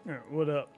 Alright, what up?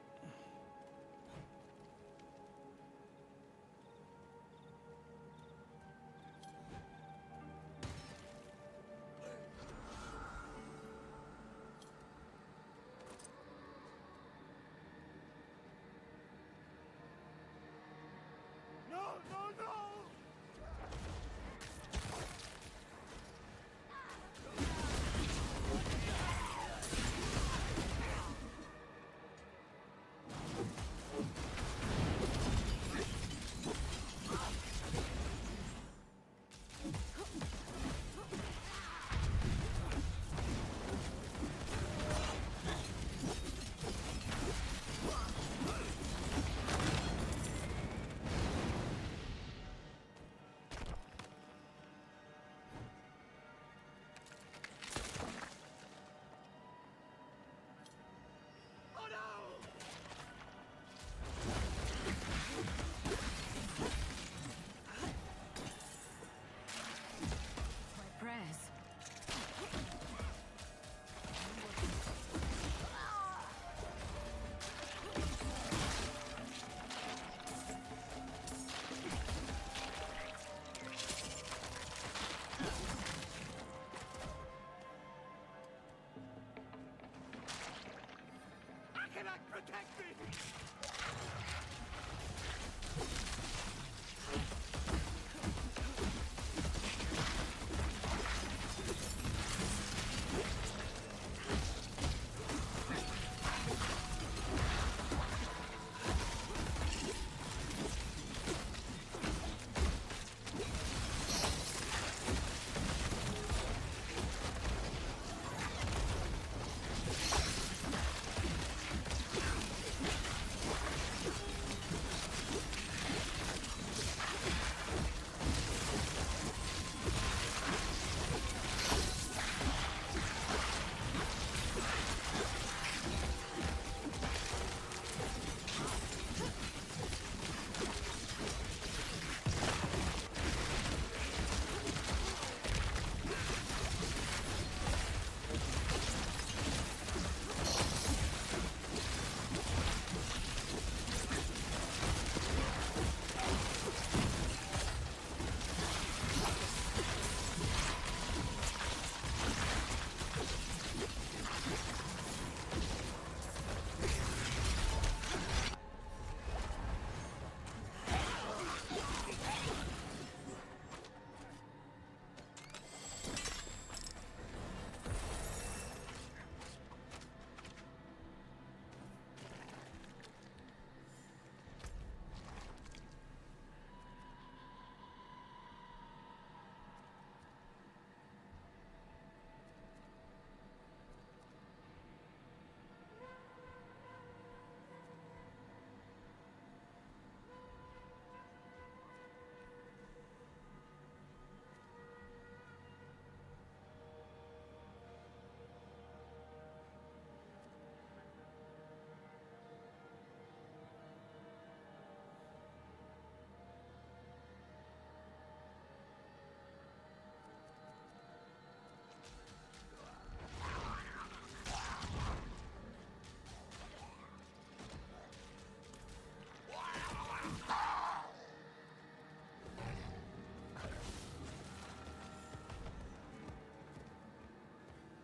Protect me!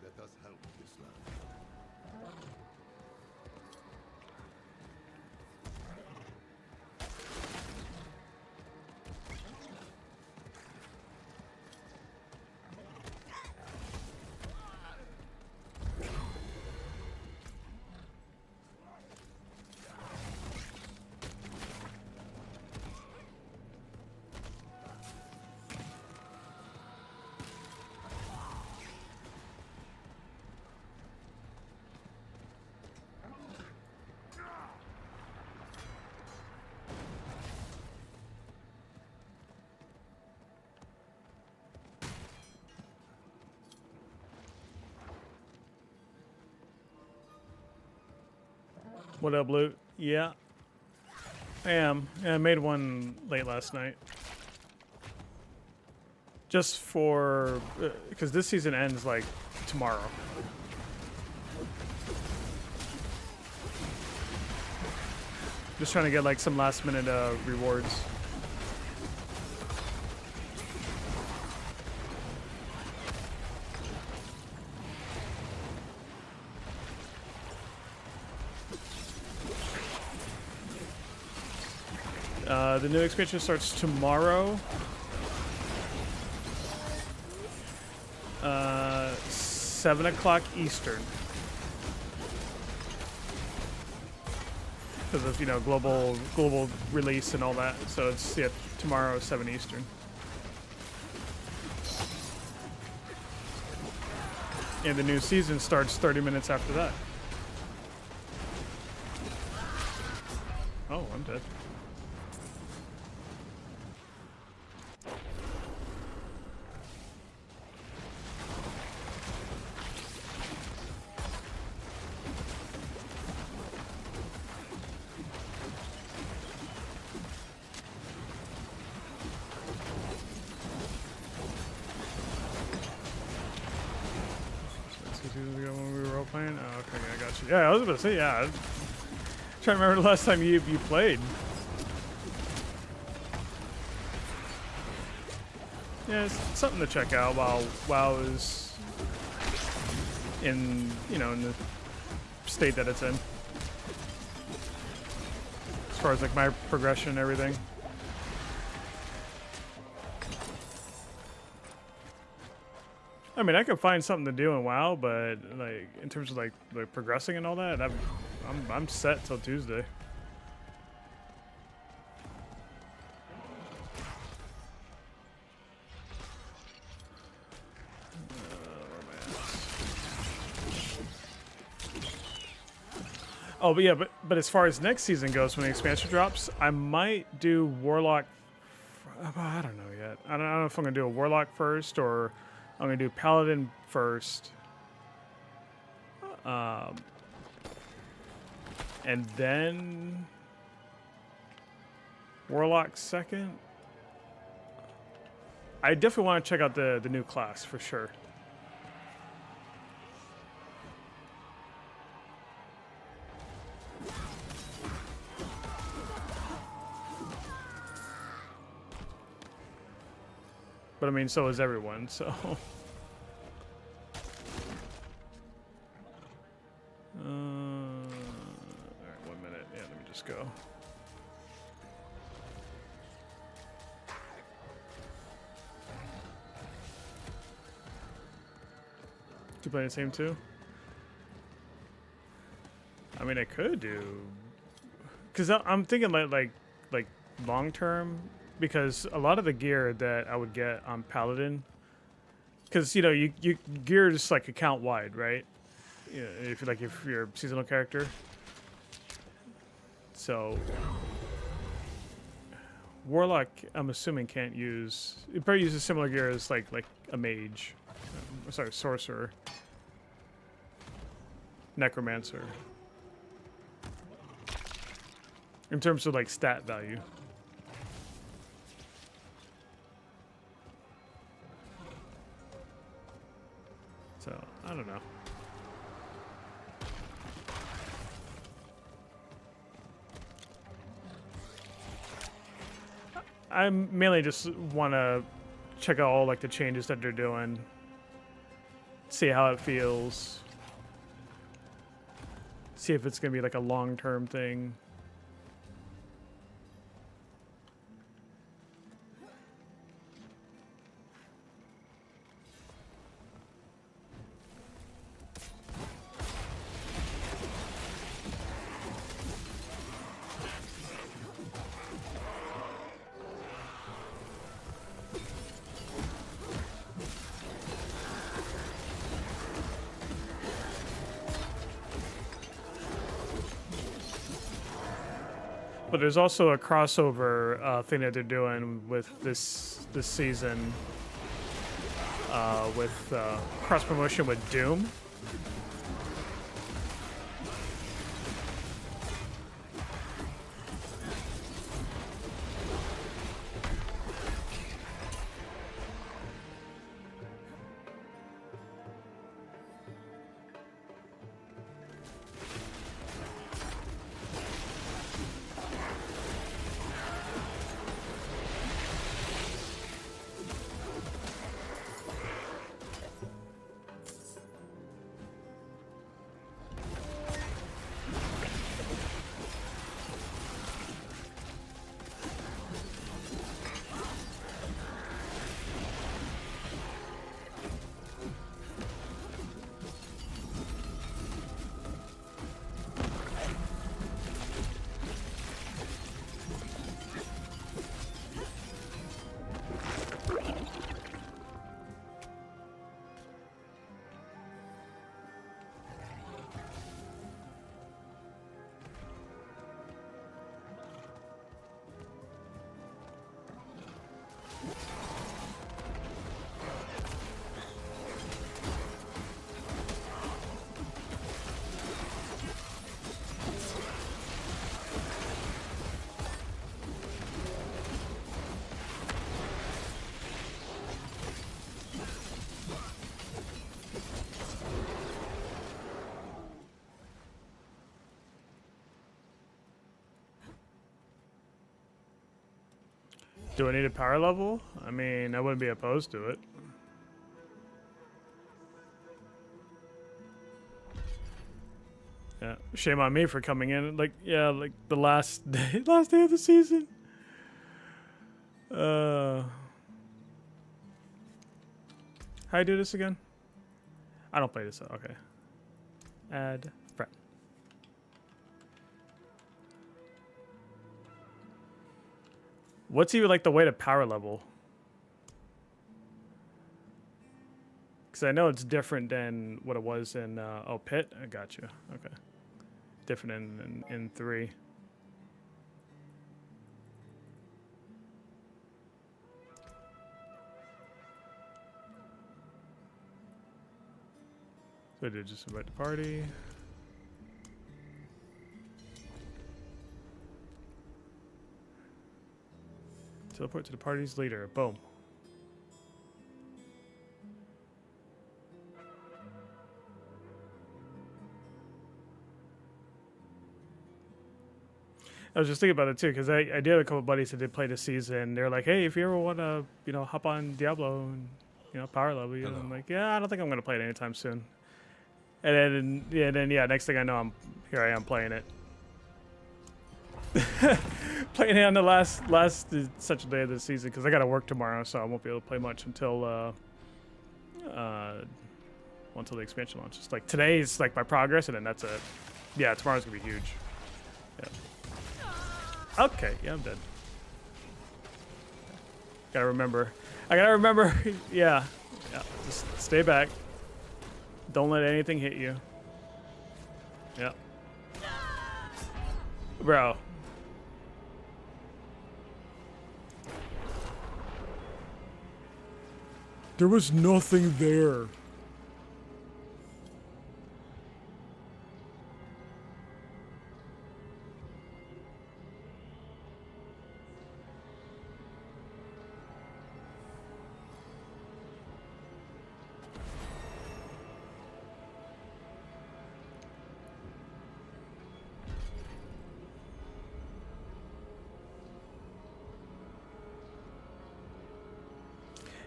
Let us help this land. What up, Luke? Yeah, I am. Yeah, I made one late last night. Just for, because this season ends like tomorrow. Just trying to get like some last minute rewards. The new expansion starts tomorrow. 7 o'clock Eastern. Because of, you know, global release and all that. So it's, yeah, tomorrow 7 Eastern. And the new season starts 30 minutes after that. Oh, I'm dead. When we were role playing? Oh, okay, I got you. Yeah, I was about to say, yeah. I'm trying to remember the last time you played. Yeah, it's something to check out while WoW is in, you know, in the state that it's in. As far as like my progression and everything. I mean, I could find something to do in WoW, but like in terms of like progressing and all that, I'm set till Tuesday. Oh, but yeah, but as far as next season goes, when the expansion drops, I might do Warlock. I don't know yet. I don't know if I'm gonna do a Warlock first or I'm gonna do Paladin first, and then Warlock second. I definitely want to check out the new class for sure. But I mean, so is everyone, so. Alright, 1 minute. Yeah, let me just go. You play the same too? I mean, I could do. Because I'm thinking like long term. Because a lot of the gear that I would get on Paladin, because you know you gear is like account wide, right? You know, if you're a seasonal character. So Warlock, I'm assuming can't use. It probably uses similar gear as like a mage, sorry, sorcerer, necromancer. In terms of like stat value. So, I don't know. I mainly just want to check out all like the changes that they're doing. See how it feels. See if it's going to be like a long-term thing. But there's also a crossover thing that they're doing with this season with cross promotion with Doom. Do I need a power level? I mean, I wouldn't be opposed to it. Yeah, shame on me for coming in like, yeah, like the last day of the season. How do I do this again? I don't play this. Okay. Add friend. What's even like the way to power level? Because I know it's different than what it was in oh, Pit. I got you. Okay. Different in 3. So I did just invite the party. Teleport to the party's leader. Boom. I was just thinking about it too, because I did have a couple buddies that did play this season. They're like, hey, if you ever want to, you know, hop on Diablo and, you know, power level, you know, I'm like, yeah, I don't think I'm going to play it anytime soon. And then, yeah, next thing I know, here I am playing it. Playing it on the last such a day of the season, because I got to work tomorrow, so I won't be able to play much until the expansion launches. Like today's like my progress, and then that's it. Yeah, tomorrow's gonna be huge. Yeah. Okay, yeah, I'm dead. Gotta remember. I gotta remember. Yeah, just stay back. Don't let anything hit you. Yeah, bro. There was nothing there.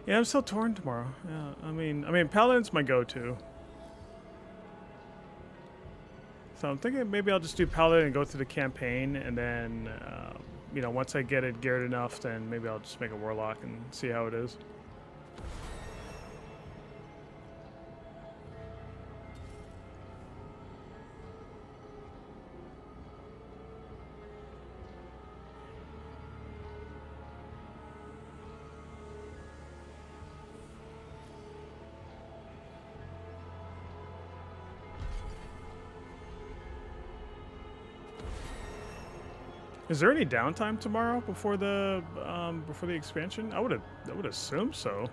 Yeah, I'm still torn tomorrow. Yeah, I mean, Paladin's my go-to. So I'm thinking maybe I'll just do Paladin and go through the campaign, and then, you know, once I get it geared enough, then maybe I'll just make a Warlock and see how it is. Is there any downtime tomorrow before the expansion? I would assume so.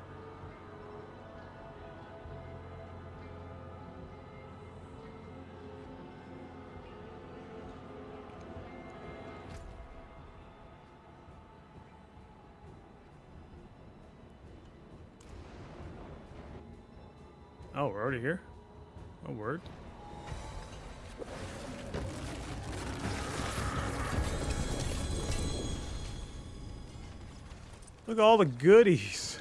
Oh, we're already here? Oh, word. Look at all the goodies.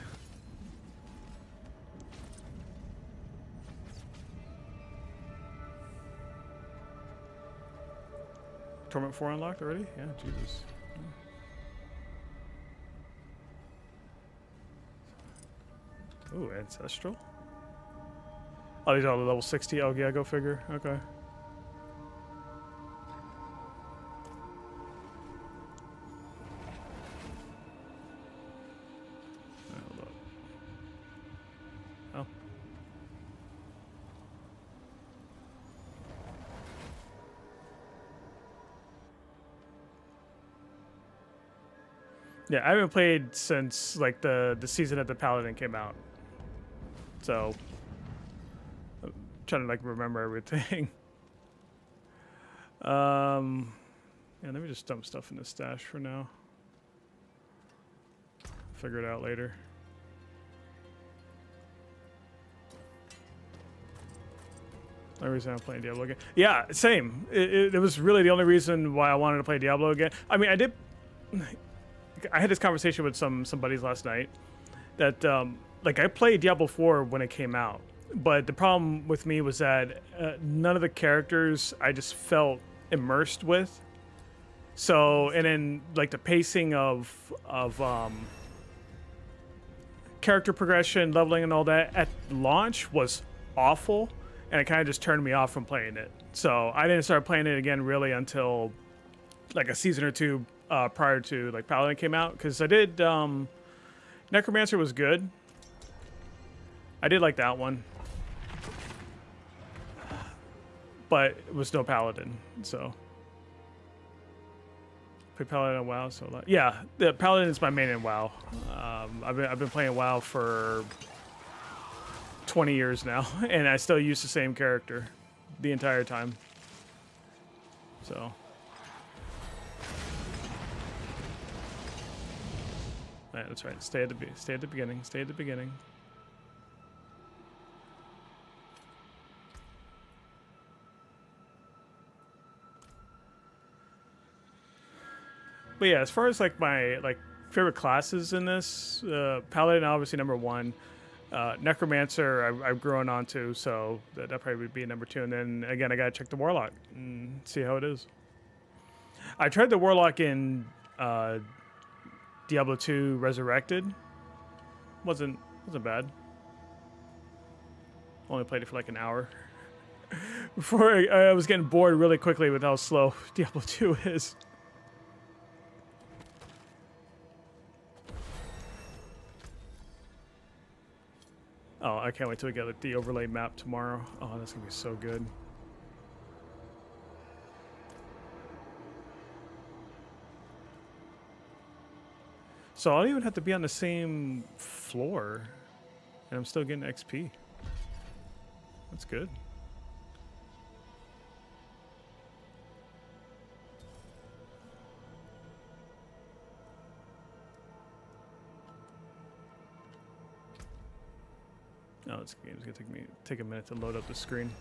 Torment 4 unlocked already? Yeah, Jesus. Ooh, Ancestral. Oh, these are all the level 60. Oh, yeah, go figure. Okay. Yeah, I haven't played since like the season that the Paladin came out. So I'm trying to like remember everything. Yeah, let me just dump stuff in the stash for now. Figure it out later. The only reason I'm playing Diablo again. Yeah, same. It was really the only reason why I wanted to play Diablo again. I mean, I did. I had this conversation with some buddies last night that like I played Diablo 4 when it came out, but the problem with me was that none of the characters I just felt immersed with. So, and then like the pacing of character progression, leveling, and all that at launch was awful, and it kind of just turned me off from playing it. So I didn't start playing it again really until like a season or two prior to like Paladin came out, because I did Necromancer was good. I did like that one, but it was no Paladin, so. Play Paladin and WoW, so yeah, the Paladin is my main in WoW. I've been playing WoW for 20 years now, and I still use the same character the entire time. So, yeah, that's right. Stay at the beginning. Stay at the beginning. But yeah, as far as like my favorite classes in this, Paladin obviously number one. Necromancer I've grown onto, so that probably would be number two. And then again, I gotta check the Warlock and see how it is. I tried the Warlock in Diablo 2 Resurrected. Wasn't bad. Only played it for like an hour. Before I was getting bored really quickly with how slow Diablo 2 is. Oh, I can't wait till we get the overlay map tomorrow. Oh, that's gonna be so good. So I don't even have to be on the same floor, and I'm still getting XP. That's good. Oh, this game's gonna take a minute to load up the screen.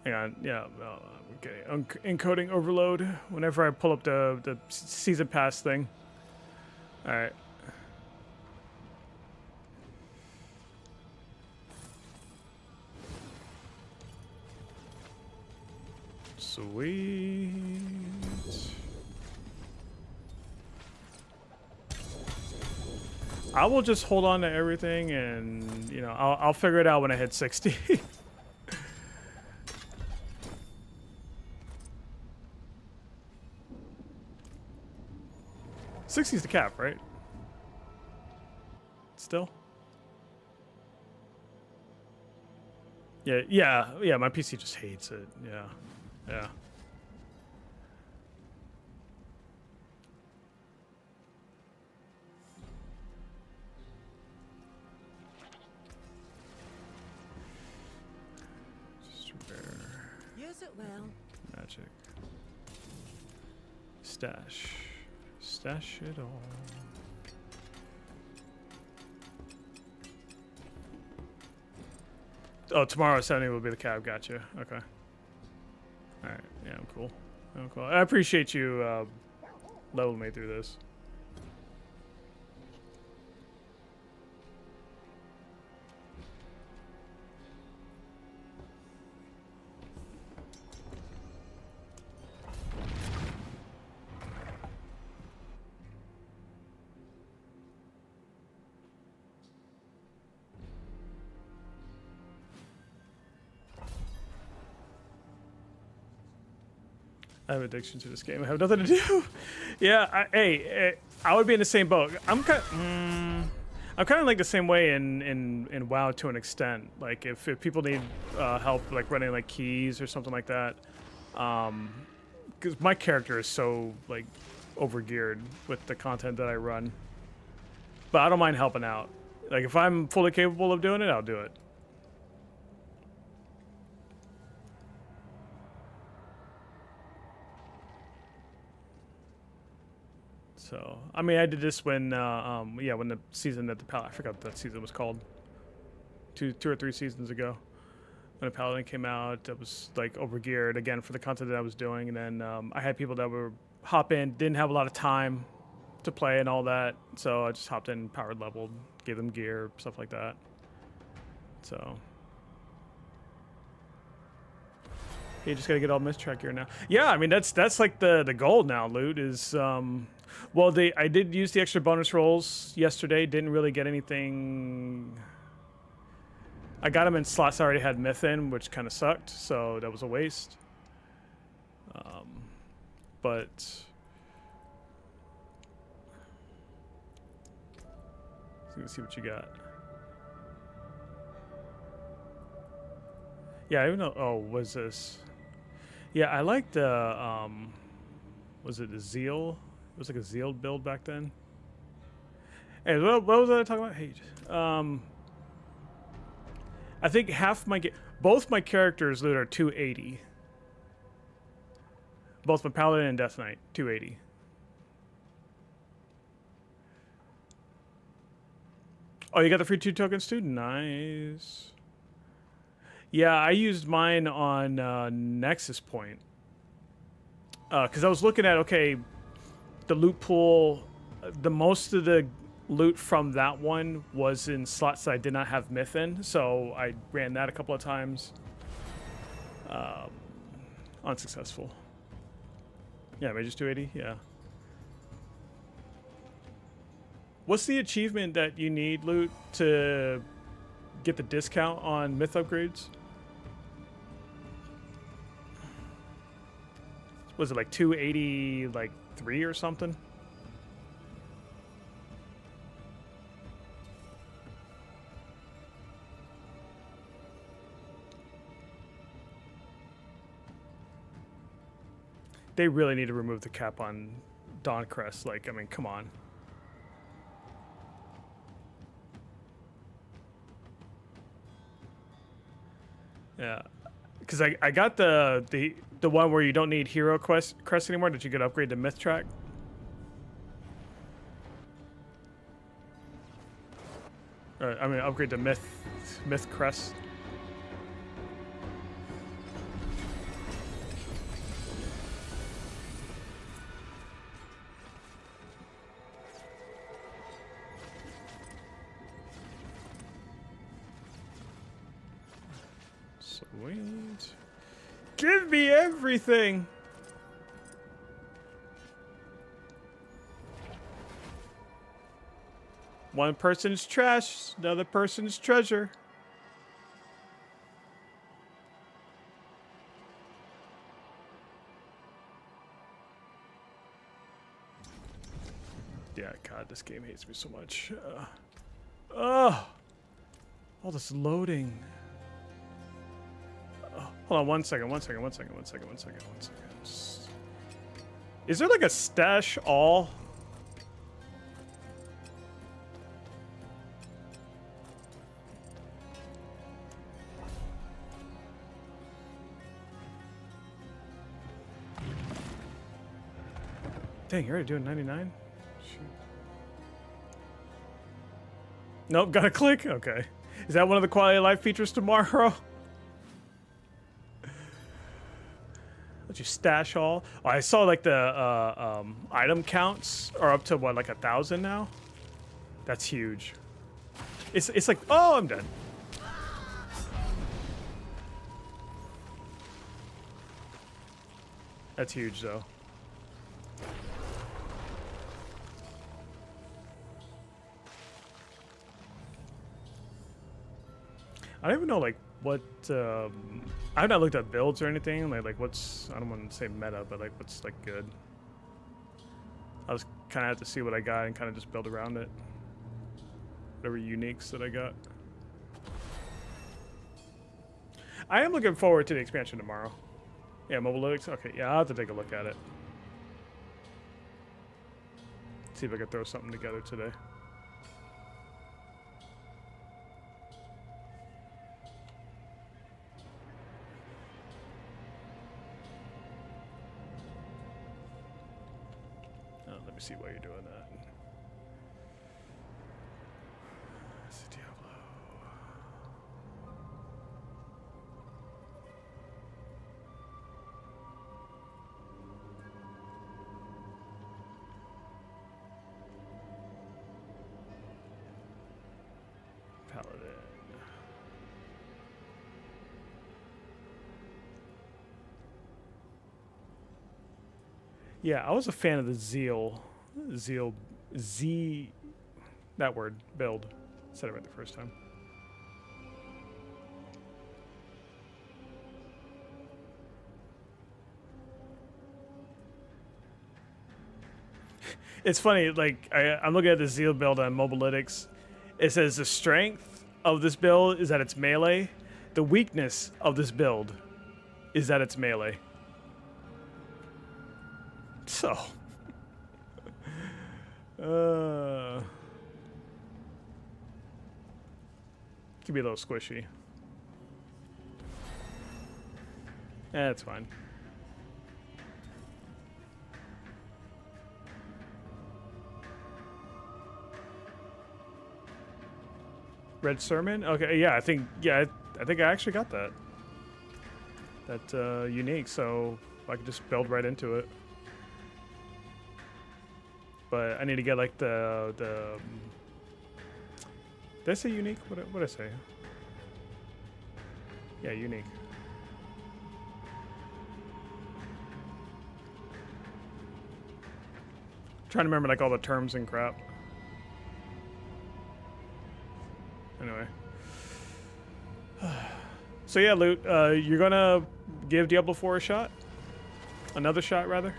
Hang on, yeah, okay. Encoding overload whenever I pull up the season pass thing. All right. Sweet. I will just hold on to everything, and you know, I'll figure it out when I hit 60. 60 is the cap, right? Still? Yeah, my PC just hates it. Yeah. Just rare. Use it well. Magic. Stash it all. Oh, tomorrow 70 will be the cab. Gotcha. Okay. All right. Yeah, I'm cool. I appreciate you leveling me through this. I have addiction to this game. I have nothing to do. Yeah, I would be in the same boat. I'm kind of like the same way in WoW to an extent. Like if people need help, like running like keys or something like that, because my character is so like overgeared with the content that I run. But I don't mind helping out. Like if I'm fully capable of doing it, I'll do it. So I mean, I did this when yeah, when the season that I forgot what that season was called. Two or three seasons ago, when a Paladin came out, that was like overgeared again for the content that I was doing, and then I had people that were hop in, didn't have a lot of time to play and all that, so I just hopped in, powered leveled, gave them gear, stuff like that. So you just gotta get all Mistrack gear now. Yeah, I mean that's like the goal now. Loot is well, I did use the extra bonus rolls yesterday. Didn't really get anything. I got them in slots I already had myth in, which kind of sucked, so that was a waste. But let's see what you got. Yeah, I even know. Oh, was this? Yeah, I liked the. Was it the Zeal? It was like a Zeal build back then. Hey, what was I talking about? Hey, I think both my characters loot are 280. Both my Paladin and Death Knight 280. Oh, you got the free 2 tokens too? Nice. Yeah, I used mine on Nexus Point. Because I was looking at, okay, the loot pool, the most of the loot from that one was in slots that I did not have myth in, so I ran that a couple of times. Unsuccessful. Yeah, Mage's 280, yeah. What's the achievement that you need, Loot, to get the discount on myth upgrades? Was it like 280, like 3 or something? They really need to remove the cap on Dawncrest. Like, I mean, come on. Yeah, because I got the one where you don't need hero crest anymore, that you could upgrade to myth track. I mean, upgrade to myth crest. Sweet. Give me everything. One person's trash, another person's treasure. Yeah, God, this game hates me so much. All this loading. Hold on, one second. Is there like a stash all? Dang, you're already doing 99? Shoot. Nope, gotta click? Okay. Is that one of the quality of life features tomorrow? Let you stash all. Oh, I saw like the item counts are up to what, like 1,000 now? That's huge. It's like, oh, I'm dead. That's huge though. I don't even know like what I've not looked at builds or anything, like what's, I don't want to say meta, but like what's like good. I was kind of have to see what I got and kind of just build around it. Whatever uniques that I got. I am looking forward to the expansion tomorrow. Yeah, mobile lytics. Okay, yeah, I'll have to take a look at it. See if I can throw something together today. Let me see why you're doing that. It's a Diablo. Paladin. Yeah, I was a fan of the Z, that word, build. Said it right the first time. It's funny, like, I'm looking at the Zeal build on Mobalytics. It says the strength of this build is that it's melee. The weakness of this build is that it's melee. So, can be a little squishy. Yeah, it's fine. Red Sermon? Okay, yeah, I think I actually got that. That unique, so I could just build right into it. But I need to get like the did I say unique? What did I say? Yeah, unique. Trying to remember like all the terms and crap. Anyway. So yeah, Loot, you're gonna give Diablo 4 a shot? Another shot, rather?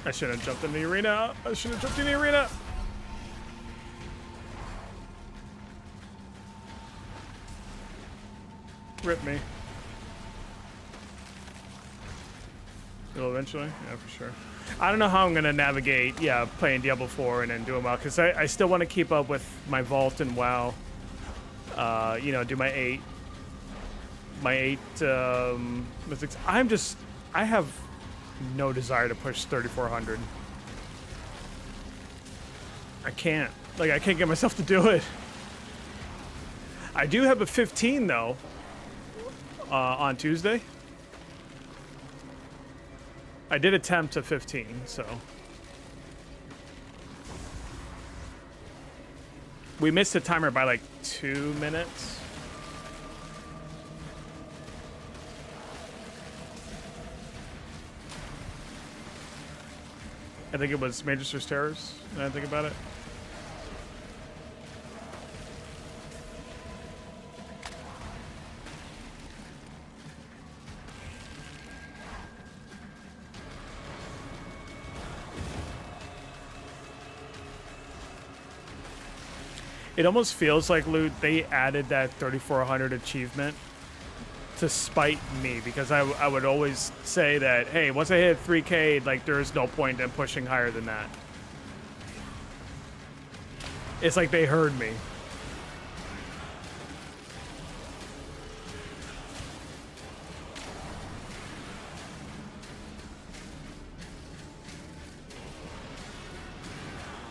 I shouldn't have jumped in the arena. I shouldn't have jumped in the arena. Rip me. Will eventually? Yeah, for sure. I don't know how I'm going to navigate, playing Diablo 4 and then doing WoW, because I still want to keep up with my Vault and WoW. You know, do my 8 mythics. I have no desire to push 3,400. I can't. Like, I can't get myself to do it. I do have a 15, though, on Tuesday. I did attempt a 15, so. We missed the timer by like 2 minutes. I think it was Magister's Terrors, now I think about it. It almost feels like, Loot, they added that 3,400 achievement to spite me, because I would always say that, hey, once I hit 3K, like, there is no point in pushing higher than that. It's like they heard me.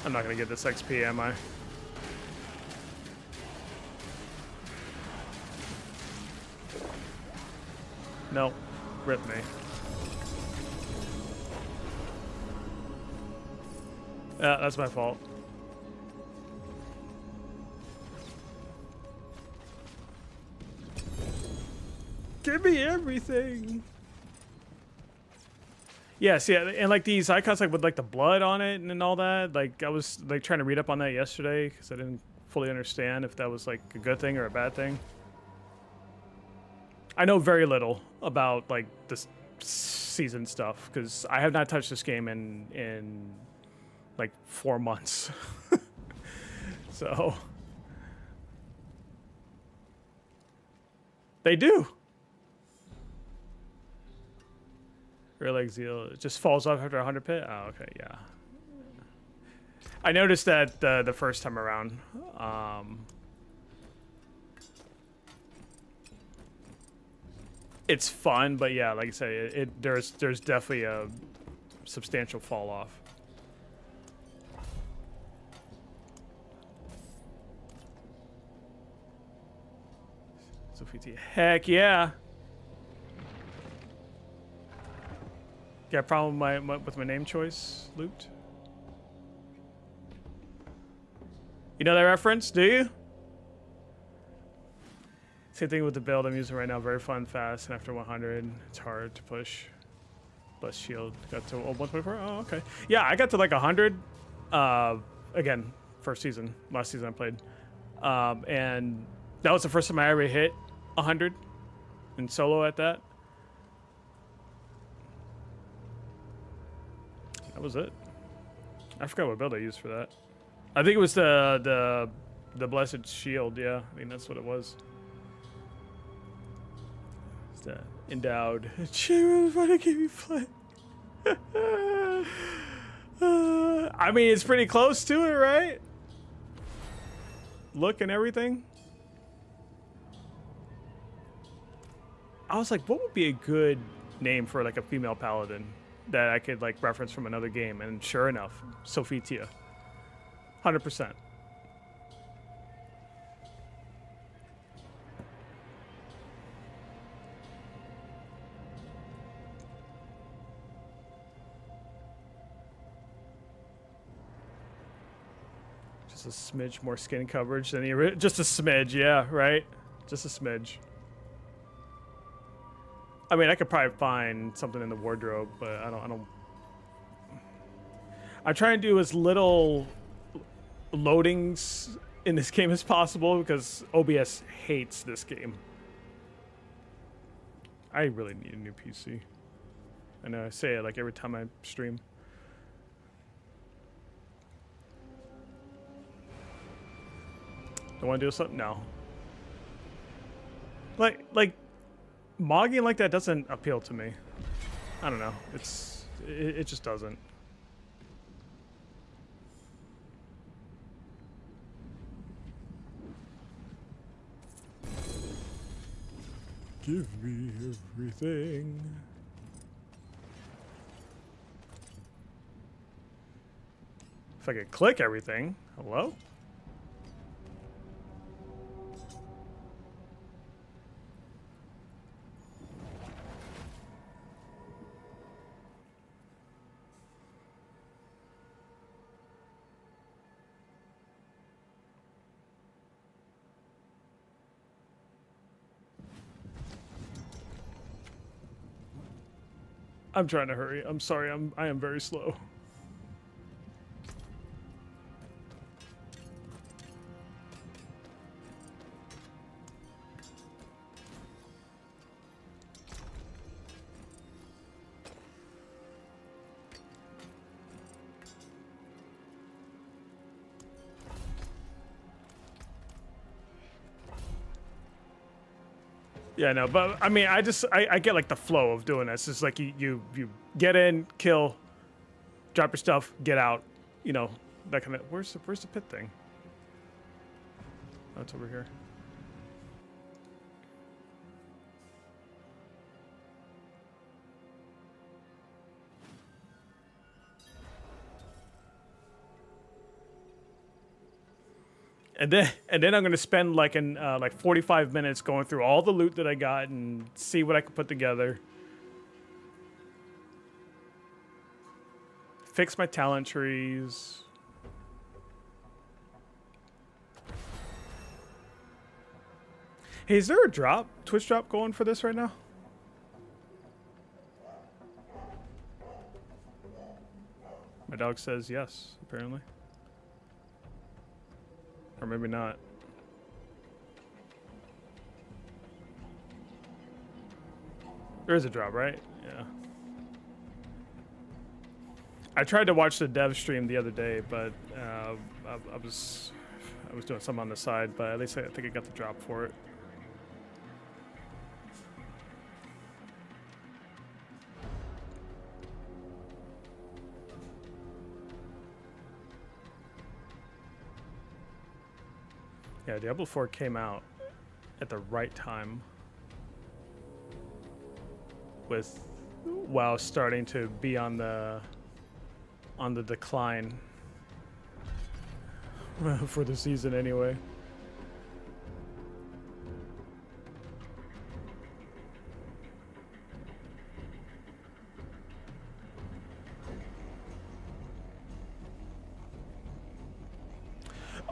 I'm not gonna get this XP, am I? No, rip me. Yeah, that's my fault. Give me everything. Yes, yeah, and like these icons, like with like the blood on it and all that. Like I was like trying to read up on that yesterday because I didn't fully understand if that was like a good thing or a bad thing. I know very little about like this season stuff because I have not touched this game in like 4 months. So they do. Like Zeal, it just falls off after 100 pit. Oh, okay, yeah. I noticed that the first time around. it's fun, but yeah, like I say, there's definitely a substantial fall off. Sophie, heck yeah. Got a problem with my name choice, Loot? You know that reference, do you? Same thing with the build I'm using right now. Very fun, fast, and after 100, it's hard to push. Bless shield. Got to 124. Oh, okay. Yeah, I got to like 100. Again, first season, last season I played, and that was the first time I ever hit 100 in solo at that. That was it. I forgot what build I used for that. I think it was the blessed shield. Yeah, I think that's what it was. It's the endowed. Cheers, why give me play? I mean, it's pretty close to it, right? Look and everything. I was like, what would be a good name for like a female paladin that I could like reference from another game? And sure enough, Sophitia. 100%. Just a smidge more skin coverage than the just a smidge, yeah, right? Just a smidge. I mean, I could probably find something in the wardrobe, but I don't. I try and do as little loadings in this game as possible because OBS hates this game. I really need a new PC. I know I say it like every time I stream. Don't want to do something? No. Like mogging like that doesn't appeal to me. I don't know. It just doesn't. Give me everything. If I could click everything. Hello? I'm trying to hurry. I'm sorry. I am very slow. Yeah, no, but I mean, I get like the flow of doing this. It's like you get in, kill, drop your stuff, get out, you know, that kind of. Where's the pit thing? Oh, it's over here. And then I'm gonna spend like 45 minutes going through all the loot that I got and see what I can put together. Fix my talent trees. Hey, is there a drop, Twitch drop going for this right now? My dog says yes, apparently. Or maybe not. There is a drop, right? Yeah. I tried to watch the dev stream the other day, but I was doing something on the side, but at least I think I got the drop for it. Yeah, Diablo 4 came out at the right time. with WoW starting to be on the decline for the season anyway.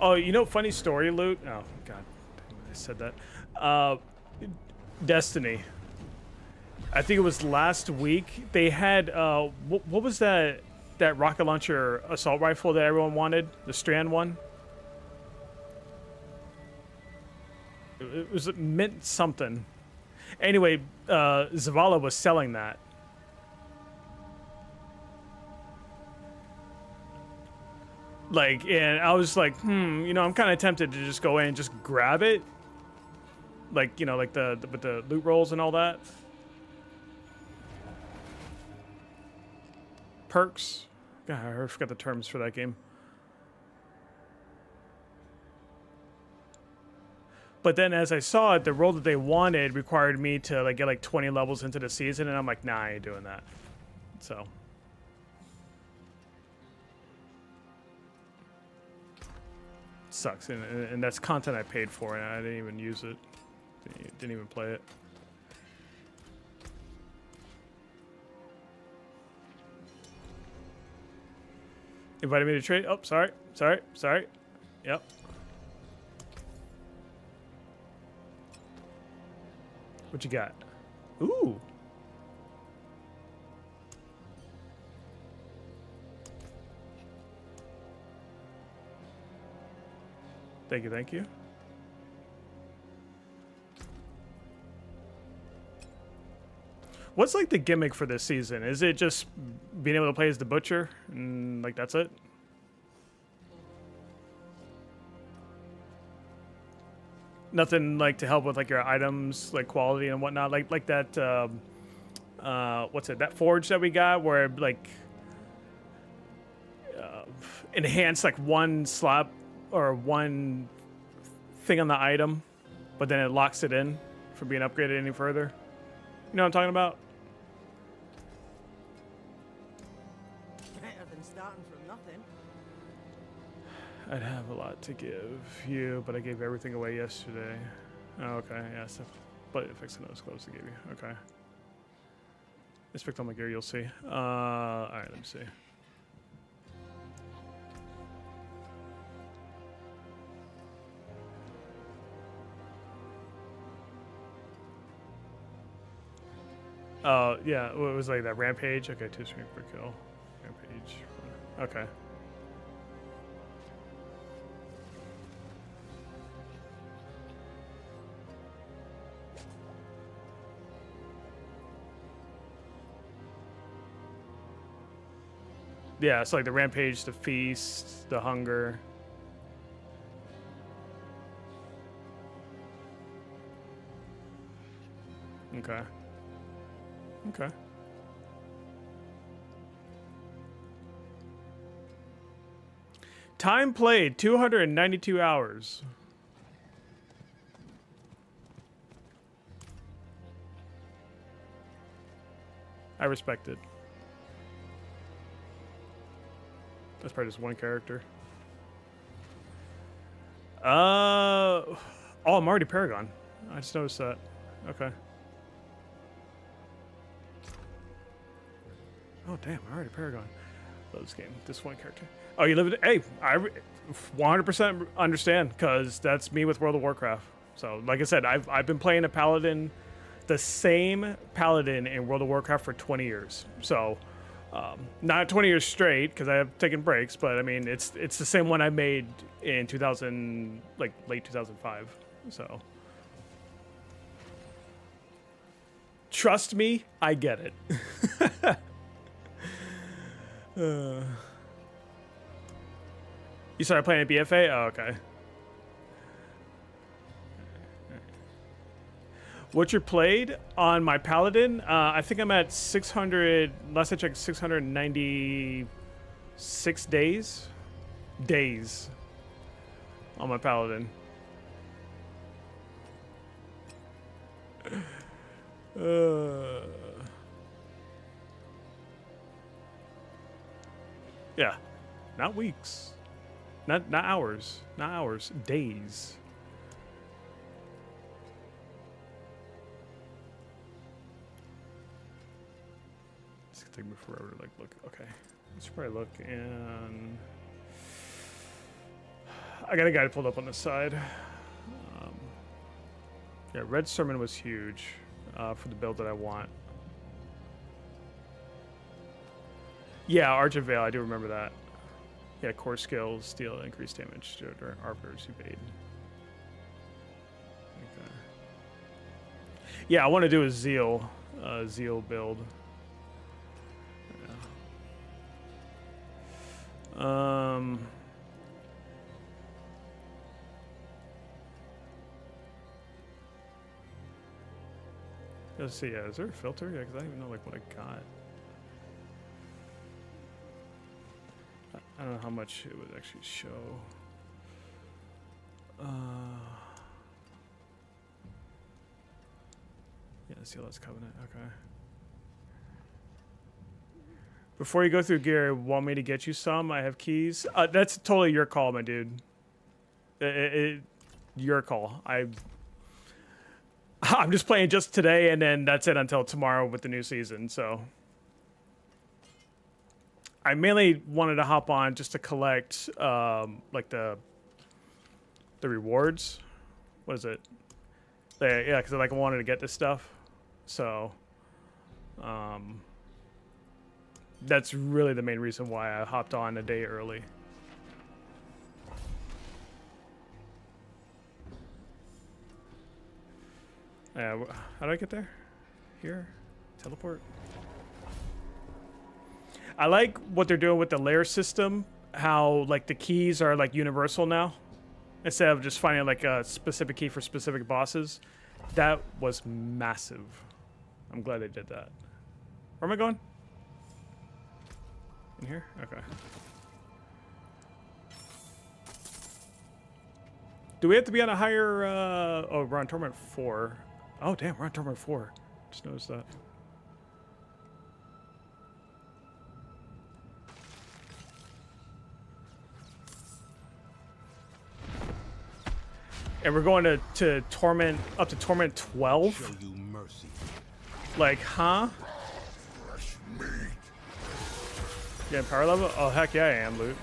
Oh, you know, funny story, Loot. Oh God, I said that. Destiny. I think it was last week. They had what was that rocket launcher assault rifle that everyone wanted? The Strand one. It was mint something. Anyway, Zavala was selling that. Like, and I was like, you know, I'm kind of tempted to just go in and just grab it. Like, you know, like with the loot rolls and all that. Perks. God, I forgot the terms for that game. But then as I saw it, the role that they wanted required me to like get like 20 levels into the season, and I'm like, nah, I ain't doing that. So. Sucks, and that's content I paid for, and I didn't even use it. Didn't even play it. Invited me to trade. Oh, sorry. Yep. What you got? Ooh. Thank you. What's like the gimmick for this season? Is it just being able to play as the Butcher and like that's it? Nothing like to help with like your items, like quality and whatnot, like that. What's it? That forge that we got where like enhance like one slot or one thing on the item, but then it locks it in from being upgraded any further. You know what I'm talking about? Better than starting from nothing. I'd have a lot to give you, but I gave everything away yesterday. Oh, okay, yeah, so, but it fixed those clothes to give you. Okay. Just picked on my gear, you'll see. Alright, let me see. Oh, yeah, it was like that rampage. Okay, 2 screen per kill. Rampage. Okay. Yeah, it's like the rampage, the feast, the hunger. Okay. Okay. Time played 292 hours. I respect it. That's probably just one character. Oh, I'm already Paragon. I just noticed that. Okay. Oh, damn, I already Paragon. Love this game. This one character. Oh, you live in... Hey, I 100% understand, because that's me with World of Warcraft. So, like I said, I've been playing a Paladin, the same Paladin in World of Warcraft for 20 years. So, not 20 years straight, because I have taken breaks, but, I mean, it's the same one I made in 2000, like, late 2005. So... Trust me, I get it. You started playing at BFA? Oh, okay. What you played on my Paladin? I think I'm at 600, last I checked, 696 days. Days on my Paladin. Yeah, not weeks, not hours, not hours, days. It's gonna take me forever to like look. Okay, let's probably look in. I got a guide pulled up on the side. Yeah, Red Sermon was huge for the build that I want. Yeah, Arch of Veil, I do remember that. Yeah, core skills, steal, increased damage to arbiters evade. Okay. Yeah, I want to do a Zeal build. Yeah. Let's see. Yeah, is there a filter? Yeah, because I don't even know like what I got. I don't know how much it would actually show. Yeah, CLS Covenant. Okay. Before you go through gear, want me to get you some? I have keys. That's totally your call, my dude. Your call. I'm just playing just today, and then that's it until tomorrow with the new season. So I mainly wanted to hop on just to collect like the rewards. What is it? Yeah, because like I wanted to get this stuff. So that's really the main reason why I hopped on a day early. Yeah, how do I get there? Here? Teleport? I like what they're doing with the layer system. How like the keys are like universal now. Instead of just finding like a specific key for specific bosses. That was massive. I'm glad they did that. Where am I going? In here? Okay. Do we have to be on a higher... oh, we're on Torment 4. Oh, damn, we're on Torment 4. Just noticed that. And we're going to Torment... up to Torment 12? Show you mercy. Like, huh? Fresh meat. Yeah, power level? Oh, heck yeah, I am, Loot.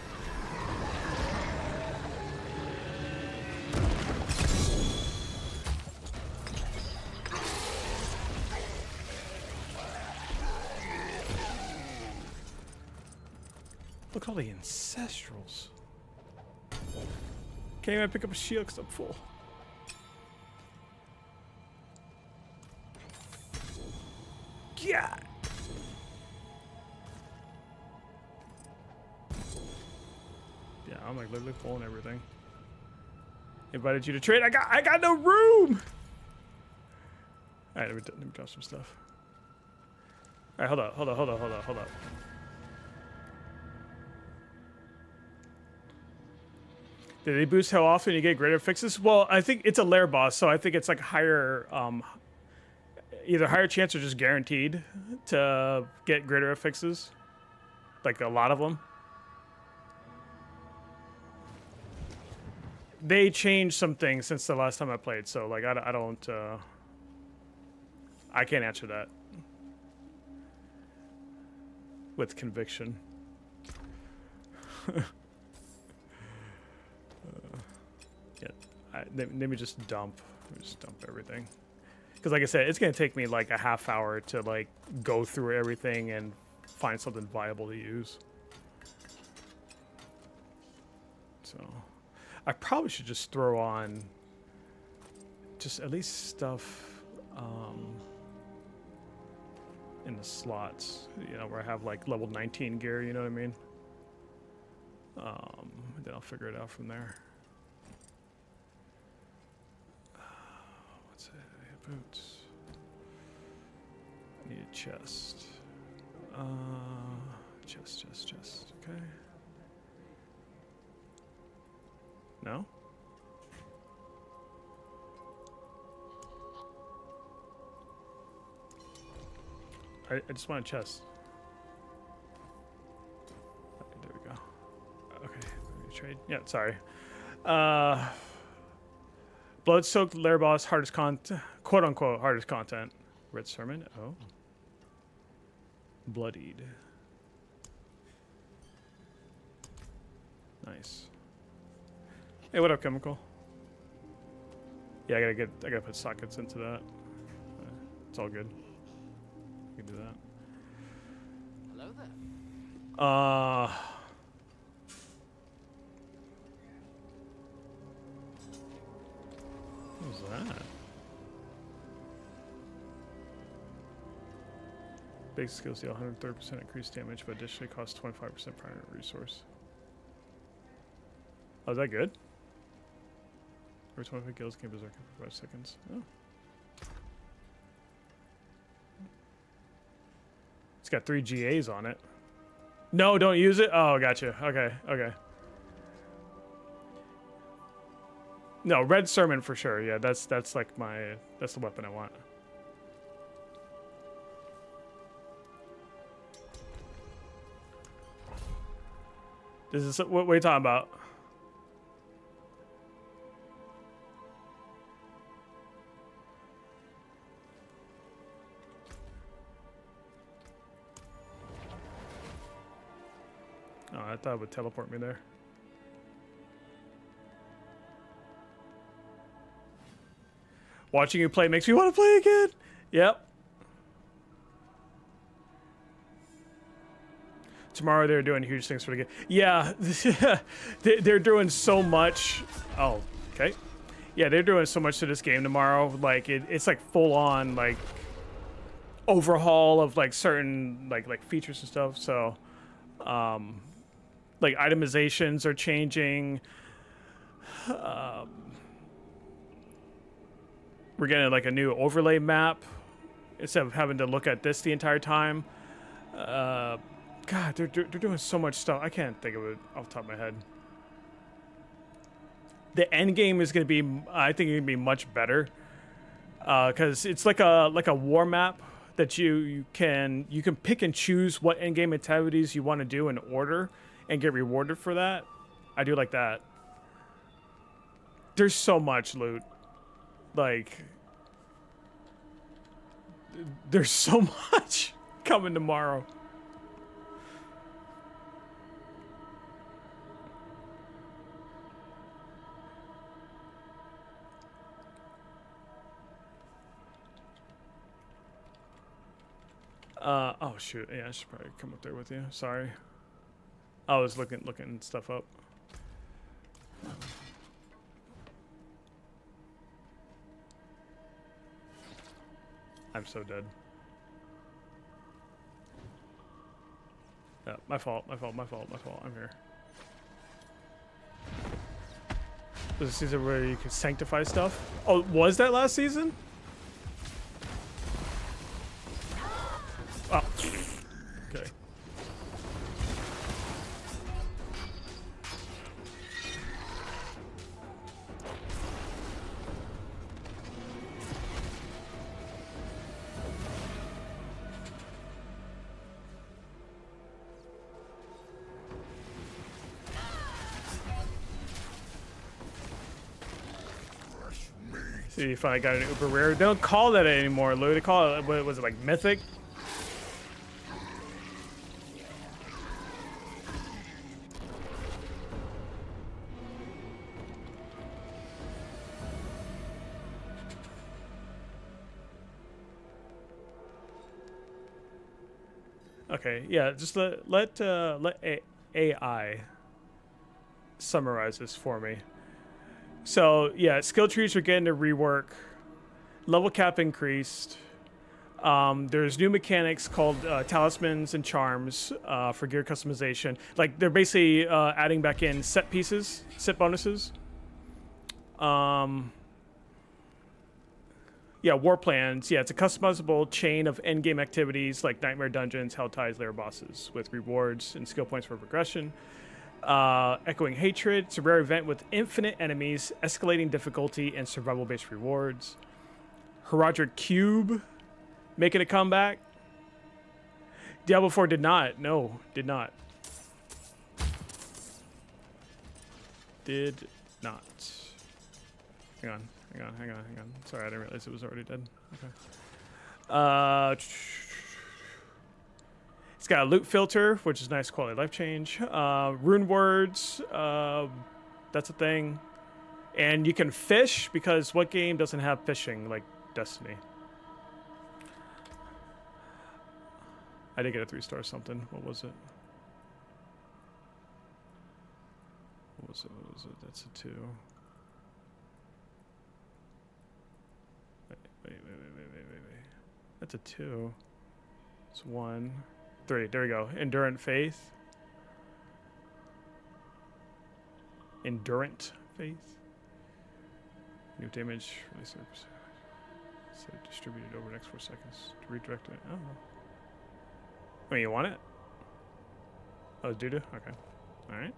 Look at all the ancestrals. Can't even pick up a shield because I'm full. Yeah. Yeah, I'm like literally full and everything. Invited you to trade. I got no room. All right, let me drop some stuff. All right, hold up. Did they boost how often you get greater fixes? Well, I think it's a lair boss, so I think it's like higher, either higher chance or just guaranteed to get greater fixes. Like a lot of them. They changed some things since the last time I played, so like I don't, I can't answer that with conviction. Yeah, let me just dump everything. Because like I said, it's gonna take me like a half hour to like go through everything and find something viable to use. So I probably should just throw on just at least stuff in the slots, you know, where I have like level 19 gear, you know what I mean? Then I'll figure it out from there. What's it? I have boots. I need a chest. Chest. Okay. No? I just want a chest. Okay, there we go. trade. Yeah, sorry. Blood-soaked lair boss, hardest content, quote unquote hardest content. Red sermon. Oh. Bloodied. Nice. Hey, what up, Chemical? Yeah, I gotta put sockets into that. It's all good. We can do that. Hello there. What was that? Big skills deal 130% increased damage, but additionally costs 25% primary resource. Oh, is that good? Every 25 kills can berserker for 5 seconds. Oh. It's got 3 GAs on it. No, don't use it? Oh, gotcha. Okay, okay. No, red sermon for sure. Yeah, that's like that's the weapon I want. This is what are you talking about? Oh, I thought it would teleport me there. Watching you play makes me want to play again. Yep. Tomorrow they're doing huge things for the game. Yeah, they're doing so much. Oh, okay. Yeah, they're doing so much to this game tomorrow. Like it's like full on like overhaul of like certain like features and stuff. So, like itemizations are changing. We're getting like a new overlay map instead of having to look at this the entire time. God, they're doing so much stuff. I can't think of it off the top of my head. The end game is going to be, I think, going to be much better because it's like a war map that you can pick and choose what end game activities you want to do in order and get rewarded for that. I do like that. There's so much loot. Like, there's so much coming tomorrow. Oh shoot, yeah, I should probably come up there with you. Sorry. I was looking stuff up. I'm so dead. Yeah, my fault. I'm here. This is a season where you can sanctify stuff. Oh, was that last season? Oh. Okay. See, you finally got an uber rare. They don't call that anymore, Lou. They call it, what was it, like mythic? Okay, yeah, just let AI summarize this for me. So yeah, skill trees are getting a rework. Level cap increased. There's new mechanics called talismans and charms for gear customization. Like they're basically adding back in set pieces, set bonuses. Yeah, war plans. Yeah, it's a customizable chain of endgame activities like nightmare dungeons, hell ties, lair bosses with rewards and skill points for progression. Echoing hatred. It's a rare event with infinite enemies, escalating difficulty, and survival-based rewards. Herodric Cube making a comeback. Diablo 4 did not. No, did not. did not. Hang on. Sorry, I didn't realize it was already dead. Okay. It's got a loot filter, which is nice quality life change. Rune words, that's a thing. And you can fish, because what game doesn't have fishing like Destiny? I did get a 3-star something. What was it? What was it? That's a 2. Wait. That's a 2. It's 1. 3. There we go. Endurant faith. Endurant faith. New damage. Set distributed over the next 4 seconds to redirect it. Oh. Wait, you want it? Oh, doo-doo? Okay. Alright.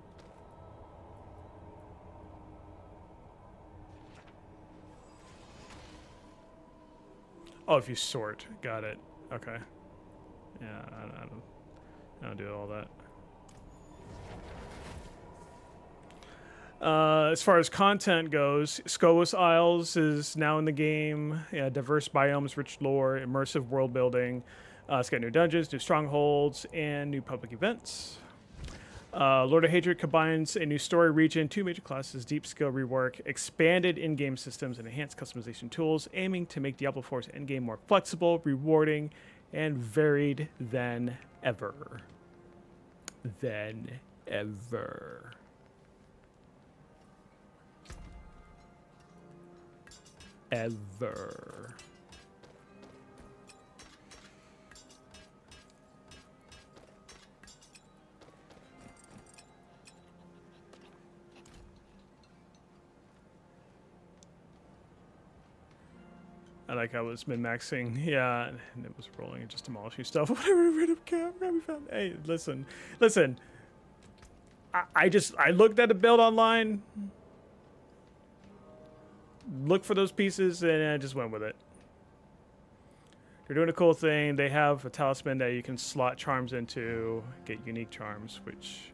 Oh, if you sort. Got it. Okay. Yeah, I don't do all that. As far as content goes, Skolos Isles is now in the game. Yeah, diverse biomes, rich lore, immersive world building. It's got new dungeons, new strongholds, and new public events. Lord of Hatred combines a new story region, 2 major classes, deep skill rework, expanded in-game systems, and enhanced customization tools, aiming to make Diablo 4's endgame more flexible, rewarding, and varied than ever. Ever. I like how it's min-maxing, yeah, and it was rolling and just demolishing stuff. Whatever, random camp, we found. Hey, listen. I looked at a build online, looked for those pieces, and I just went with it. They're doing a cool thing. They have a talisman that you can slot charms into, get unique charms, which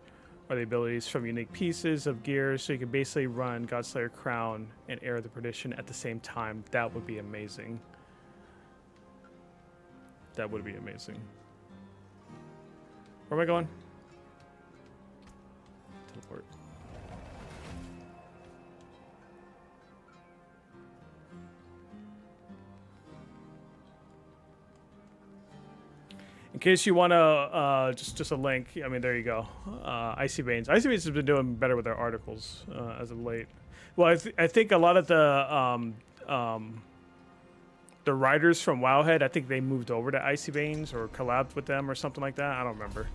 are the abilities from unique pieces of gear, so you can basically run Godslayer Crown and Heir of the Perdition at the same time. That would be amazing. That would be amazing. Where am I going? Teleport. In case you want to, just a link. I mean, there you go. Icy Veins. Icy Veins has been doing better with their articles as of late. Well, I think a lot of the writers from Wowhead, I think they moved over to Icy Veins or collabed with them or something like that. I don't remember.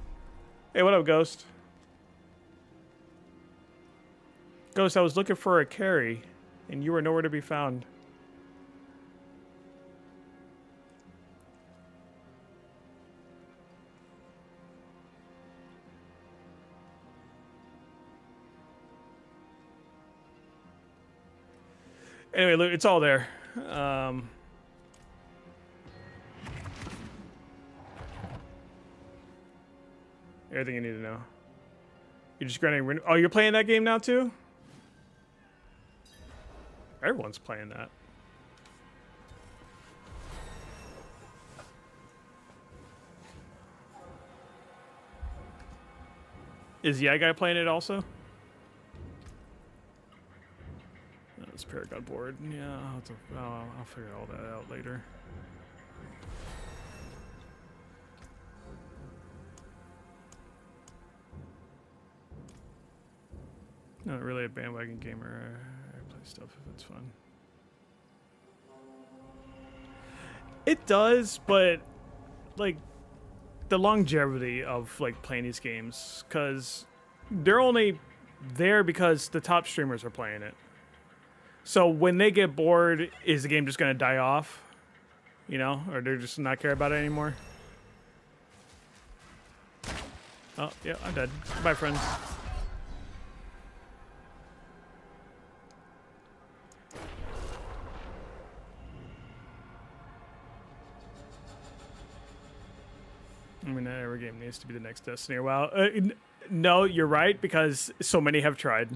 Hey, what up, Ghost? Ghost, I was looking for a carry, and you were nowhere to be found. Anyway, look, it's all there. Everything you need to know. You're just granting. Oh, you're playing that game now too? Everyone's playing that. Is the guy playing it also? This Paragon board. Yeah, I'll figure all that out later. Not really a bandwagon gamer. I play stuff if it's fun. It does, but like the longevity of like playing these games, because they're only there because the top streamers are playing it. So when they get bored, is the game just going to die off? You know? Or they're just not care about it anymore? Oh, yeah, I'm dead. Bye, friends. I mean, not every game needs to be the next Destiny. Well, no, you're right, because so many have tried.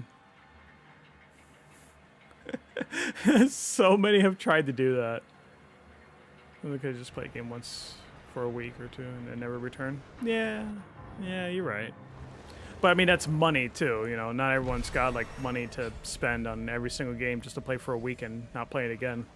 So many have tried to do that. They could just play a game once for a week or two and then never return. Yeah, you're right. But I mean, that's money too. You know, not everyone's got like money to spend on every single game just to play for a week and not play it again.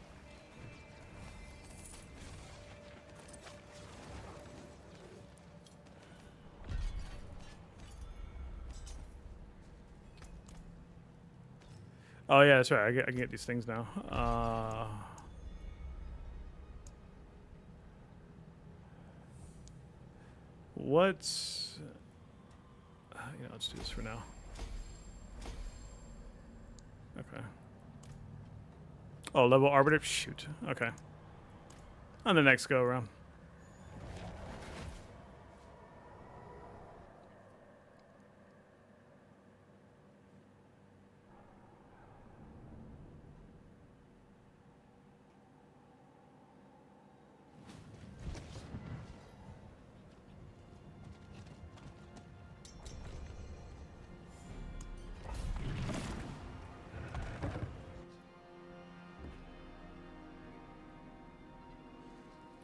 Oh yeah, that's right. I can get these things now. What's... you know, let's do this for now. Okay. Oh, level arbiter? Shoot. Okay. On the next go around.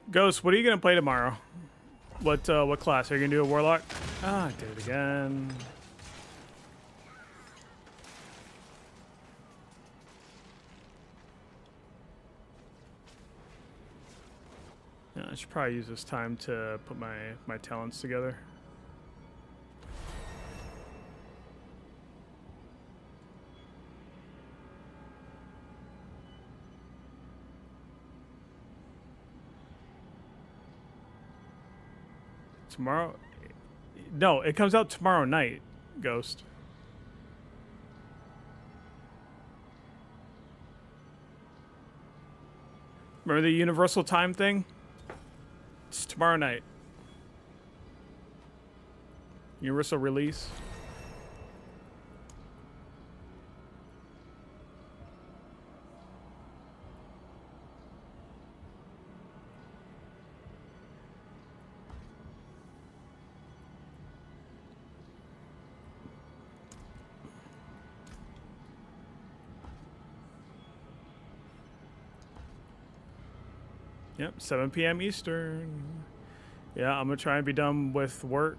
Ghost, what are you gonna play tomorrow? What class? Are you gonna do a warlock? Ah, I did it again. Yeah, I should probably use this time to put my talents together. Tomorrow? No, it comes out tomorrow night, Ghost. Remember the universal time thing? It's tomorrow night. Universal release. Yep, 7 p.m. Eastern. Yeah, I'm gonna try and be done with work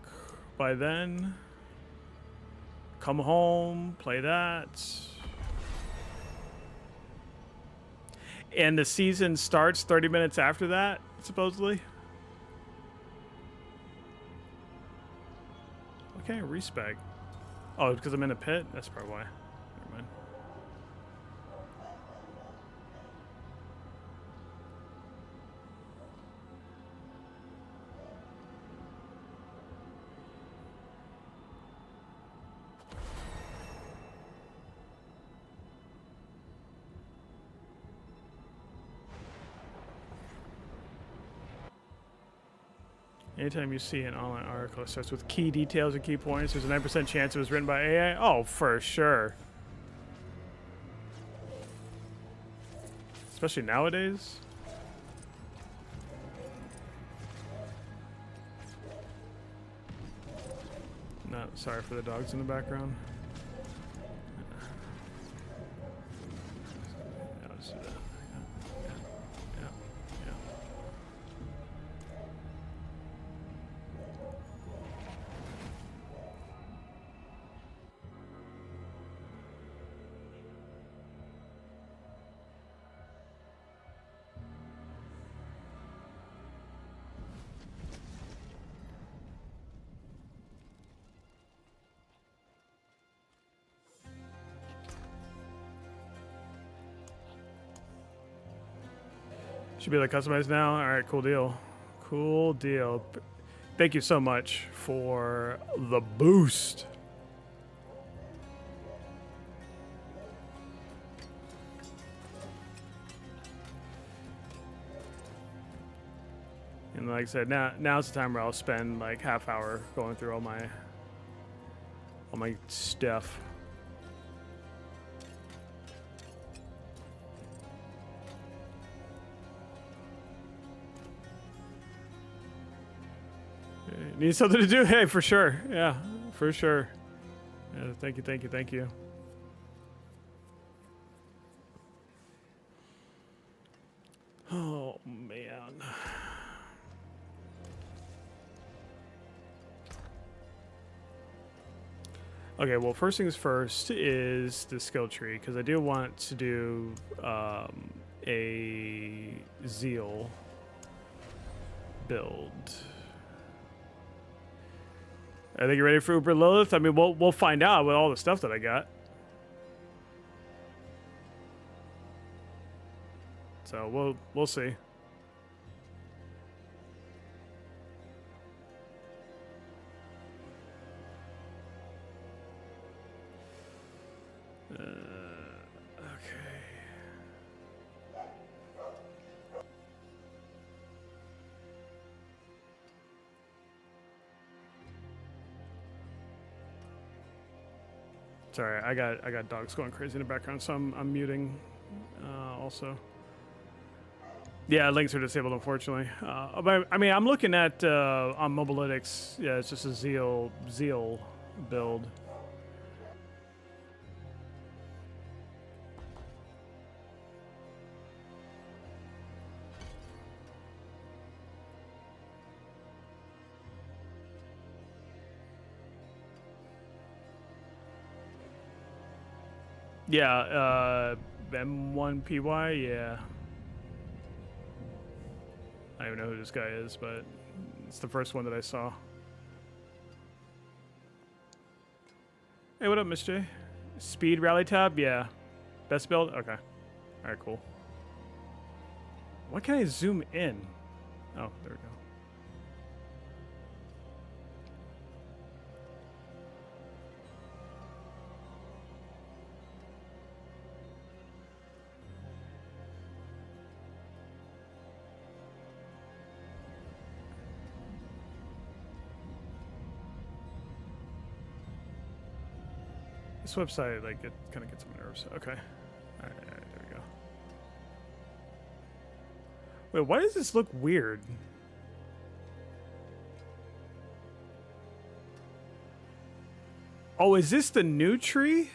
by then. Come home, play that. And the season starts 30 minutes after that, supposedly. Okay, respec. Oh, because I'm in a pit? That's probably why. Never mind. Anytime you see an online article that starts with key details and key points, there's a 9% chance it was written by AI. Oh, for sure. Especially nowadays. No, sorry for the dogs in the background. Yeah, let's do that. Yeah. Should be like customized now. All right, cool deal. Cool deal. Thank you so much for the boost. And like I said, now's the time where I'll spend like half hour going through all my stuff. Need something to do? Hey, for sure. Yeah, for sure. Yeah, thank you. Okay, well, first things first is the skill tree, because I do want to do a zeal build. I think you're ready for Uber Lilith. I mean, we'll find out with all the stuff that I got. So we'll see. Okay. Sorry, I got dogs going crazy in the background, so I'm muting also. Yeah, links are disabled, unfortunately. But I mean, I'm looking at on Mobalytics. Yeah, it's just a zeal build. Yeah, M1PY, yeah. I don't even know who this guy is, but it's the first one that I saw. Hey, what up, Miss J? Speed rally tab, yeah. Best build? Okay. Alright, cool. Why can't I zoom in? Oh, there we go. This website, like, it kind of gets on my nerves. Okay. Alright, there we go. Wait, why does this look weird? Oh, is this the new tree?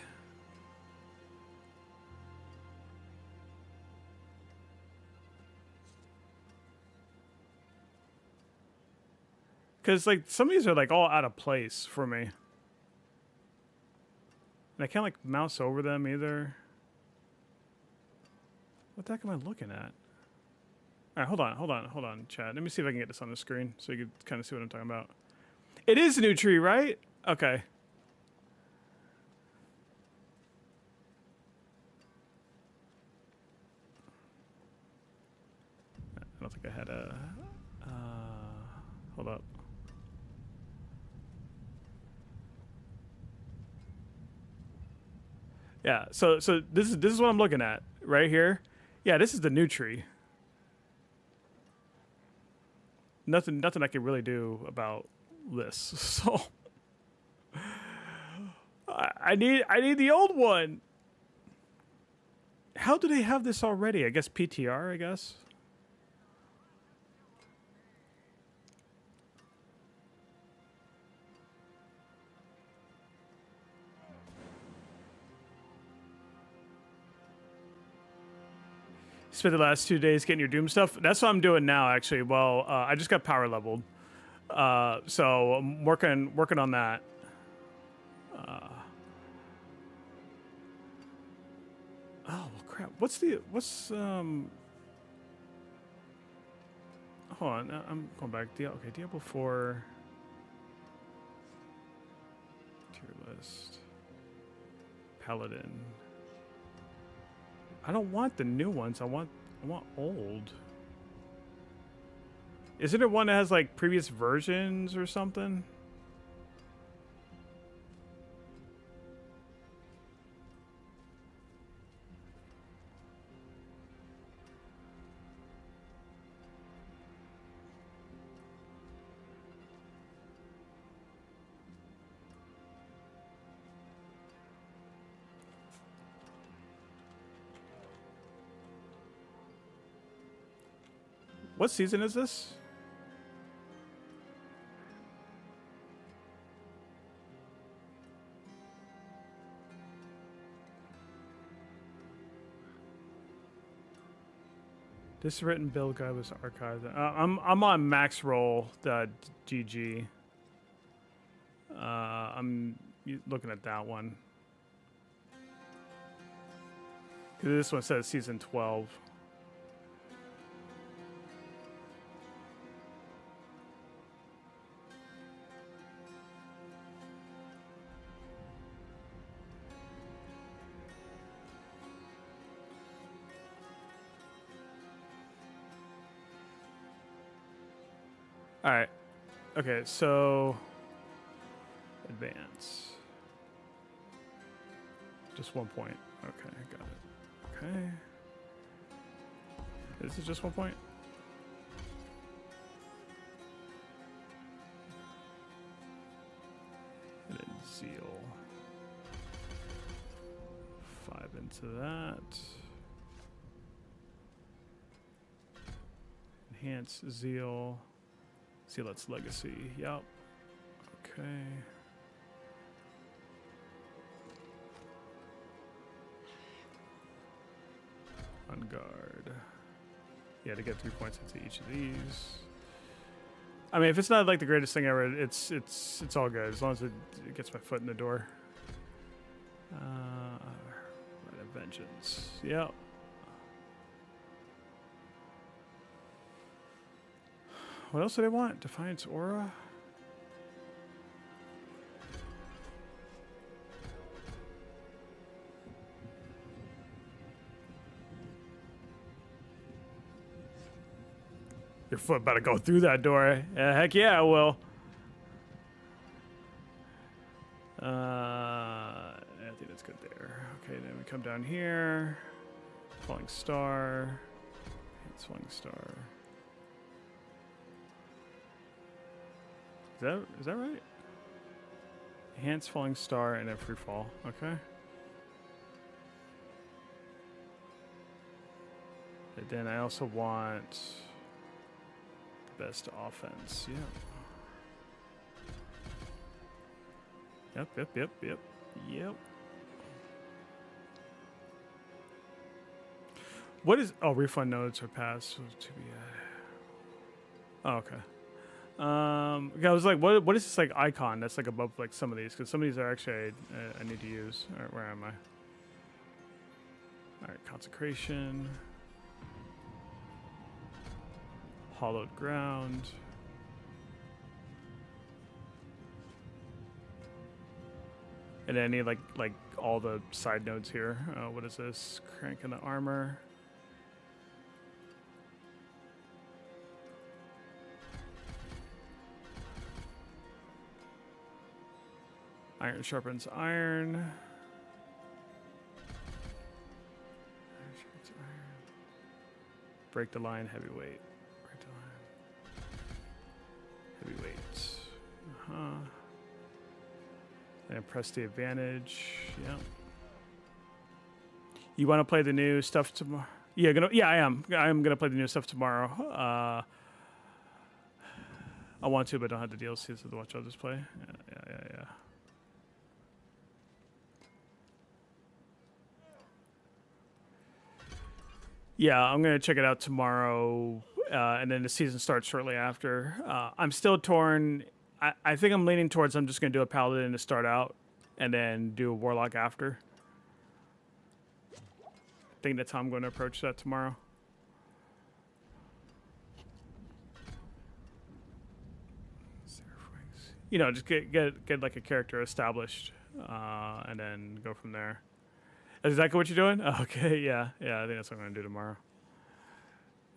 Because, like, some of these are, like, all out of place for me. And I can't, like, mouse over them either. What the heck am I looking at? All right, hold on, chat. Let me see if I can get this on the screen so you can kind of see what I'm talking about. It is a new tree, right? Okay. I don't think I had a... hold up. Yeah, so this is what I'm looking at right here. Yeah, this is the new tree. Nothing I can really do about this. So I need the old one. How do they have this already? I guess PTR, I guess. Spent the last 2 days getting your Doom stuff. That's what I'm doing now, actually. Well, I just got power leveled, so I'm working on that. Oh crap! What's Hold on, I'm going back. Okay, Diablo 4 tier list. Paladin. I don't want the new ones. I want old. Isn't there one that has like previous versions or something? What season is this? This written build guide was archived. I'm on max roll.gg. I'm looking at that one. 'Cause this one says season 12. All right. Okay, so advance. Just 1 point. Okay, got it. Okay. This is just 1 point. And then zeal. 5 into that. Enhance zeal. Zealot's legacy. Yep. Okay. On guard. Yeah, to get 3 points into each of these. I mean, if it's not like the greatest thing ever, it's all good as long as it gets my foot in the door. Right of vengeance. Yep. What else do they want? Defiance aura? Your foot about to go through that door. Heck yeah, I will. I think that's good there. Okay, then we come down here. Falling star. It's falling star. Is that right? Enhance falling star and then free fall. Okay. And then I also want the best offense. Yeah. Yep. What is? Oh, refund nodes are passed to be. Oh, okay. I was like, what is this like icon that's like above like some of these? Because some of these are actually I need to use. All right, where am I? All right, consecration, hollowed ground, and then I need like all the side nodes here. What is this? Cranking the armor. Iron sharpens iron. Iron sharpens iron. Break the line, heavyweight. Break the line. Heavyweight. And press the advantage. Yeah. You want to play the new stuff tomorrow? Yeah, I am. I'm gonna play the new stuff tomorrow. I want to, but don't have the DLC, so the Watch I'll just play. Yeah. Yeah, I'm going to check it out tomorrow, and then the season starts shortly after. I'm still torn. I think I'm leaning towards I'm just going to do a Paladin to start out, and then do a Warlock after. I think that's how I'm going to approach that tomorrow. You know, just get like a character established, and then go from there. Is that what you're doing? Okay, yeah. I think that's what I'm going to do tomorrow.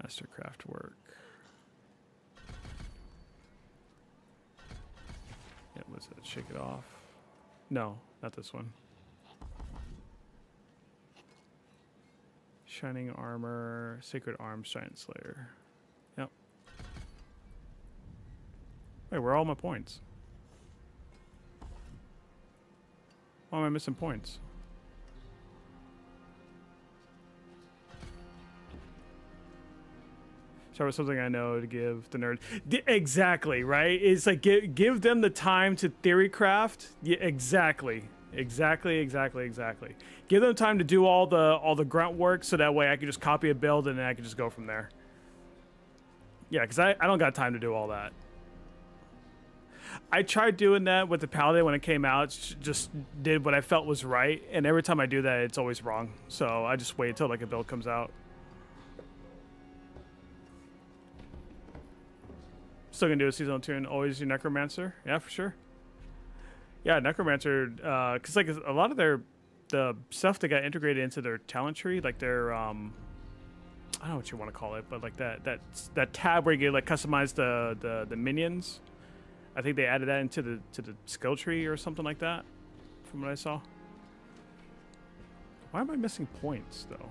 Mastercraft work. Yeah, what's that? Shake it off. No, not this one. Shining armor, sacred arms, giant slayer. Yep. Wait, where are all my points? Why am I missing points? Start with something I know to give the nerd. Exactly, right? It's like give them the time to theory craft. Yeah, exactly. Give them time to do all the grunt work, so that way I can just copy a build and then I can just go from there. Yeah, because I don't got time to do all that. I tried doing that with the Paladin when it came out. Just did what I felt was right, and every time I do that, it's always wrong. So I just wait until like a build comes out. Still gonna do a seasonal tune. Always your Necromancer. Yeah, for sure. Yeah, Necromancer. Cause like a lot of the stuff that got integrated into their talent tree, like their I don't know what you want to call it, but like that tab where you get like customize the minions. I think they added that into the skill tree or something like that, from what I saw. Why am I missing points though?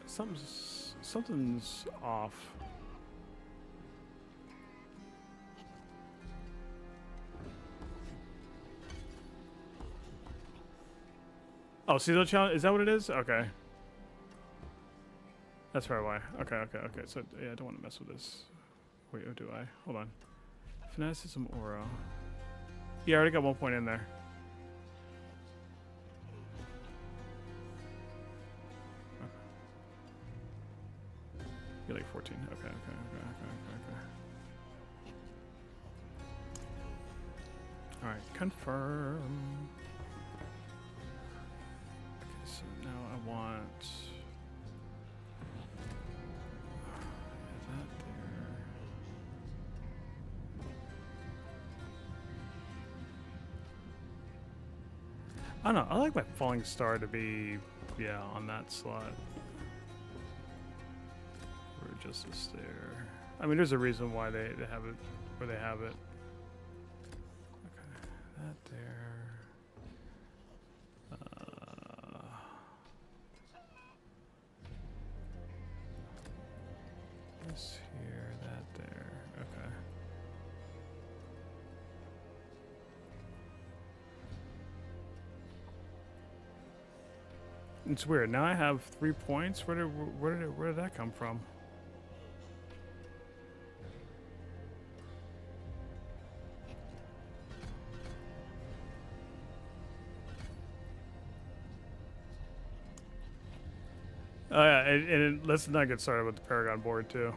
Something's off. Oh, seasonal challenge, is that what it is? Okay. That's probably why. Okay. So yeah, I don't want to mess with this. Wait, or do I? Hold on. Fanaticism aura. Yeah, I already got 1 point in there. You're like 14. Okay. All right, confirm. Okay, so now I want that there. I don't know. I like my falling star to be, yeah, on that slot. Or just a stair. I mean, there's a reason why they have it where they have it. Okay, that there. This here, that there. Okay. It's weird. Now I have 3 points. Where did that come from? Oh yeah, and let's not get started with the Paragon board too.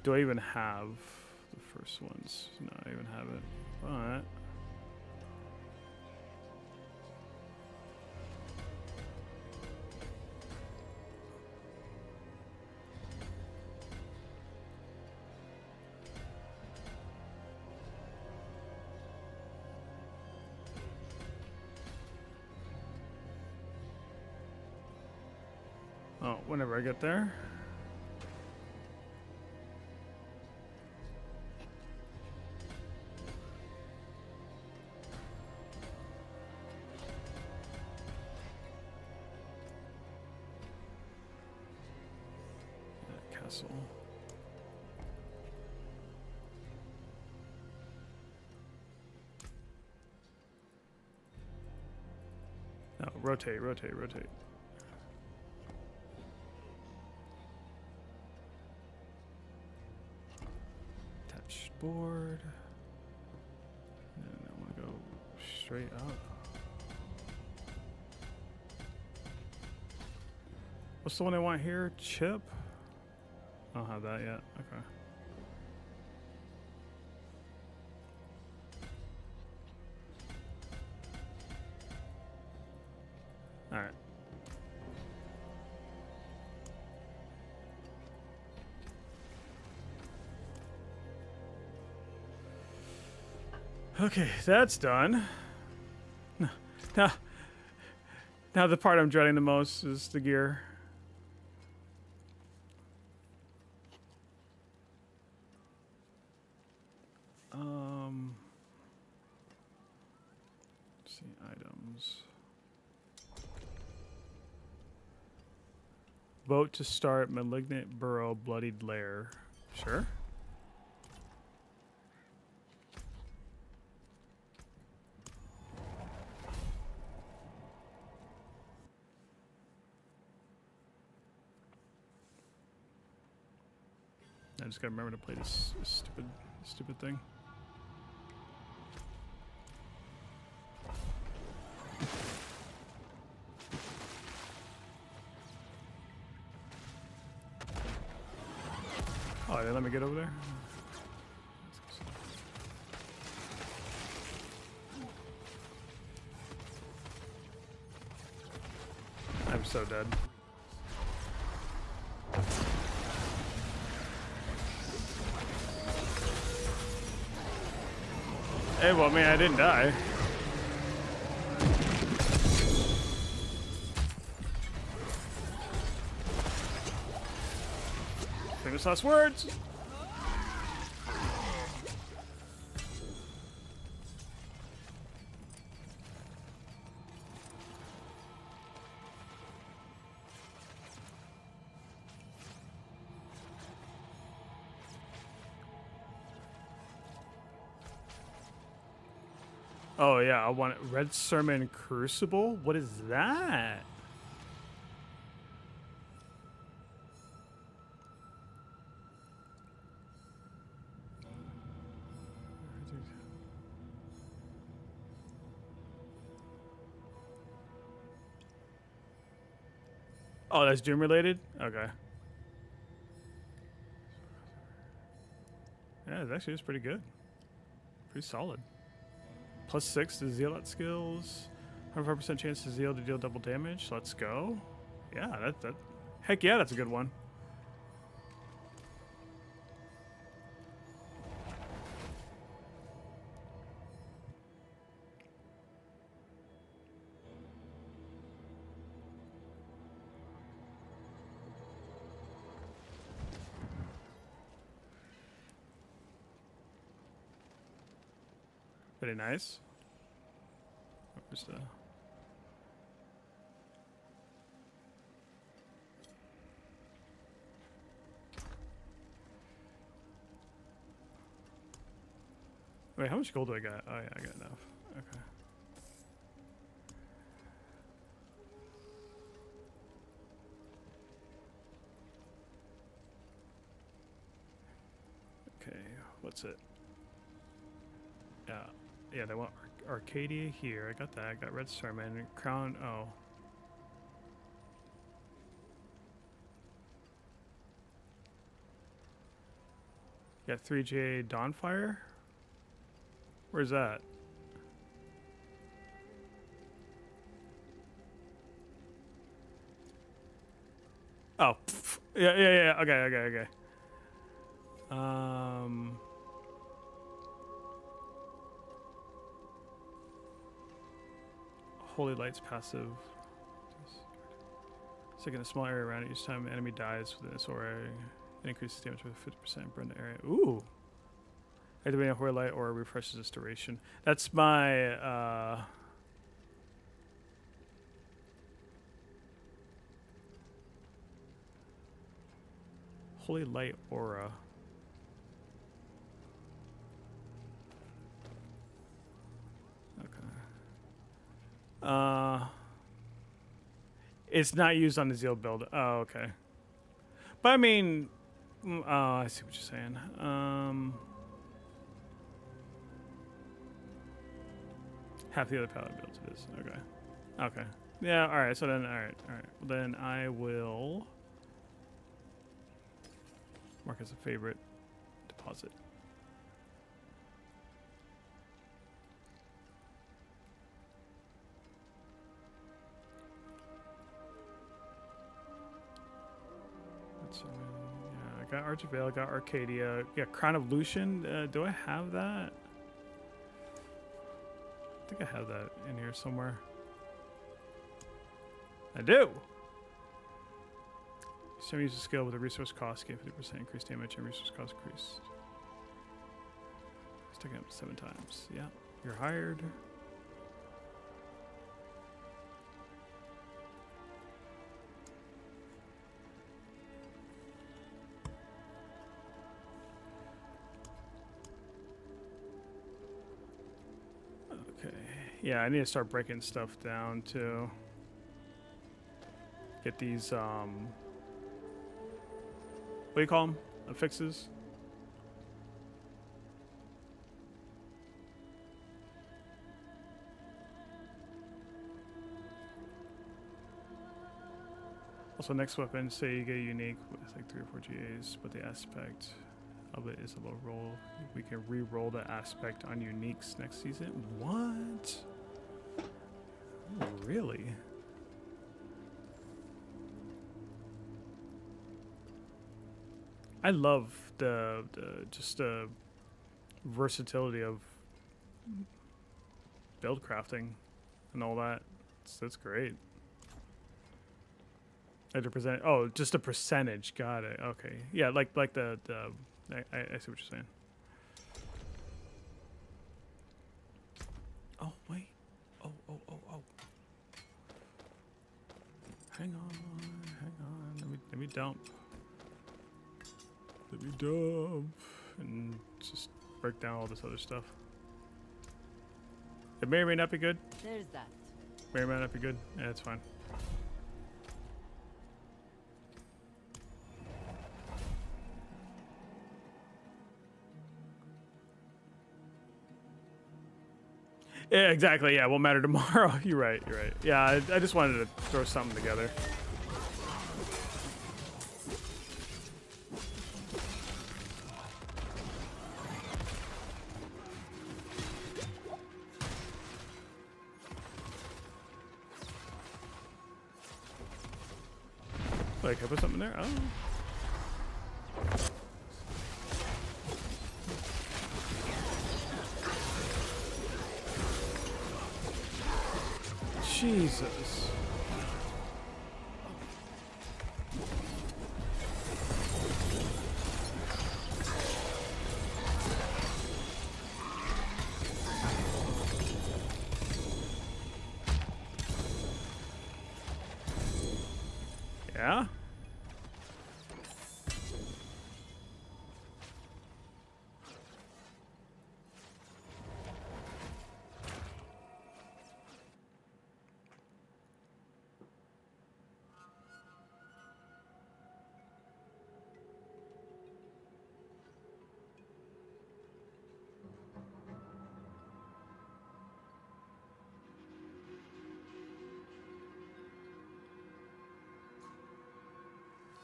Do I even have the first ones? No, I don't even have it. But oh, whenever I get there. Castle. No, rotate. Attached board. And I want to go straight up. What's the one I want here? Chip? I don't have that yet. Okay. All right. Okay, that's done. Now the part I'm dreading the most is the gear. Let's see, items. Vote to start Malignant Burrow Bloodied Lair. Sure. I just gotta remember to play this stupid thing. Oh, they let me get over there? I'm so dead. Hey, well, I mean, I didn't die. Famous last words. Oh yeah, I want it. Red Sermon Crucible. What is that? Oh, that's Doom related? Okay. Yeah, it actually is pretty good. Pretty solid. +6 to Zealot skills. 105% chance to Zeal to deal double damage. Let's go. Yeah, that. Heck yeah, that's a good one. Very nice. Where's the... Wait, how much gold do I got? Oh yeah, I got enough. Okay. Okay, what's it? Yeah, they want Arcadia here. I got that. I got Red Sermon. Crown. Oh. Got 3J Dawnfire? Where's that? Oh. Pff. Yeah. Okay. Holy Light's passive. Second a small area around it each time an enemy dies within this aura. It increases damage with 50% burn the area. Ooh. Activating a Holy Light or refreshes its duration. That's my Holy Light aura. It's not used on the Zeal build. Oh, okay. But I mean, oh, I see what you're saying. Half the other paladin builds it is. Okay. Yeah. All right. So then, all right. Well, then I will mark as a favorite deposit. Yeah, I got Arch of Vale, I got Arcadia. Yeah, Crown of Lucian. Do I have that? I think I have that in here somewhere. I do! Some use a skill with a resource cost, gain 50% increased damage and resource cost increased. Sticking up 7 times. Yeah, you're hired. Yeah, I need to start breaking stuff down too. Get these, what do you call them? Affixes? Also, next weapon, say you get a unique with like 3 or 4 GAs, but the aspect of it is a low roll. We can re-roll the aspect on uniques next season. What? Oh, really? I love the just the versatility of build crafting and all that. That's great. 100%. Oh, just a percentage. Got it. Okay. Yeah, like the I see what you're saying. Oh wait. Oh. Hang on. Let me dump. Let me dump and just break down all this other stuff. It may or may not be good. There's that. May or may not be good. Yeah, it's fine. Yeah, exactly. Yeah, won't matter tomorrow. You're right. Yeah, I just wanted to throw something together. Like, I put something there? Oh. Jesus. Yeah?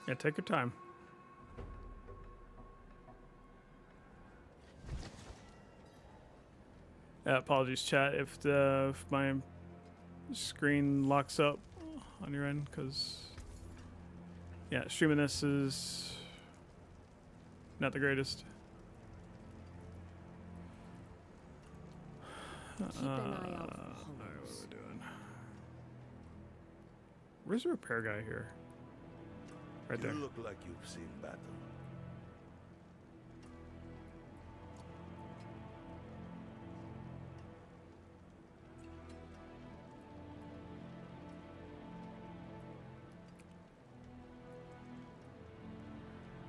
Yeah, take your time. Apologies, chat, if my screen locks up on your end, because yeah, streaming this is not the greatest. Keep an eye out for Alright, what are we doing? Where's the repair guy here? Right there. You look like you've seen battle.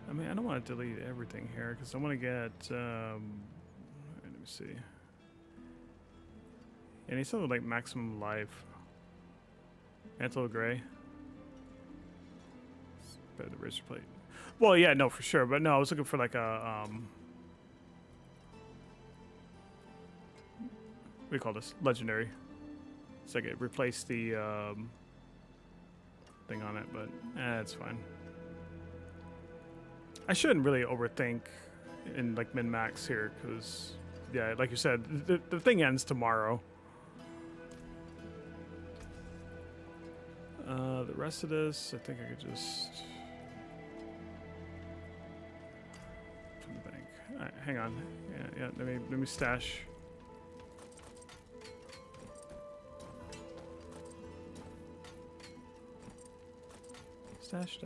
I mean, I don't want to delete everything here because I want to get. Let me see. Yeah, I need something like maximum life. Mantle of Gray. Better the razor plate. Well, yeah, no, for sure. But no, I was looking for like a. What do you call this? Legendary. So I could replace the thing on it, but it's fine. I shouldn't really overthink in like min-max here, because yeah, like you said, the thing ends tomorrow. The rest of this, I think I could just from the bank. All right, hang on. Yeah. Let me stash. Stash.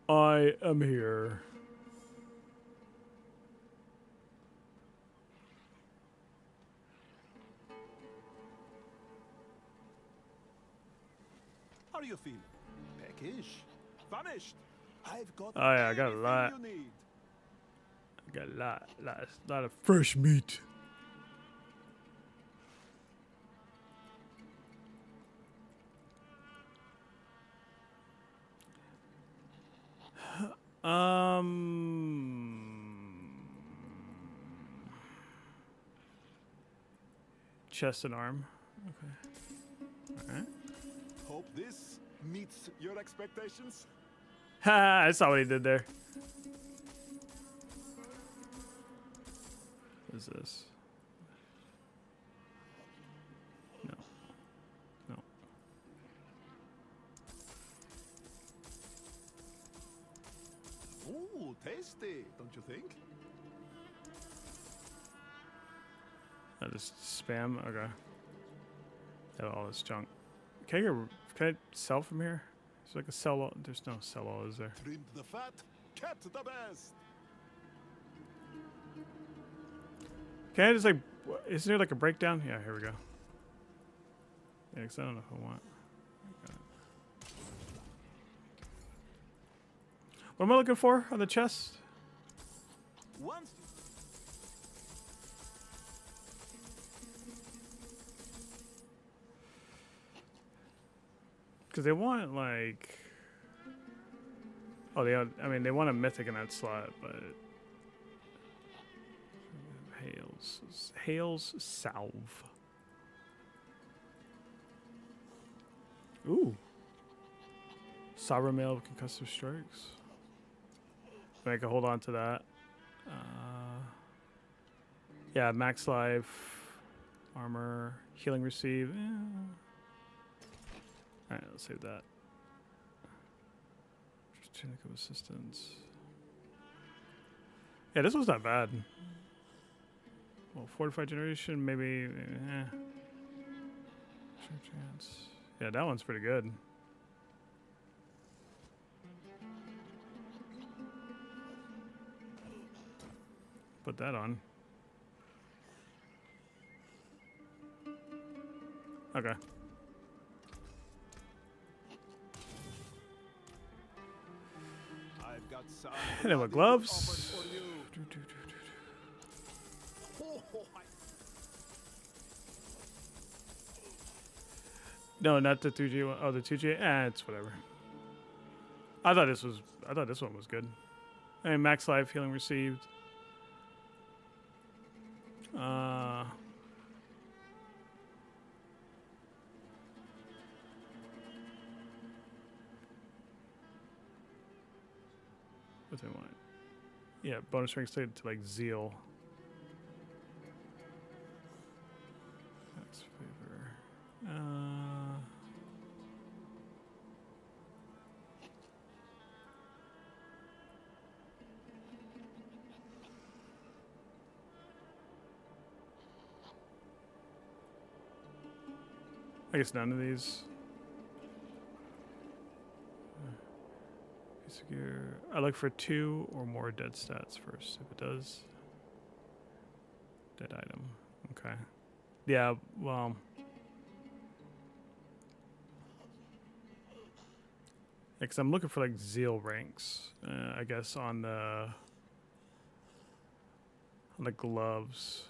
I am here. you feel? Peckish? Famished? I've got Oh, yeah, I got a everything lot. you need. I got a lot of fresh meat. Chest and arm. Okay. All right. Hope this meets your expectations. Ha! I saw what he did there. What is this? No. No. Ooh, tasty, don't you think? I just spam. Okay. Got all this junk. Can I sell from here? Is like a sell all? There's no sell all, is there? Trimmed the fat, kept the best. Can I just like? Is there like a breakdown? Yeah, here we go. Yeah, 'cause I don't know if I want. Okay. What am I looking for on the chest? Once Because they want like. Oh, I mean, they want a mythic in that slot, but. Hales salve. Ooh. Sovereign mail of concussive strikes. I can hold on to that. Yeah, max life, armor, healing receive. Alright, let's save that. Just tunic of assistance. Yeah, this was not bad. Well, fortified generation, maybe. Sure chance. Yeah, that one's pretty good. Put that on. Okay. I've got some And then with bloody offers gloves. for you. Oh, No, not the 2G one. Oh, the 2G. It's whatever. I thought this one was good. I mean, max life, healing received. What do I want? Yeah, bonus rank to like zeal. That's favor. I guess none of these. Piece of gear. I look for 2 or more dead stats first. If it does, dead item. Okay. Yeah. Well. Because I'm looking for like zeal ranks. I guess on the gloves.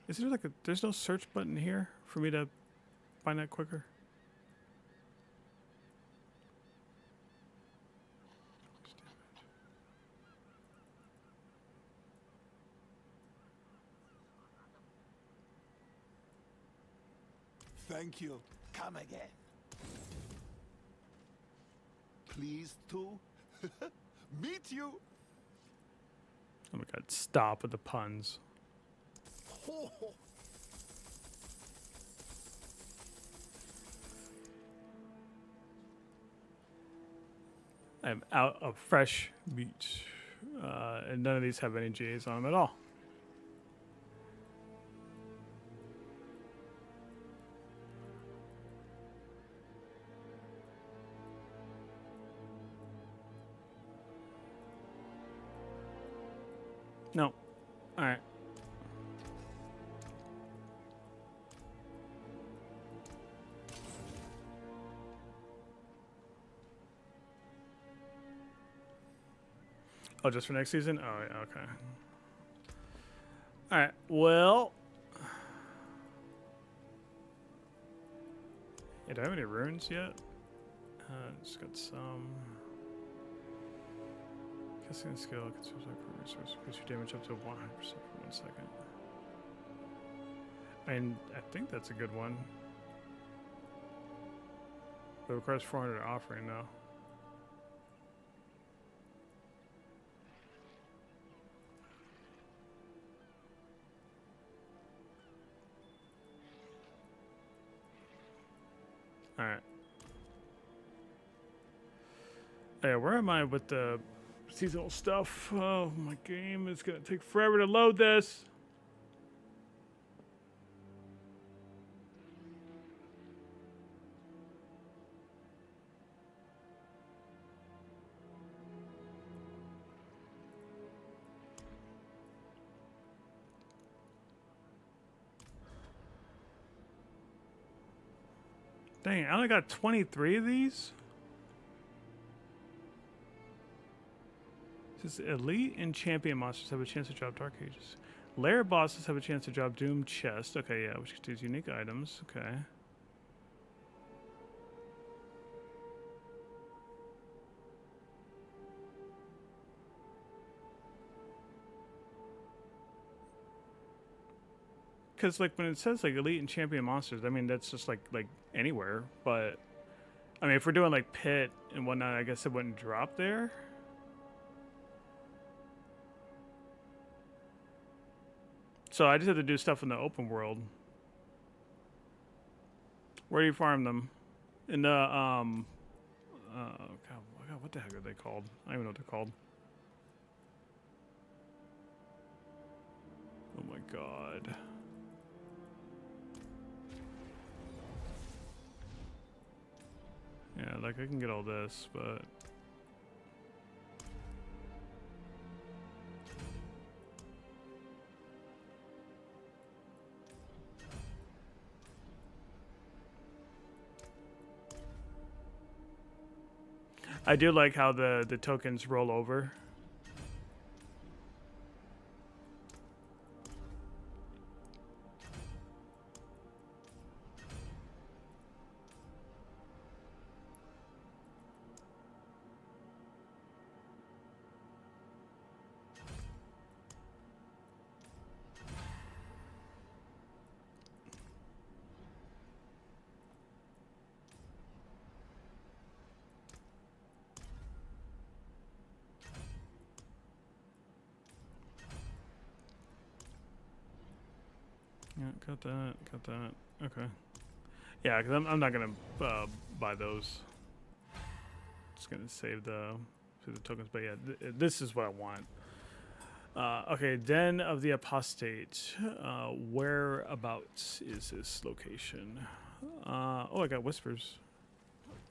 Is there like there's no search button here for me to find that quicker? thank you. Come again. Pleased to meet you. Oh my god, stop with the puns. I'm out of fresh meat. And none of these have any GAs on them at all. No. Alright. Oh, just for next season? Oh, yeah, okay. All right. Well, yeah, do I have any runes yet? Just got some. Casting skill consumes like resource. Increase your damage up to 100% for 1 second. And I think that's a good one. But it requires 400 offering though. Alright. Yeah, where am I with the seasonal stuff? Oh, my game is gonna take forever to load this. Dang, I only got 23 of these? It says elite and champion monsters have a chance to drop dark ages. Lair bosses have a chance to drop doom chest. Okay, yeah, which contains unique items. Okay. Because like when it says like elite and champion monsters, I mean that's just like anywhere. But I mean if we're doing like pit and whatnot, I guess it wouldn't drop there. So I just have to do stuff in the open world. Where do you farm them? In the God, what the heck are they called? I don't even know what they're called. Oh my god. Yeah, like I can get all this, but I do like how the tokens roll over. Yeah, got that, got that. Okay. Yeah, because I'm not going to buy those. Just going to save the tokens. But yeah, this is what I want. Okay, Den of the Apostate. Whereabouts is this location? Oh, I got whispers.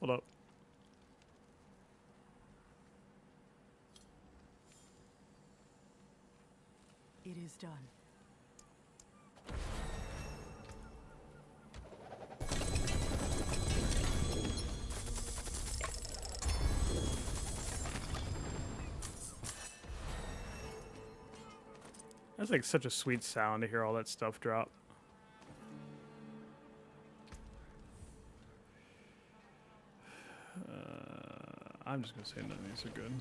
Hold up. It is done. That's like such a sweet sound to hear all that stuff drop. I'm just gonna say none of these are good.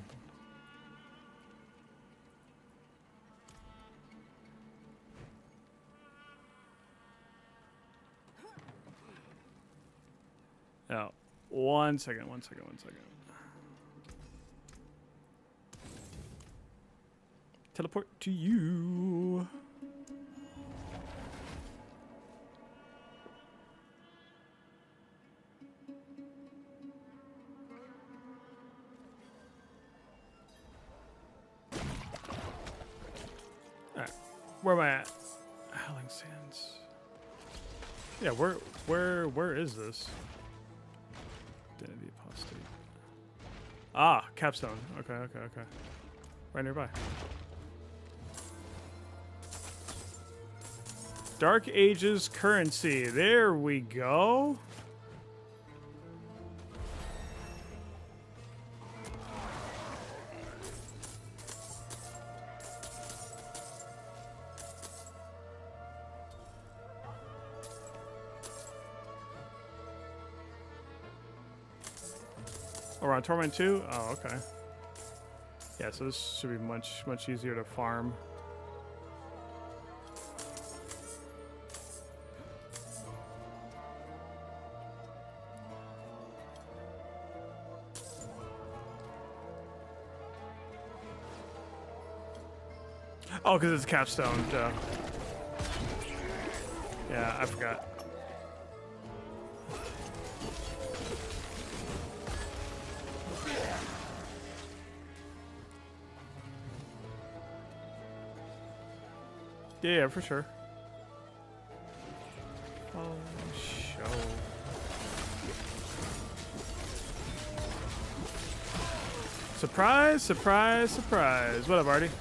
Now, one second. Teleport to you. All right, where am I at? Howling Sands. Yeah, where is this? Identity Apostate. Ah, Capstone. Okay. Right nearby. Dark Ages currency. There we go. Or on Torment 2? Oh, okay. Yeah, so this should be much easier to farm. Oh, because it's capstone. Duh. Yeah, I forgot. Yeah, for sure. Oh, show. Surprise, surprise, surprise. What up, Artie?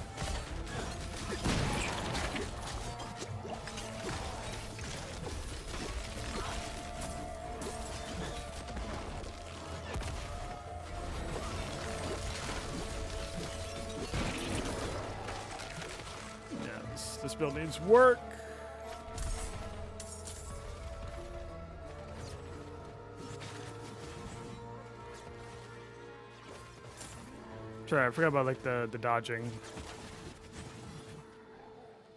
This build needs work. Sorry, I forgot about like the dodging.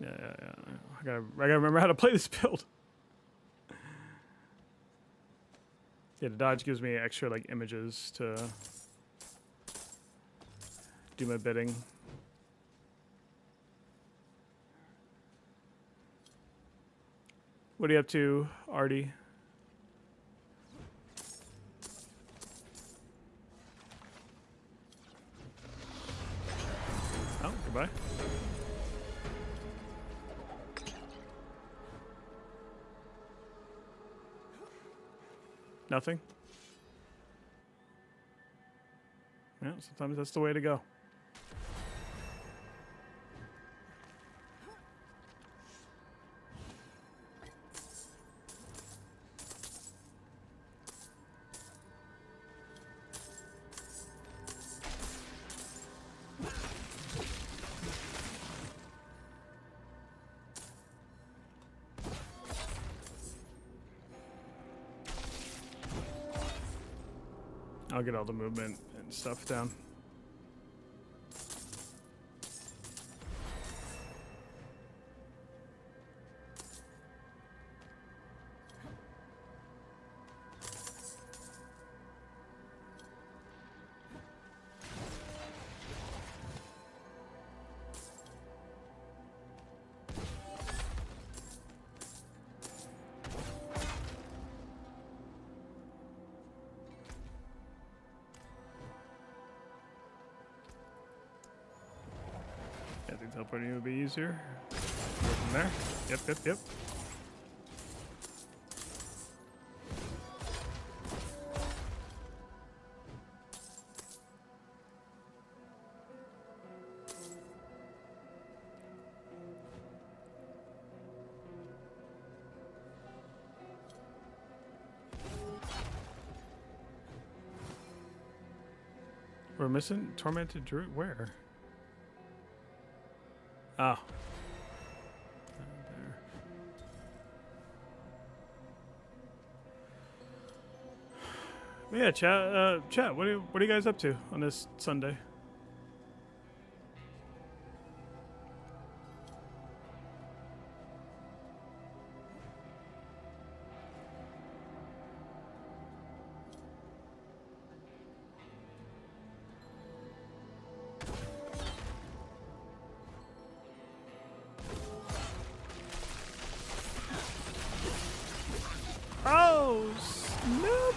Yeah. I gotta remember how to play this build. Yeah, the dodge gives me extra like images to do my bidding. What are you up to, Artie? Oh, goodbye. Nothing? Yeah, sometimes that's the way to go. I'll get all the movement and stuff down. I think teleporting would be easier. Go from there. Yep. We're missing Tormented Druid. Where? Oh. There. Yeah, chat. What are you guys up to on this Sunday? Oh, snap.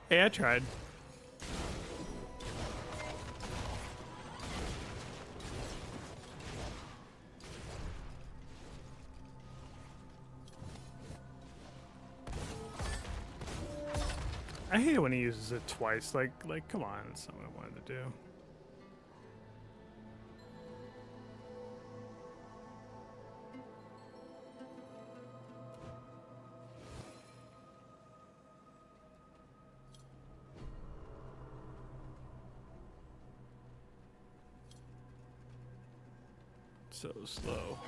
Hey, I tried. I hate it when he uses it twice. Like, come on, that's not what I wanted to do. So slow.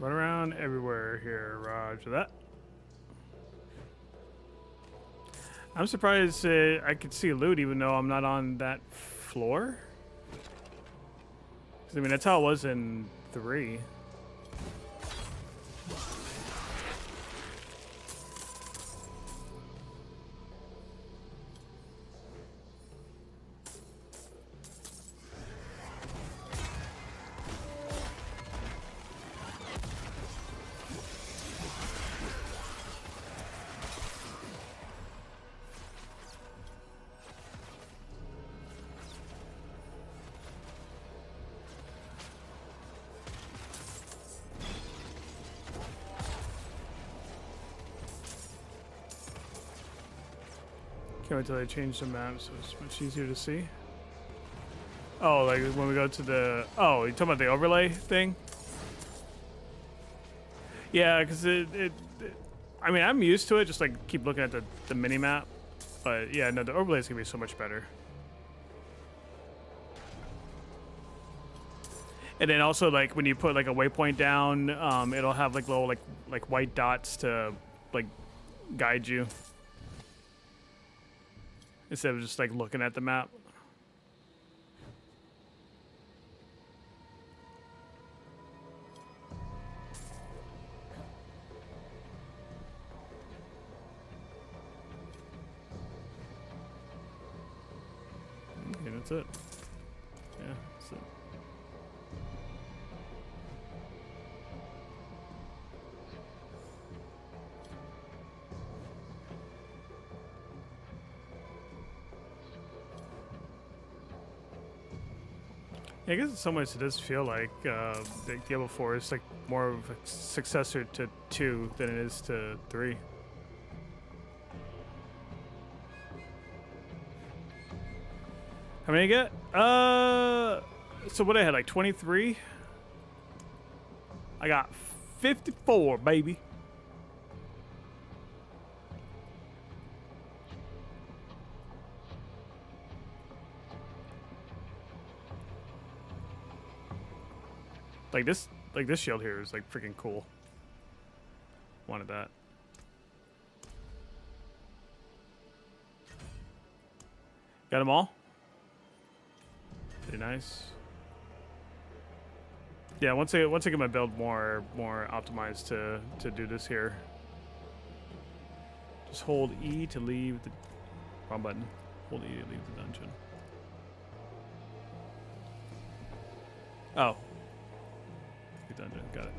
Run around everywhere here, Roger that. I'm surprised I could see loot even though I'm not on that floor. 'Cause, I mean, that's how it was in 3. Can't wait till they change the map so it's much easier to see. Oh, like when we go to the... Oh, you talking about the overlay thing? Yeah, because I mean, I'm used to it, just like keep looking at the mini-map. But yeah, no, the overlay is going to be so much better. And then also, like, when you put like a waypoint down, it'll have like little like white dots to like guide you. Instead of just like looking at the map. Okay, that's it. Yeah, that's it. Yeah, I guess in some ways it does feel like Diablo 4 is like more of a successor to 2 than it is to 3. How many I get? So what I had, like 23? I got 54, baby. Like this shield here is like freaking cool. Wanted that. Got them all? Pretty nice. Yeah, once I get my build more optimized to do this here. Just hold E to leave the wrong button. Hold E to leave the dungeon. Oh. Dungeon, got it.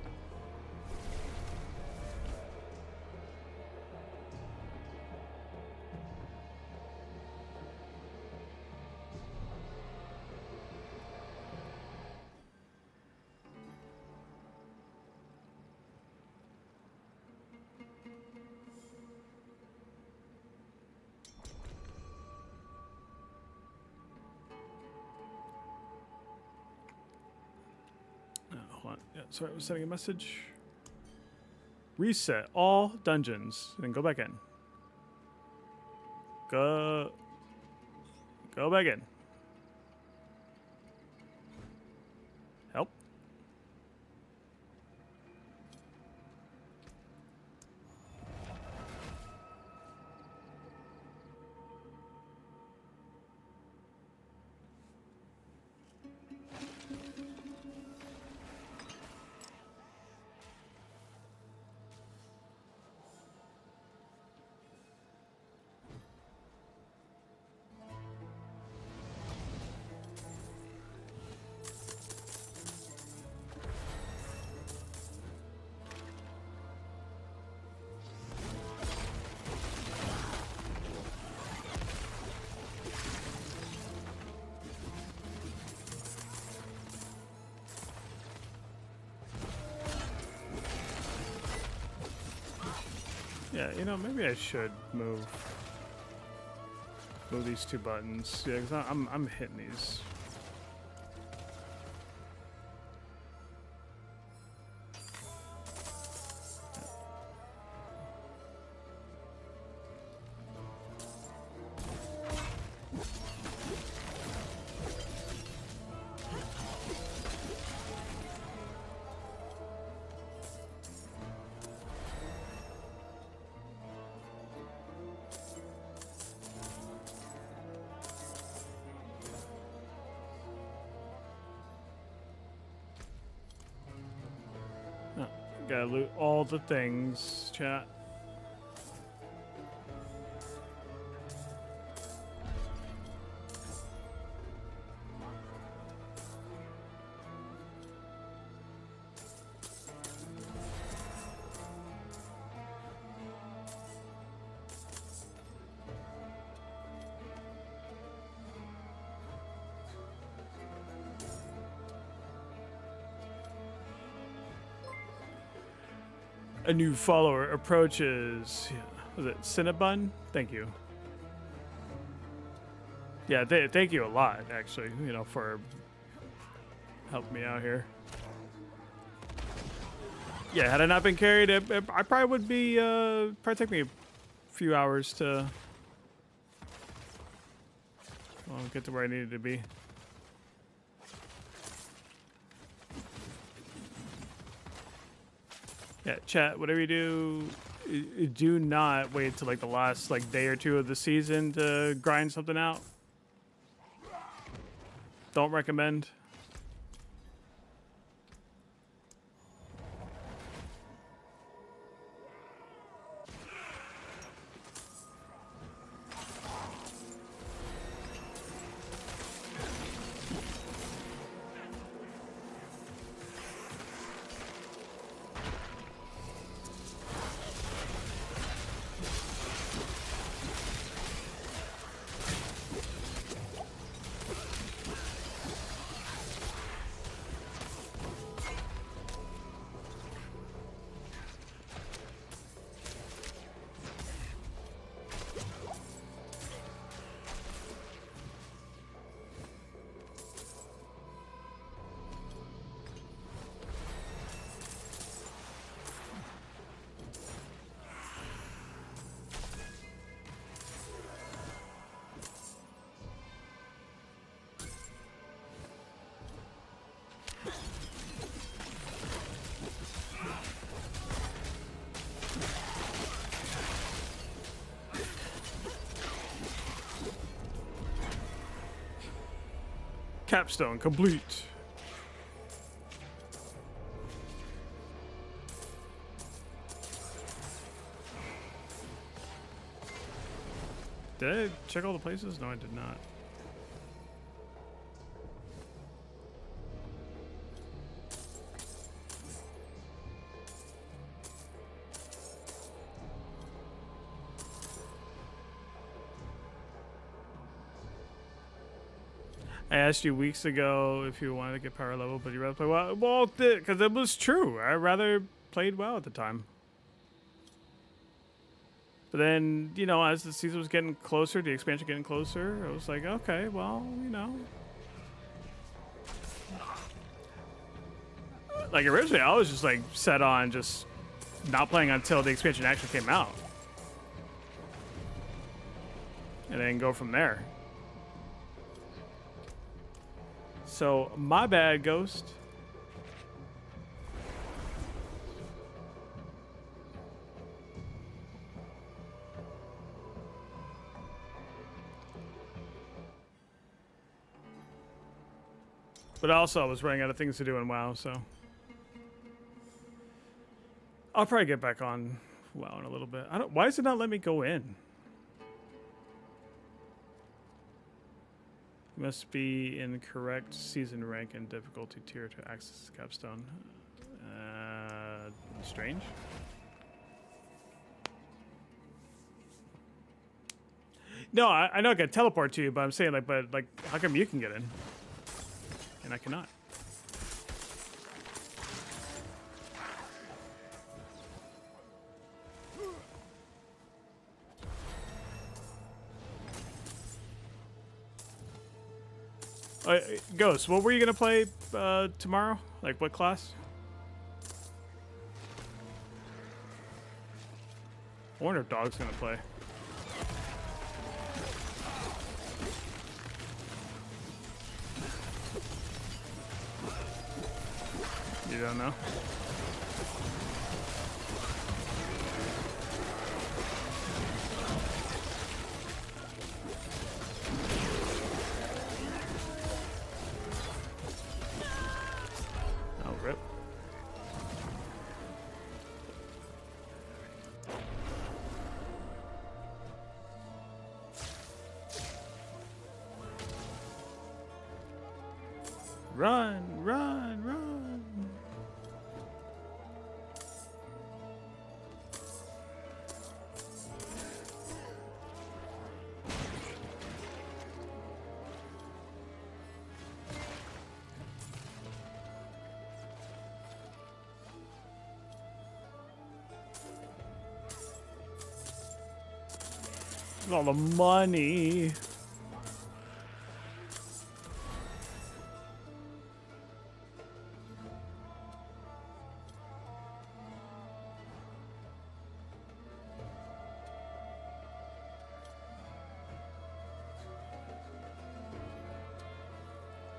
Hold on. Yeah, sorry, I was sending a message. Reset all dungeons and then go back in. Go back in. Help. Yeah, you know, maybe I should move these two buttons. Yeah, because I'm hitting these. Oh, gotta loot all the things, chat. A new follower approaches. Was it Cinnabon? Thank you. Yeah, thank you a lot, actually, you know, for helping me out here. Yeah, had I not been carried, I probably would be, probably take me a few hours to, well, get to where I needed to be. Yeah, chat, whatever you do, do not wait till like the last like day or two of the season to grind something out. Don't recommend. Capstone complete. Did I check all the places? No, I did not. I asked you weeks ago if you wanted to get power level, but you rather play well. Well, because it was true. I rather played well at the time. But then, you know, as the season was getting closer, the expansion getting closer, I was like, okay, well, you know. Like originally, I was just like set on just not playing until the expansion actually came out. And then go from there. So, my bad, Ghost. But also, I was running out of things to do in WoW, so. I'll probably get back on WoW in a little bit. Why does it not let me go in? Must be in correct season rank and difficulty tier to access the capstone. Strange. No, I know I can teleport to you, but I'm saying like, but like, how come you can get in and I cannot? Ghost, what were you gonna play tomorrow? Like what class? I wonder if Dog's gonna play. You don't know? Oh, rip. Run, run, run. All the money.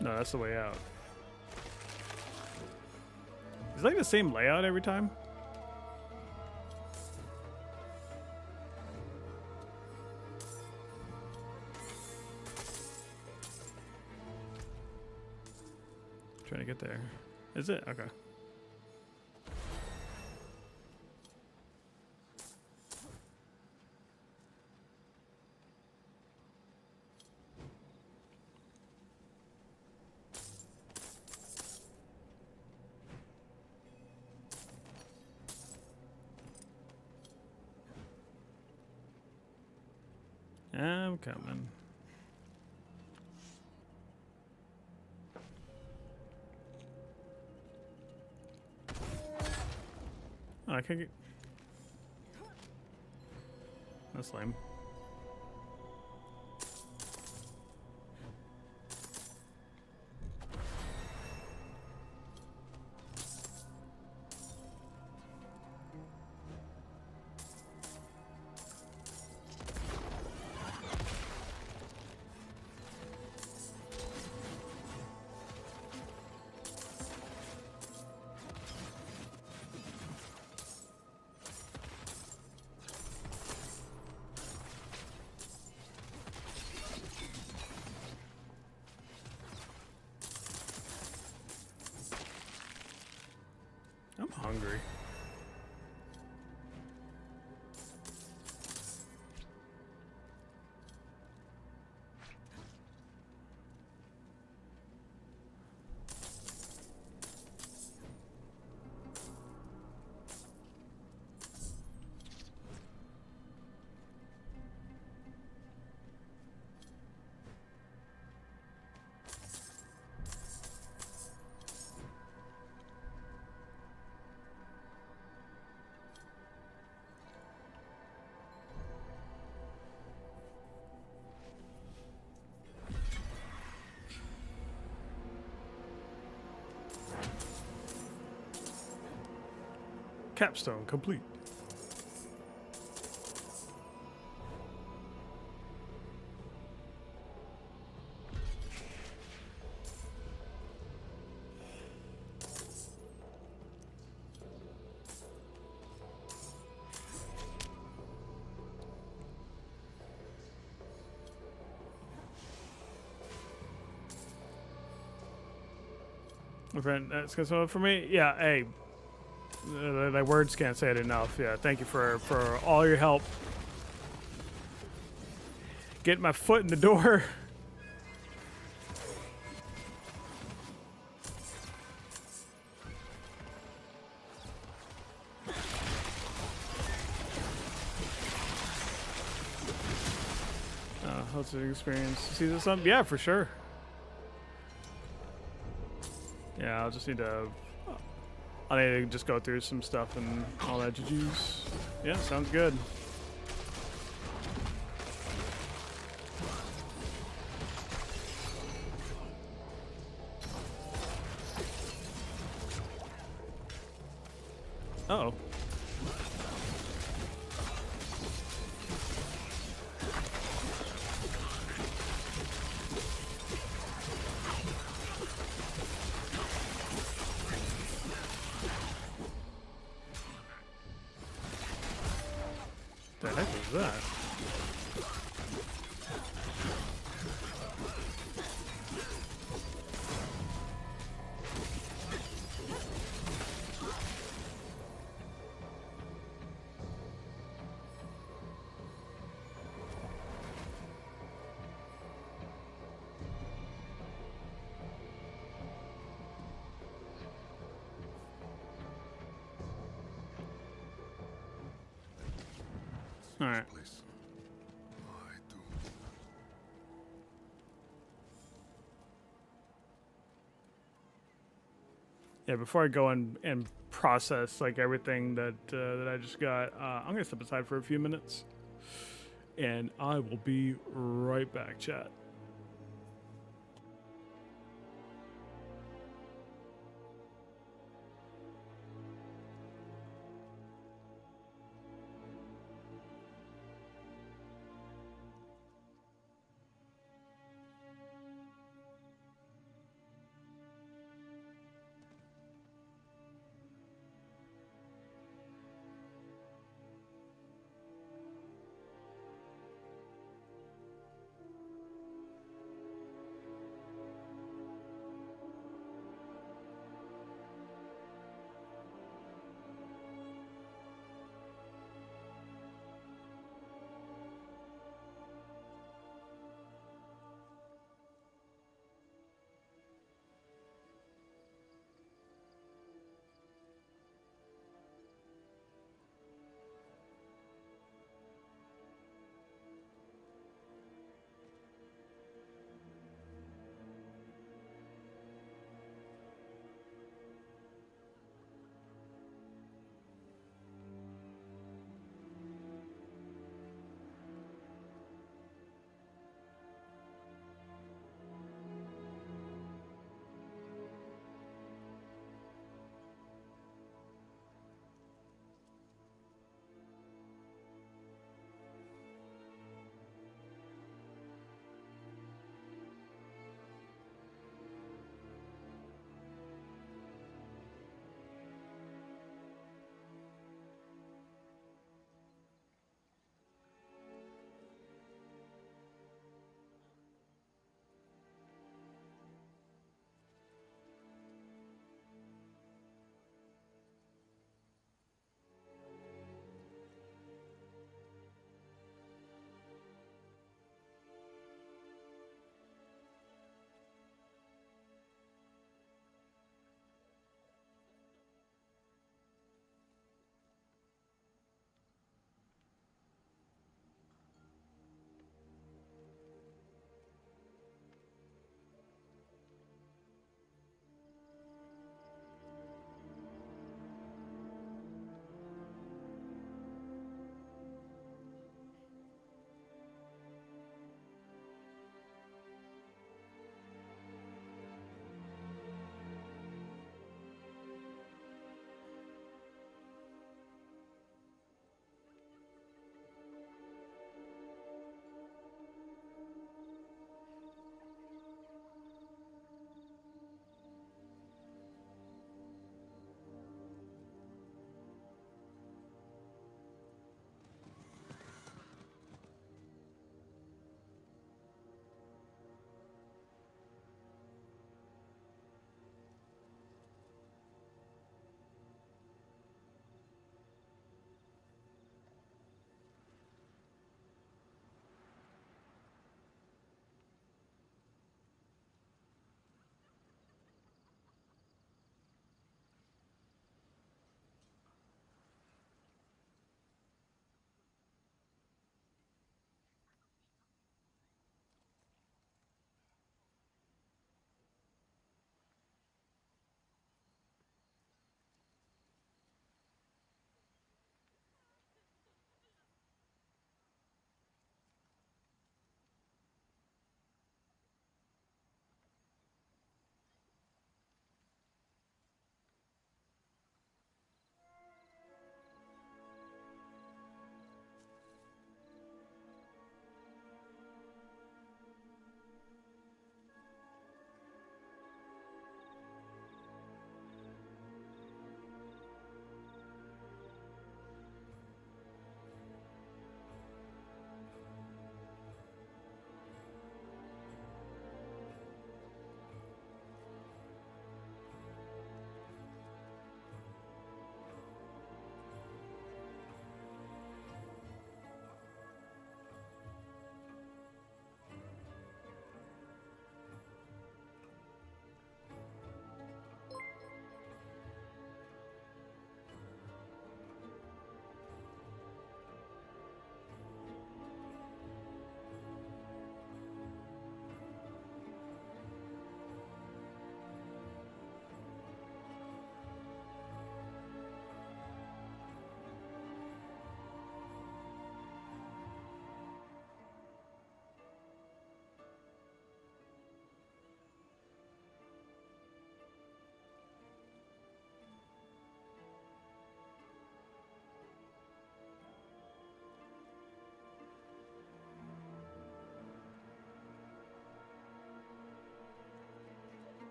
No, that's the way out. Is it like the same layout every time? Trying to get there. Is it? Okay. I'm coming. Oh, I can't get... That's lame. I'm hungry. Capstone complete. My friend, that's good. So for me, yeah, hey, like words can't say it enough. Yeah, thank you for all your help. Getting my foot in the door. How's the experience? See this something? Yeah, for sure. Yeah, I'll just need to. I need to just go through some stuff and all that juice. Yeah, sounds good. Oh. The heck was that? All right. Please. I do. Yeah, before I go and process like everything that that I just got, I'm gonna step aside for a few minutes, and I will be right back, chat.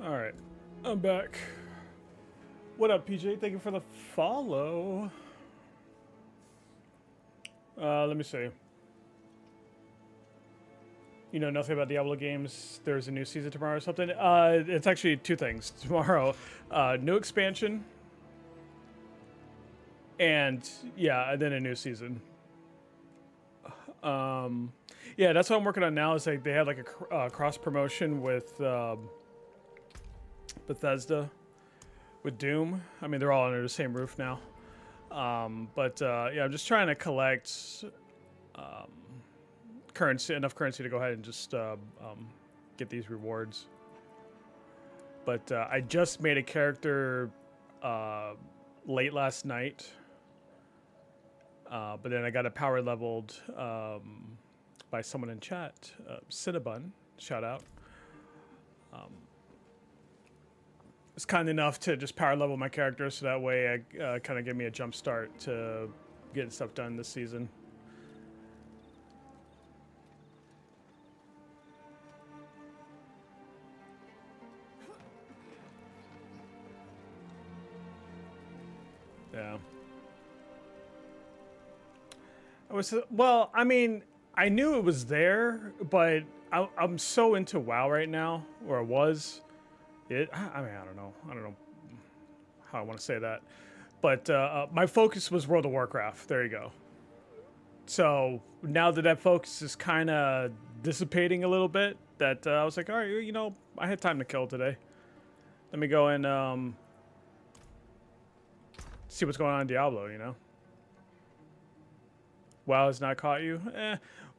All right, I'm back. What up, PJ? Thank you for the follow. Let me see. You know nothing about Diablo games. There's a new season tomorrow or something. It's actually two things. Tomorrow, new expansion, and yeah, and then a new season. Yeah, that's what I'm working on now. Is like they have like a cross promotion with Bethesda, with Doom. I mean, they're all under the same roof now. Yeah, I'm just trying to collect enough currency to go ahead and just get these rewards. But I just made a character late last night. But then I got it power leveled by someone in chat, Cinnabon, shout out. It's kind enough to just power level my character, so that way I kind of give me a jump start to getting stuff done this season. Yeah. Well, I mean, I knew it was there, but I'm so into WoW right now, or I was. I mean, I don't know how I want to say that, but my focus was World of Warcraft. There you go. So now that focus is kind of dissipating a little bit, that I was like, all right, you know, I had time to kill today. Let me go and see what's going on in Diablo. You know. WoW has not caught you.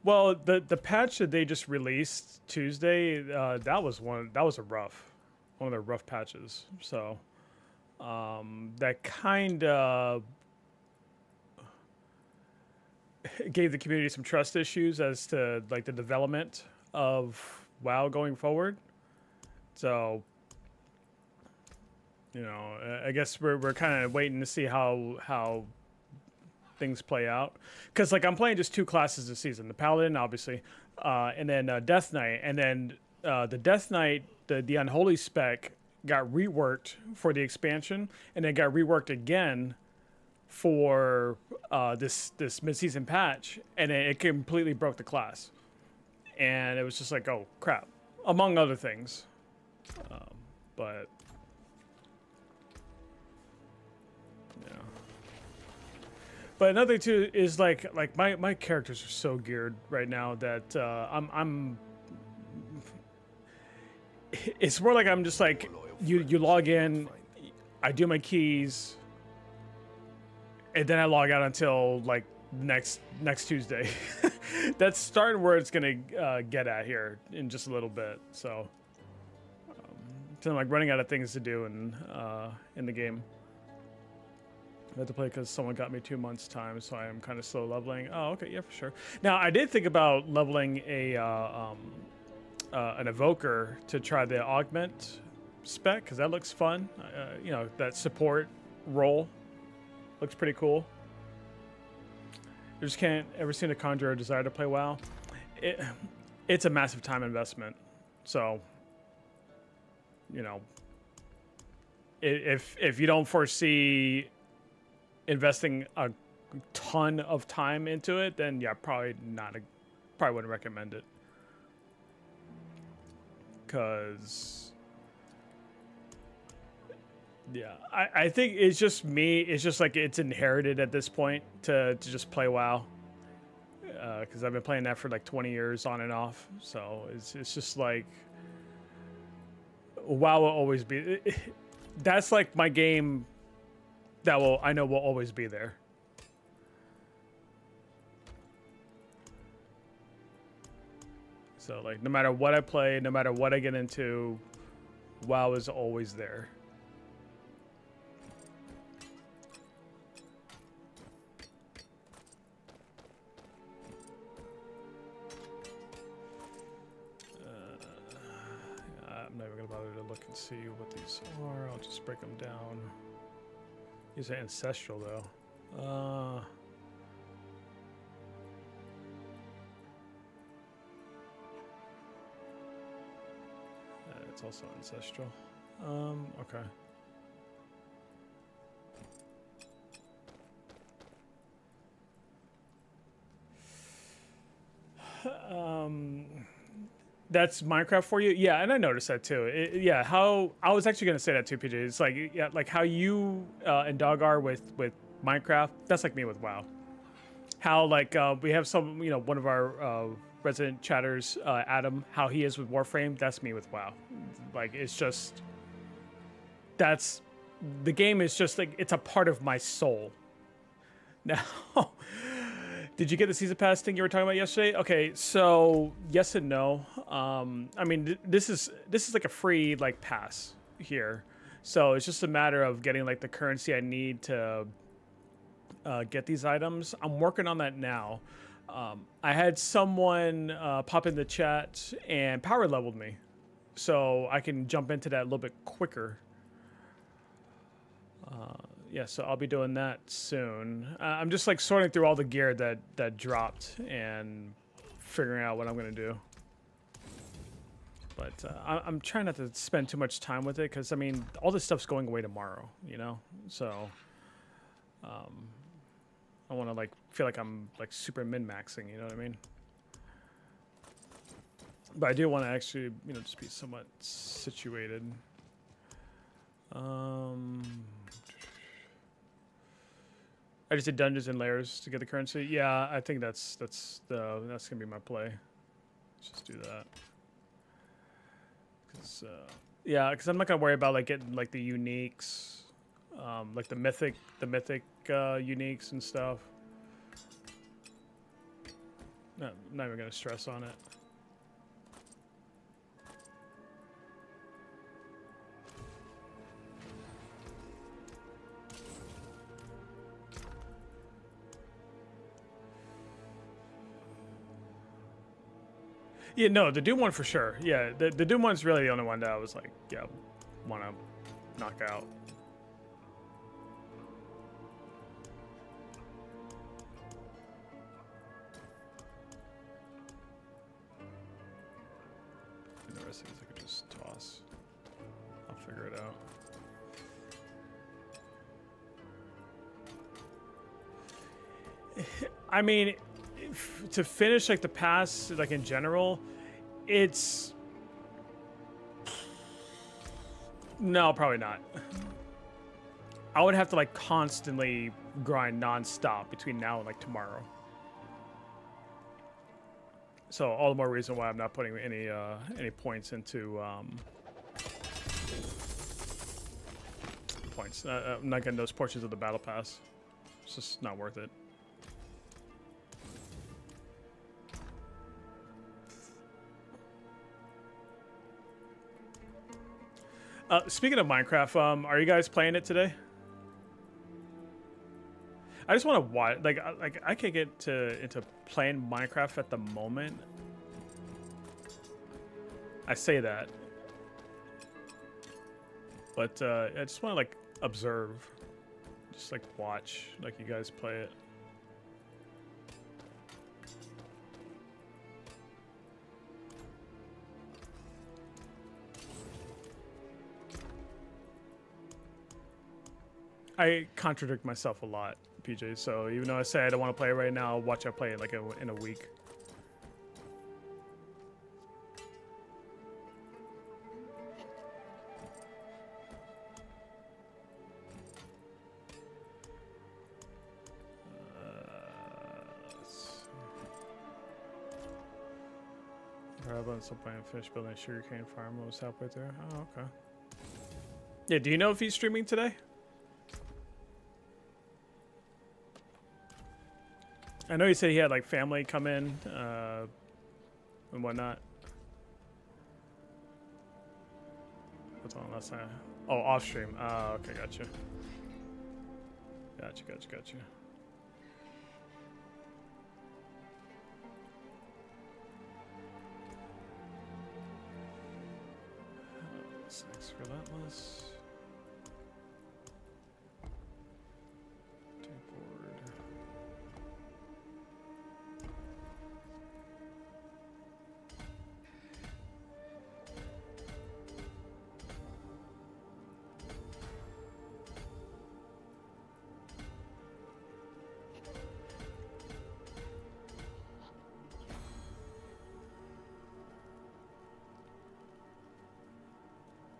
Well, the patch that they just released Tuesday, that was one of their rough patches. So that kind of gave the community some trust issues as to like the development of WoW going forward. So you know, I guess we're kind of waiting to see how things play out, because like I'm playing just two classes this season: the Paladin, obviously, and then Death Knight, and then the Death Knight, the Unholy spec got reworked for the expansion, and then got reworked again for this mid-season patch, and it completely broke the class, and it was just like, oh crap, among other things, but. But another thing too is like my characters are so geared right now that I'm it's more like I'm just like you log in, I do my keys, and then I log out until like next Tuesday. That's starting where it's gonna get at here in just a little bit. So I'm like running out of things to do in the game. I had to play because someone got me 2 months time, so I am kind of slow leveling. Oh, okay, yeah, for sure. Now, I did think about leveling an evoker to try the augment spec, because that looks fun. You know, that support role looks pretty cool. I just can't ever seem to conjure a desire to play WoW. It's a massive time investment, so you know, if you don't foresee investing a ton of time into it, then yeah, probably wouldn't recommend it. Cause yeah, I think it's just me. It's just like it's inherited at this point to just play WoW. Because I've been playing that for like 20 years on and off. So it's just like WoW will always be. That's like my game. That I know will always be there. So like no matter what I play, no matter what I get into, WoW is always there. I'm never gonna bother to look and see what these are. I'll just break them down. These are ancestral though. It's also ancestral. Okay. That's Minecraft for you. Yeah, and I noticed that too. Yeah, how I was actually gonna say that too, PJ. It's like, yeah, like how you and Dog are with Minecraft. That's like me with WoW. How like we have some, you know, one of our resident chatters, Adam. How he is with Warframe. That's me with WoW. Like it's just that's the game is just like it's a part of my soul. Now, did you get the season pass thing you were talking about yesterday? Okay, so yes and no. I mean, this is like a free like pass here, so it's just a matter of getting like the currency I need to get these items. I'm working on that now. I had someone pop in the chat and power leveled me, so I can jump into that a little bit quicker. Yeah, so I'll be doing that soon. I'm just like sorting through all the gear that dropped and figuring out what I'm gonna do. But I'm trying not to spend too much time with it because I mean all this stuff's going away tomorrow, you know. So I want to like feel like I'm like super min-maxing, you know what I mean? But I do want to actually, you know, just be somewhat situated. I just did dungeons and layers to get the currency. Yeah, I think that's gonna be my play. Let's just do that. Cause yeah, because I'm not gonna worry about like getting like the uniques, like the mythic uniques and stuff. No, not even gonna stress on it. Yeah, no, the Doom one for sure. Yeah, the Doom one's really the only one that I was like, yeah, want to knock out. And the rest of these I could just toss. I'll figure it out. I mean, to finish like the pass, like in general, it's no, probably not. I would have to like constantly grind non-stop between now and like tomorrow. So all the more reason why I'm not putting any points into points. I'm not getting those portions of the battle pass. It's just not worth it. Speaking of Minecraft, are you guys playing it today? I just want to watch. Like I can't get into playing Minecraft at the moment. I say that, but I just want to like observe, just like watch, like you guys play it. I contradict myself a lot, PJ. So even though I say I don't want to play it right now, I'll watch I play it like in a week. Probably still playing fish building a sugarcane farm. I was halfway there. Oh, okay. Yeah, do you know if he's streaming today? I know you said he had like family come in and whatnot. What's on last night? Oh, off stream. Oh, okay, gotcha. Gotcha. 6 relentless.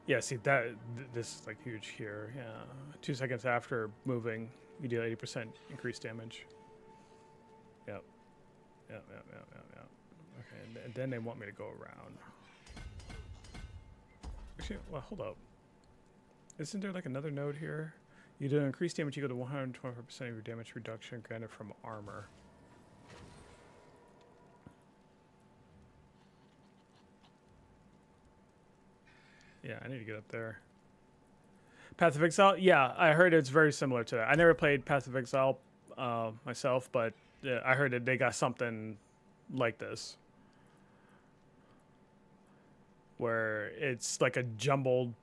Yeah, see that this is like huge here. Yeah, 2 seconds after moving, you deal 80% increased damage. Yep. Yep. Okay, and then they want me to go around. Actually, well, hold up. Isn't there like another node here? You do increased damage equal to 125% of your damage reduction granted from armor. Yeah, I need to get up there. Path of Exile? Yeah, I heard it's very similar to that. I never played Path of Exile myself, but I heard that they got something like this. Where it's like a jumbled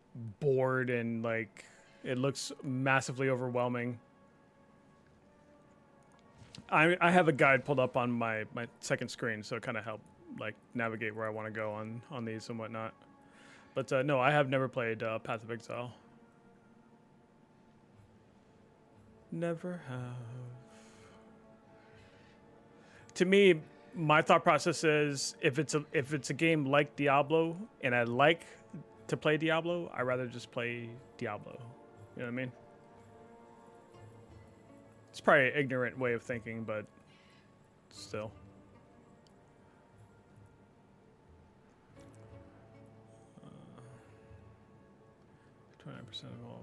board and like it looks massively overwhelming. I have a guide pulled up on my second screen, so it kind of help like navigate where I want to go on these and whatnot. But no, I have never played Path of Exile. Never have. To me, my thought process is if it's a game like Diablo and I like to play Diablo, I'd rather just play Diablo. You know what I mean? It's probably an ignorant way of thinking, but still. 29% of all.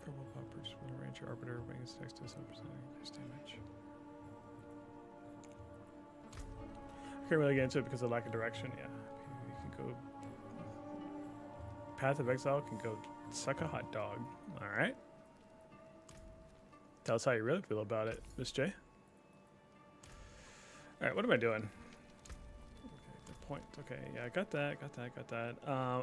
Purple poppers with a ranger arbiter wings next to 7% increased damage. I can't really get into it because of lack of direction. Yeah, you can go. Path of Exile can go suck a hot dog. All right. Tell us how you really feel about it, Miss J. All right, what am I doing? Point. Okay, yeah, I got that.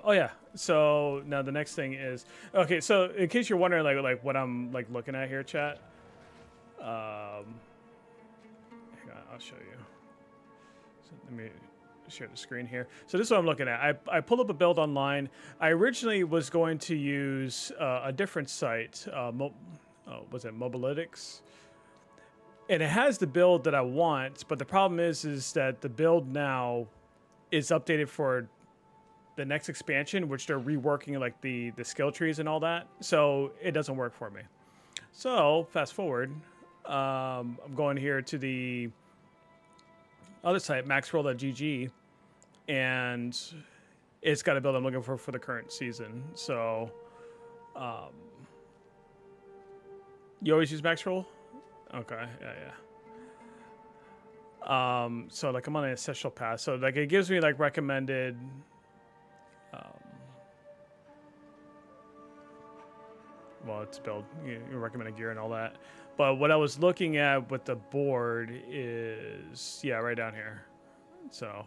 Oh yeah. So now the next thing is okay. So in case you're wondering, like what I'm like looking at here, chat. Hang on, I'll show you. So let me share the screen here. So this is what I'm looking at. I pulled up a build online. I originally was going to use a different site. Was it Mobilytics? And it has the build that I want, but the problem is that the build now is updated for the next expansion, which they're reworking like the skill trees and all that. So it doesn't work for me. So fast forward, I'm going here to the other site, maxroll.gg, and it's got a build I'm looking for the current season. So you always use maxroll? Okay, yeah. So like I'm on an ancestral path, so like it gives me like recommended well, it's build you recommended gear and all that, but what I was looking at with the board is right down here. So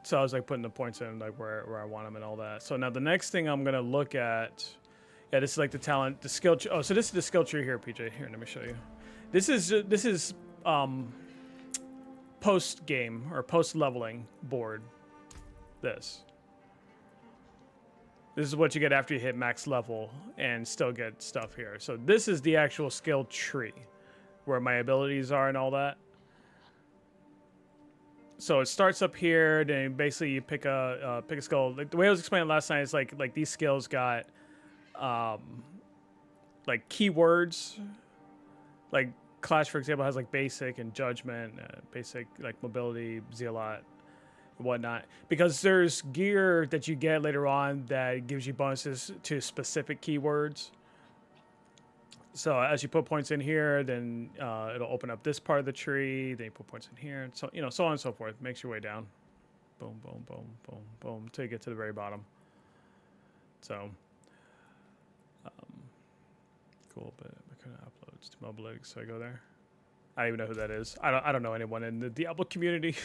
so I was like putting the points in like where I want them and all that. So now the next thing I'm gonna look at, this is like the talent, the skill. Oh, so this is the skill tree here, PJ. Here, let me show you. This is post game or post leveling board. This is what you get after you hit max level and still get stuff here. So this is the actual skill tree, where my abilities are and all that. So it starts up here, then basically you pick a skill. Like the way I was explaining last night is like these skills got like keywords. Like Clash, for example, has like basic and judgment, basic like mobility, zealot, and whatnot. Because there's gear that you get later on that gives you bonuses to specific keywords. So as you put points in here, then it'll open up this part of the tree. Then you put points in here, and so so on and so forth. Makes your way down, boom, boom, boom, boom, boom, until you get to the very bottom. So cool, but I couldn't upload to Mobilytics, so I go there. I don't even know who that is. I don't know anyone in the Diablo community,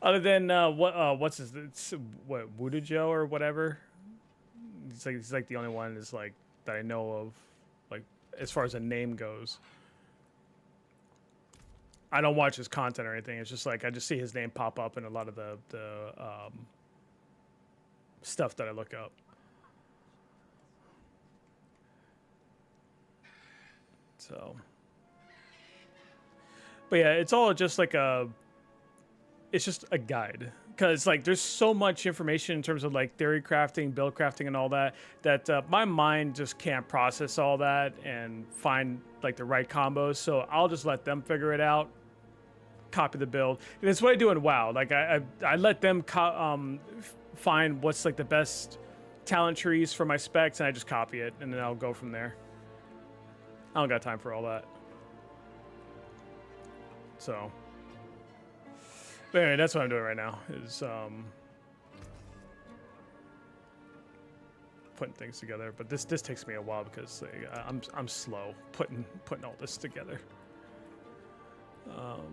other than what's his? It's, what, Wudajo or whatever. He's like the only one is like that I know of. As far as a name goes, I don't watch his content or anything. It's just like I just see his name pop up in a lot of the stuff that I look up. So But yeah, it's all just like it's just a guide. Because like there's so much information in terms of like theory crafting, build crafting, and all that my mind just can't process all that and find like the right combos. So I'll just let them figure it out, copy the build, and it's what I do in WoW. Like I let them find what's like the best talent trees for my specs, and I just copy it, and then I'll go from there. I don't got time for all that. So. But anyway, that's what I'm doing right now, is putting things together. But this takes me a while because I'm slow putting all this together. No,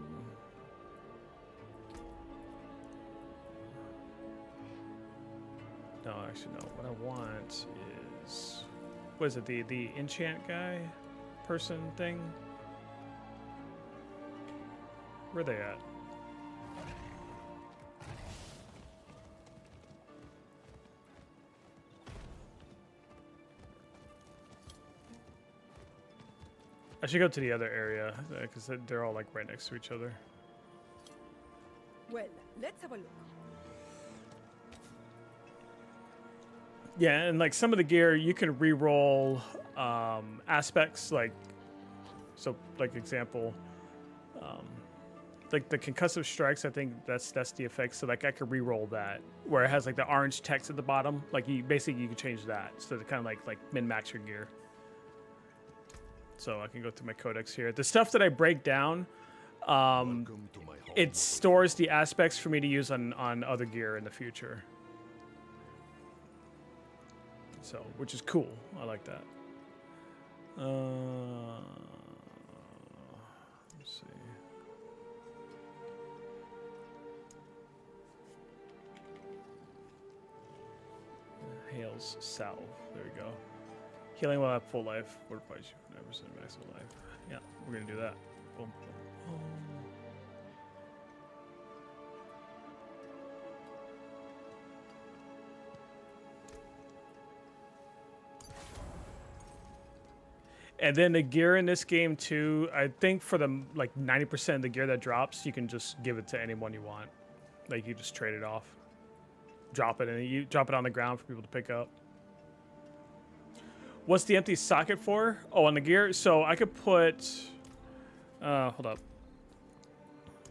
actually no. What I want is, what is it? The enchant guy, person thing. Where are they at? I should go to the other area because they're all like right next to each other. Well, let's have a look. Yeah, and like some of the gear you can re-roll aspects, like like example, like the concussive strikes. I think that's the effect. So like I could re-roll that where it has like the orange text at the bottom. Like you can change that so to kind of like min-max your gear. So I can go through my codex here. The stuff that I break down, it stores the aspects for me to use on other gear in the future. So, which is cool. I like that. Let's see. Hales Salve. There we go. Healing while at full life. Water price you for 9% maximum life. Yeah, we're gonna do that. Boom, boom, boom. And then the gear in this game too, I think for the like 90% of the gear that drops, you can just give it to anyone you want. Like you just trade it off. Drop it and you drop it on the ground for people to pick up. What's the empty socket for? Oh, on the gear? So I could put, hold up.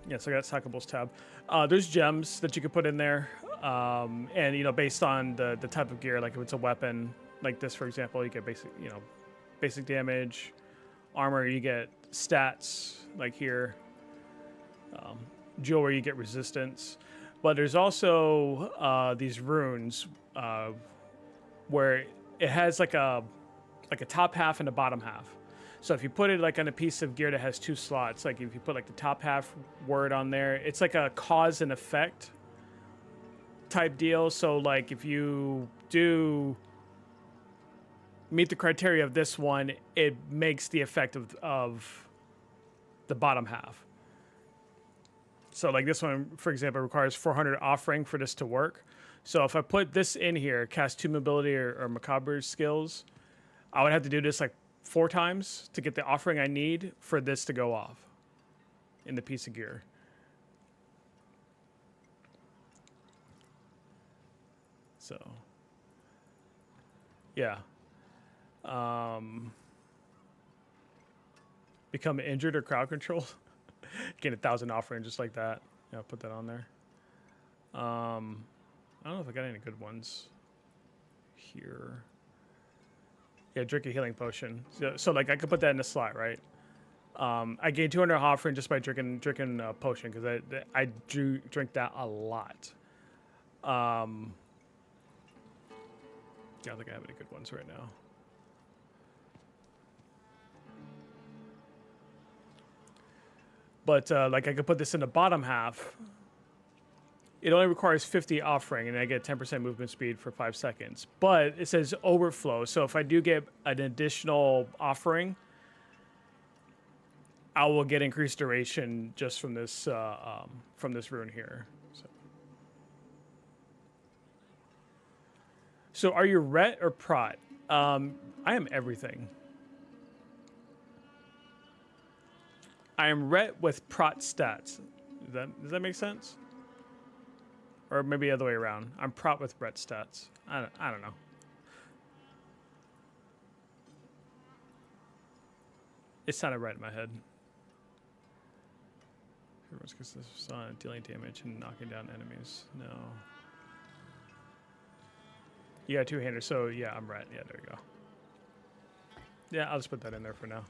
Yeah, so I got Sockables tab. There's gems that you could put in there. And, you know, based on the type of gear, like if it's a weapon, like this, for example, you get basic damage. Armor, you get stats, like here. Jewelry, you get resistance. But there's also these runes where it has like a top half and a bottom half. So if you put it like on a piece of gear that has two slots, like if you put like the top half word on there, it's like a cause and effect type deal. So like if you do meet the criteria of this one, it makes the effect of the bottom half. So like this one, for example, requires 400 offering for this to work. So if I put this in here, cast 2 mobility or macabre skills, I would have to do this like 4 times to get the offering I need for this to go off in the piece of gear. So, yeah. Become injured or crowd control. Get 1,000 offering just like that. Yeah, put that on there. I don't know if I got any good ones here. Yeah, drink a healing potion. So like I could put that in the slot, right? I gain 200 offering just by drinking a potion because I drink that a lot. Yeah, I don't think I have any good ones right now. But like I could put this in the bottom half. It only requires 50 offering, and I get 10% movement speed for 5 seconds. But it says overflow, so if I do get an additional offering, I will get increased duration just from this rune here. So are you ret or prot? I am everything. I am ret with prot stats. Does that make sense? Or maybe the other way around. I'm prot with ret stats. I don't know. It sounded right in my head. Dealing damage and knocking down enemies. No. You got two-hander, so yeah, I'm right. Yeah, there you go. Yeah, I'll just put that in there for now.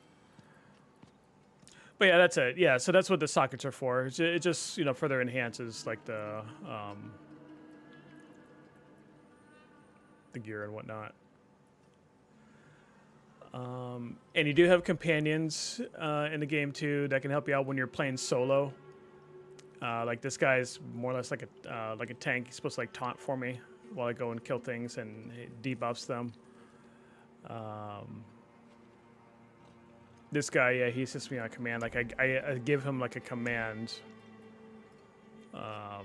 But yeah, that's it. Yeah, so that's what the sockets are for. It just, you know, further enhances like the gear and whatnot. And you do have companions in the game too that can help you out when you're playing solo. Like this guy's more or less like a tank. He's supposed to like taunt for me while I go and kill things, and it debuffs them. This guy, yeah, he assists me on command. Like I give him like a command. And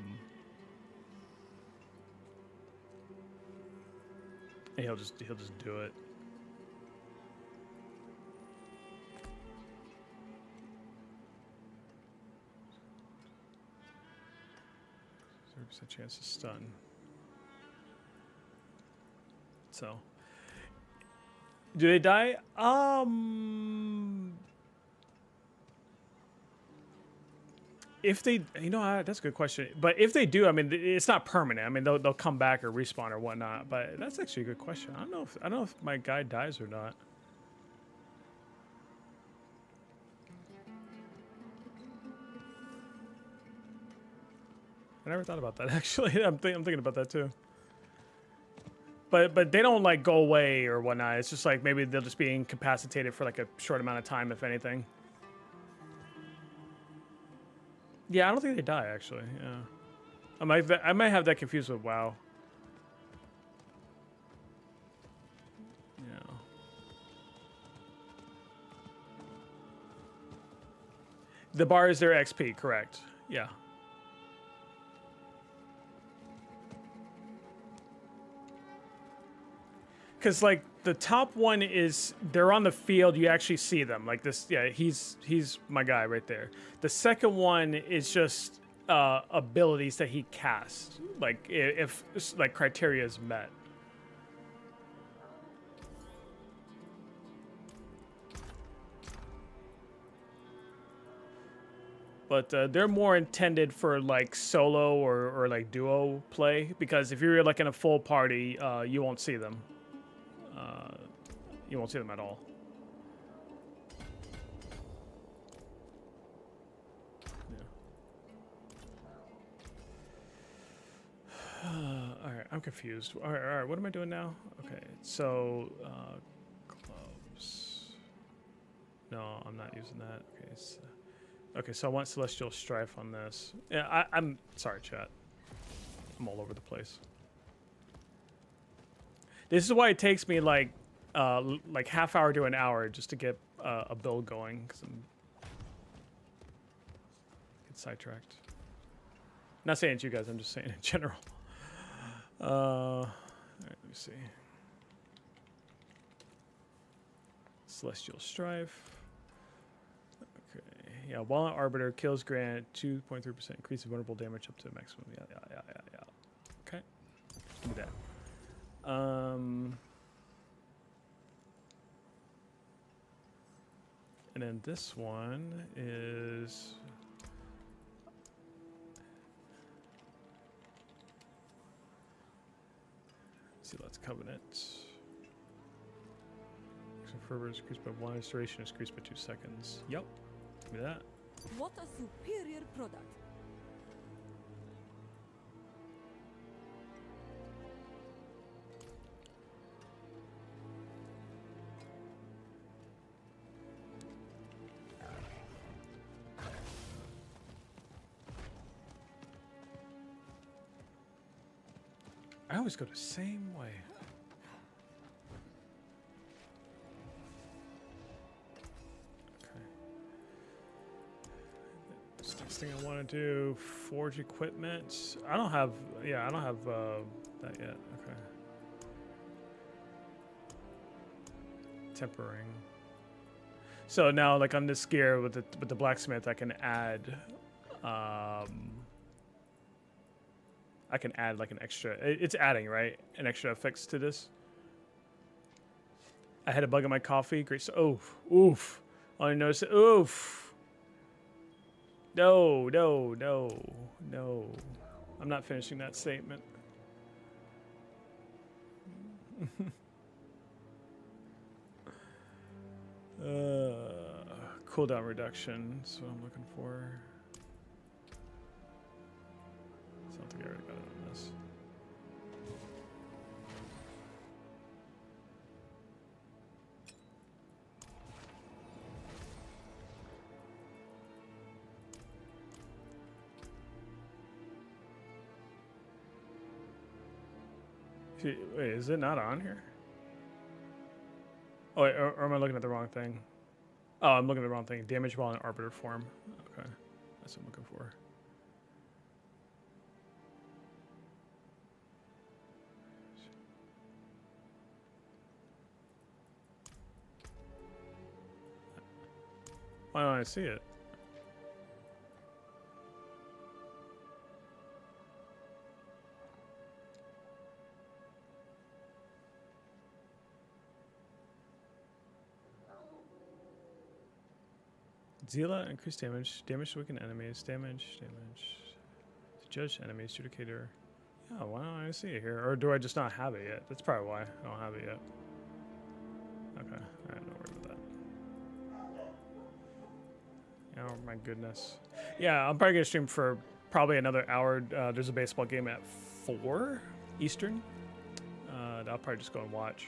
he'll just do it. 30% chance to stun. So, do they die? If they, you know, that's a good question. But if they do, I mean, it's not permanent. I mean, they'll come back or respawn or whatnot. But that's actually a good question. I don't know if my guy dies or not. I never thought about that, actually. I'm thinking about that too. But they don't like go away or whatnot. It's just like maybe they'll just be incapacitated for like a short amount of time, if anything. Yeah, I don't think they die, actually. Yeah, I might have that confused with WoW. Yeah. The bar is their XP, correct? Yeah. Because like the top one is they're on the field, you actually see them like this. Yeah, he's my guy right there. The second one is just abilities that he casts, like if like criteria is met. But they're more intended for like solo or like duo play, because if you're like in a full party, you won't see them. You won't see them at all. Yeah. All right, I'm confused. All right, what am I doing now? Okay, so gloves. No, I'm not using that. Okay, so I want Celestial Strife on this. Yeah, I'm sorry, chat. I'm all over the place. This is why it takes me like half hour to an hour just to get a build going, because I'm get sidetracked. Not saying it's you guys, I'm just saying in general. All right, let me see. Celestial Strife. Okay, yeah, while an Arbiter kills Grant, 2.3% increase of vulnerable damage up to maximum. Yeah. Okay, do that. And then this one is let's Covenant. Fervor is increased by 1, duration is increased by 2 seconds. Yep, give me that. What a superior product. I always go the same way. Okay. This next thing I want to do, forge equipment. I don't have that yet. Okay. Tempering. So now, like on this gear with the blacksmith, I can add, I can add like an extra. It's adding, right? An extra effects to this. I had a bug in my coffee. Great. So, oof, oof. I noticed it. Oof. No, no, no, no. I'm not finishing that statement. Cooldown reduction. That's what I'm looking for. I don't think I already got it on this. Wait, is it not on here? Oh, wait, or am I looking at the wrong thing? Oh, I'm looking at the wrong thing. Damage while in arbiter form. Okay, that's what I'm looking for. Why don't I see it? Zila, increased damage. Damage to weaken enemies. Damage. To judge enemies. Judicator. Yeah, why don't I see it here? Or do I just not have it yet? That's probably why I don't have it yet. Okay. Alright, don't worry about that. Oh my goodness. Yeah, I'm probably going to stream for probably another hour. There's a baseball game at 4 Eastern. I'll probably just go and watch.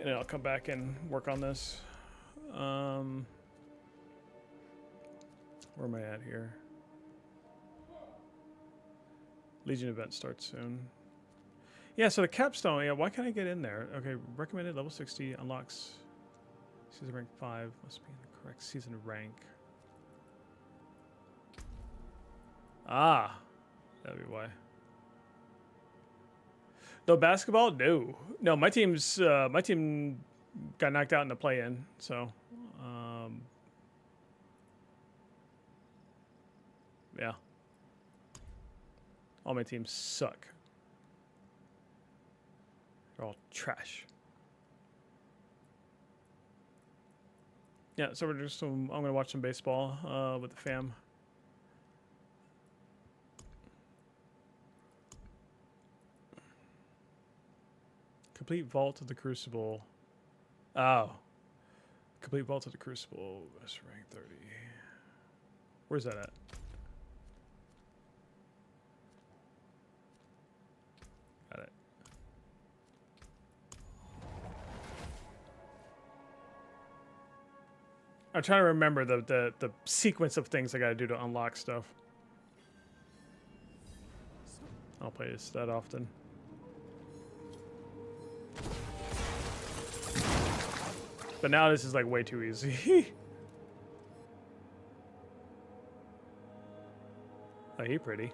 And then I'll come back and work on this. Where am I at here? Legion event starts soon. Yeah, so the capstone, yeah, why can't I get in there? Okay, recommended level 60, unlocks season rank 5, must be in the correct season rank. Ah, that'd be why. No basketball? No. No, my team got knocked out in the play-in, so yeah. All my teams suck. They're all trash. Yeah, so we're just I'm gonna watch some baseball with the fam. Complete Vault of the Crucible. Oh. Complete Vault of the Crucible. That's rank 30. Where's that at? Got it. I'm trying to remember the sequence of things I gotta do to unlock stuff. I don't play this that often. But now this is like way too easy. Oh, he pretty.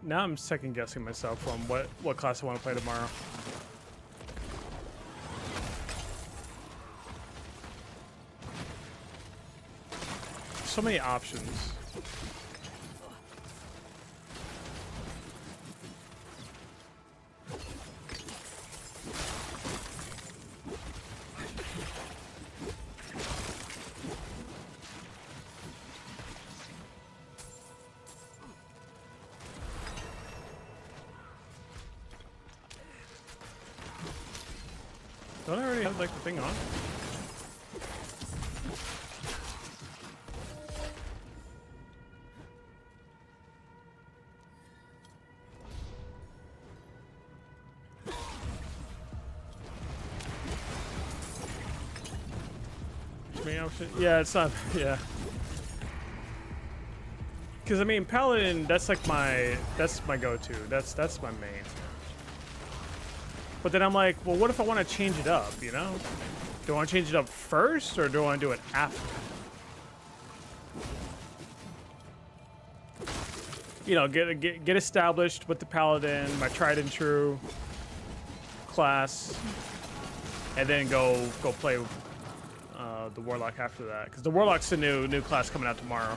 Now I'm second guessing myself on what class I want to play tomorrow. So many options. Don't I already have like the thing on? Yeah, it's not. Yeah. Because I mean, Paladin. That's like my. That's my go-to. That's my main. But then I'm like, well, what if I want to change it up? You know? Do I want to change it up first, or do I want to do it after? You know, get established with the Paladin, my tried and true class, and then go play the Warlock after that, because the Warlock's a new class coming out tomorrow.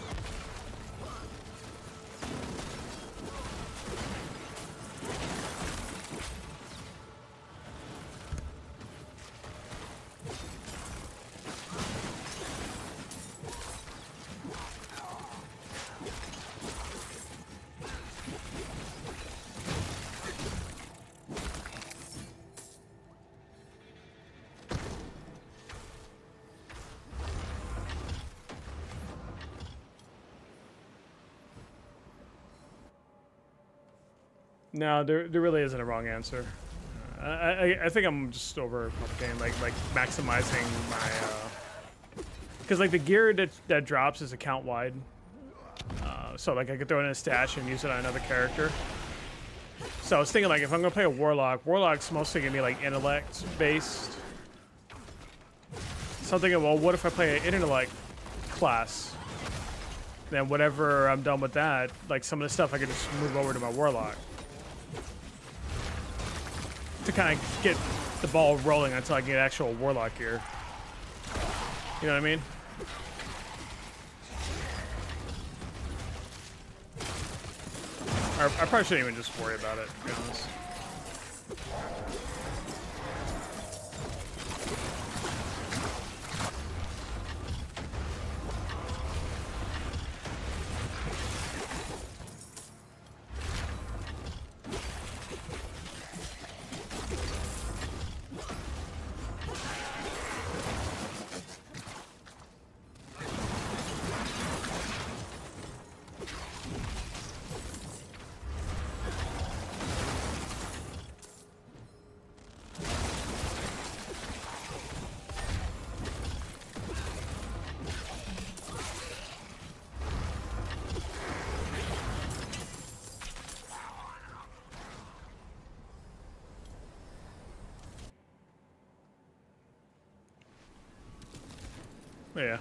No, there really isn't a wrong answer. I think I'm just overcomplicating, like maximizing my, because like the gear that drops is account wide, so like I could throw it in a stash and use it on another character. So I was thinking, like, if I'm gonna play a Warlock's mostly gonna be like intellect based. So I'm thinking, well, what if I play an intellect class? Then whatever I'm done with that, like some of the stuff I could just move over to my Warlock, to kind of get the ball rolling until I get actual Warlock gear. You know what I mean? I probably shouldn't even just worry about it, to be honest. Yeah.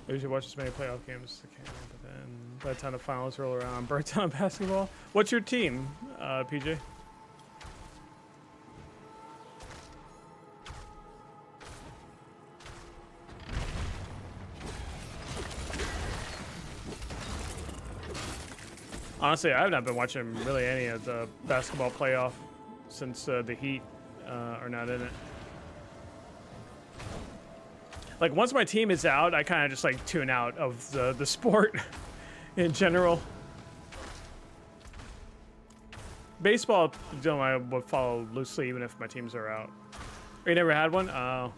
I usually watch as many playoff games as I can, but then by the time the finals roll around, I'm burnt out on basketball. What's your team, PJ? Honestly, I have not been watching really any of the basketball playoff since the Heat are not in it. Like, once my team is out, I kind of just like tune out of the sport in general. Baseball, you know, I would follow loosely even if my teams are out. You never had one? Oh.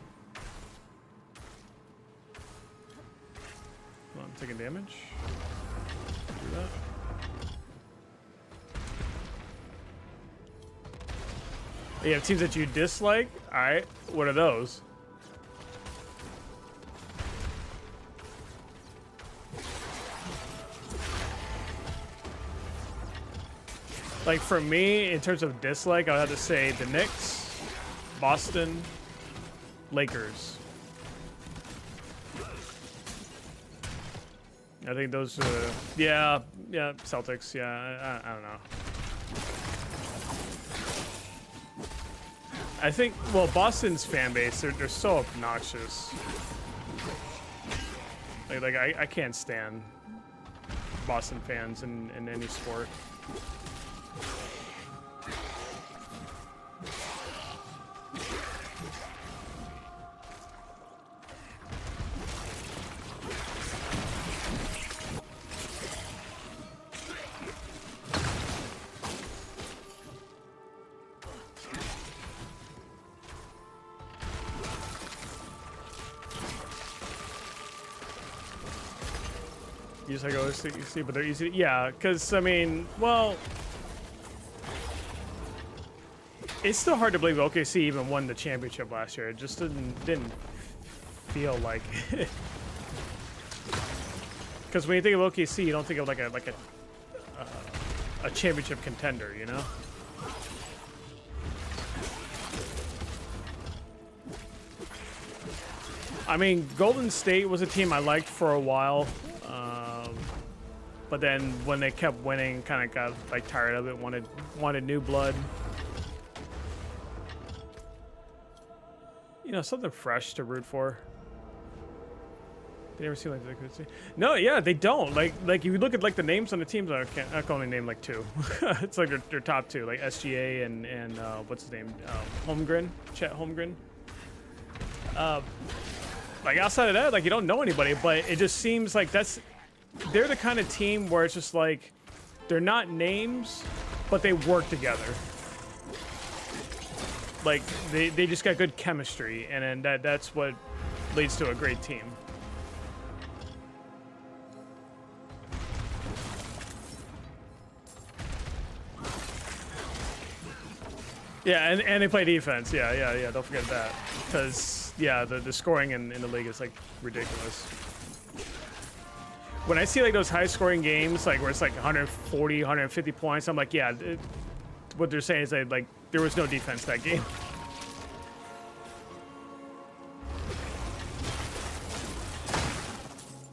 Hold on, I'm taking damage. Do that. You have teams that you dislike? Alright, what are those? Like for me, in terms of dislike, I would have to say the Knicks, Boston, Lakers. I think those yeah, Celtics, yeah, I don't know. I think, well, Boston's fan base, they're so obnoxious. Like I can't stand Boston fans in any sport. You just like always see, but they're easy. Yeah, because I mean, well, it's still hard to believe OKC even won the championship last year. It just didn't feel like it. Because when you think of OKC, you don't think of like a championship contender, you know? I mean, Golden State was a team I liked for a while. But then when they kept winning, kind of got like tired of it. Wanted new blood. You know, something fresh to root for. They never seem like they could see. No, yeah, they don't. Like if you look at like the names on the teams, I can only name like two. It's like their top two, like SGA and what's his name, Holmgren, Chet Holmgren. Like outside of that, like you don't know anybody, but it just seems like they're the kind of team where it's just like they're not names, but they work together. Like they just got good chemistry, and then that's what leads to a great team. Yeah, and they play defense. Yeah. Don't forget that, because yeah, the scoring in the league is like ridiculous. When I see like those high scoring games, like where it's like 140, 150 points, I'm like, yeah, what they're saying is that like there was no defense that game.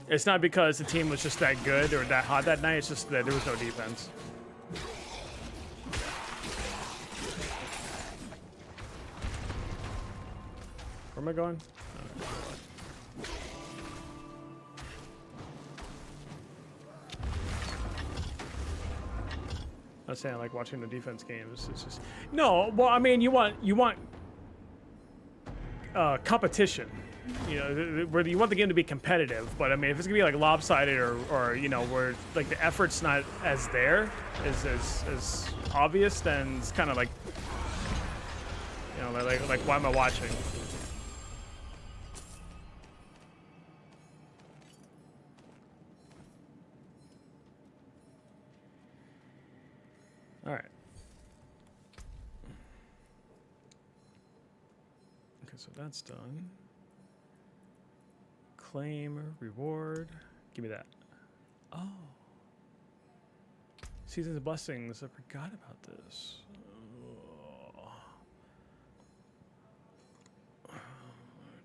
It's not because the team was just that good or that hot that night, it's just that there was no defense. Where am I going? I'm not saying I like watching the defense games. It's just no. Well, I mean, you want competition. You know, where you want the game to be competitive. But I mean, if it's gonna be like lopsided or you know, where like the effort's not as there as obvious, then it's kind of like, you know, like why am I watching? All right. Okay, so that's done. Claim, reward. Give me that. Oh. Seasons of Blessings. I forgot about this. Oh.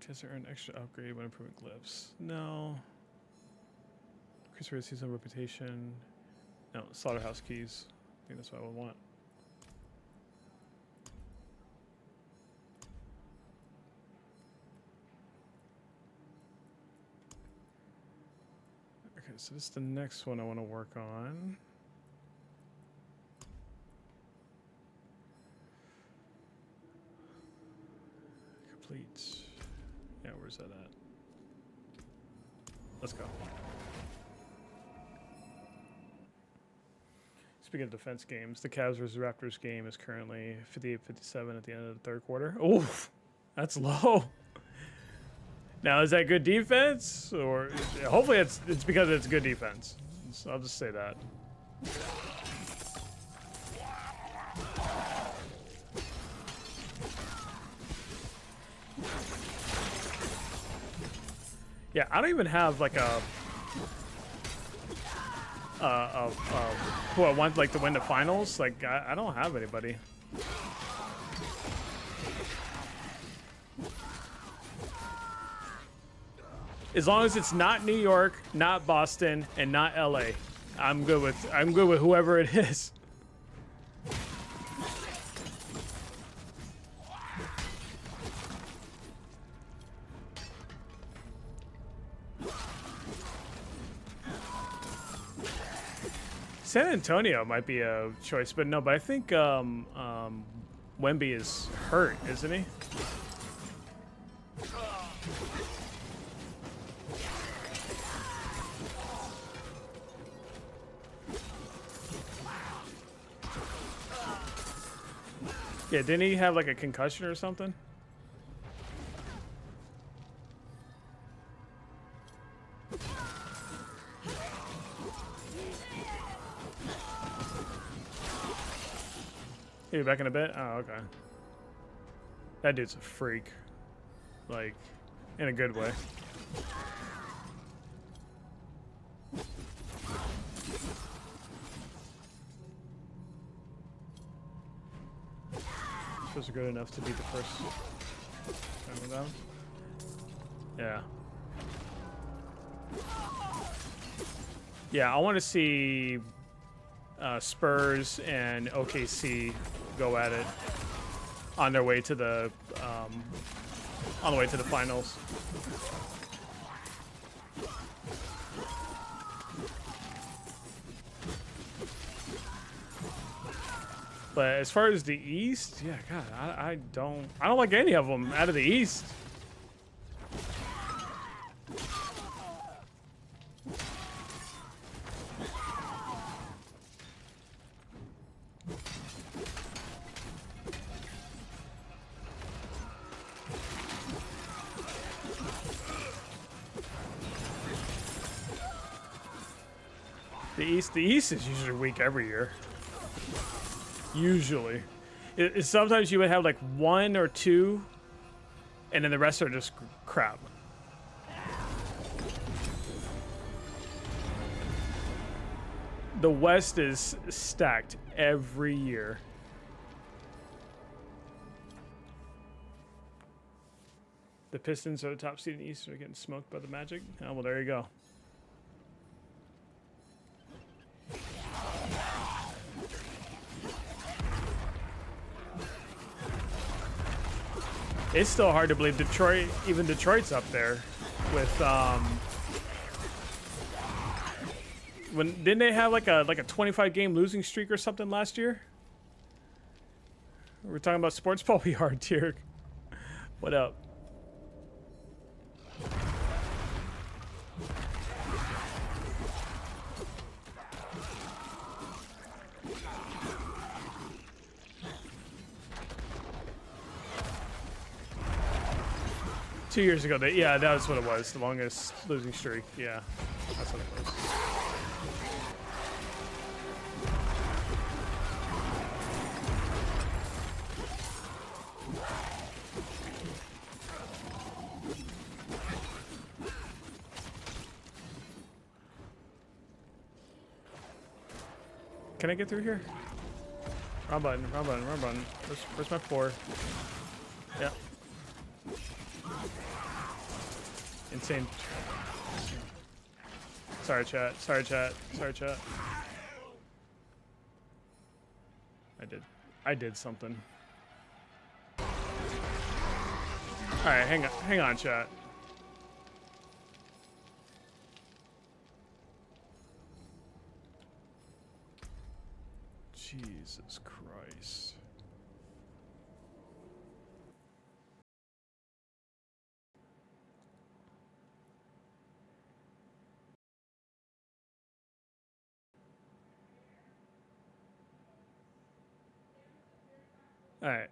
Chance to earn extra upgrade when improving glyphs. No. Increase rate of season reputation. No, slaughterhouse keys. I think that's what I would want. Okay, so this is the next one I want to work on. Complete. Yeah, where's that at? Let's go. Speaking of defense games, the Cavs vs. Raptors game is currently 58-57 at the end of the third quarter. Oof, that's low. Now, is that good defense? Or hopefully it's because it's good defense. So I'll just say that. Yeah, I don't even have like a who I want like to win the finals. Like I don't have anybody. As long as it's not New York, not Boston, and not LA, I'm good with whoever it is. San Antonio might be a choice, but no. But I think Wemby is hurt, isn't he? Yeah, didn't he have like a concussion or something? He'll be back in a bit? Oh, okay. That dude's a freak. Like, in a good way. Was good enough to beat the first time down. Yeah. Yeah, I want to see Spurs and OKC go at it on their way to the finals. But as far as the East, yeah, God, I don't like any of them out of the East. The East is usually weak every year. Usually. Sometimes you would have like one or two, and then the rest are just crap. The West is stacked every year. The Pistons are the top seed in the East. Are getting smoked by the Magic. Oh, well, there you go. It's still hard to believe even Detroit's up there with didn't they have like a 25 game losing streak or something last year? We're talking about sports ball. We are, Tier. What up? Two years ago, yeah, that was what it was. The longest losing streak. Yeah, that's what it was. Can I get through here? Wrong button, wrong button, wrong button. Where's my 4? Yeah. Insane. Sorry, chat. Sorry, chat. Sorry, chat. I did something. All right, hang on, chat. Jesus Christ. All right.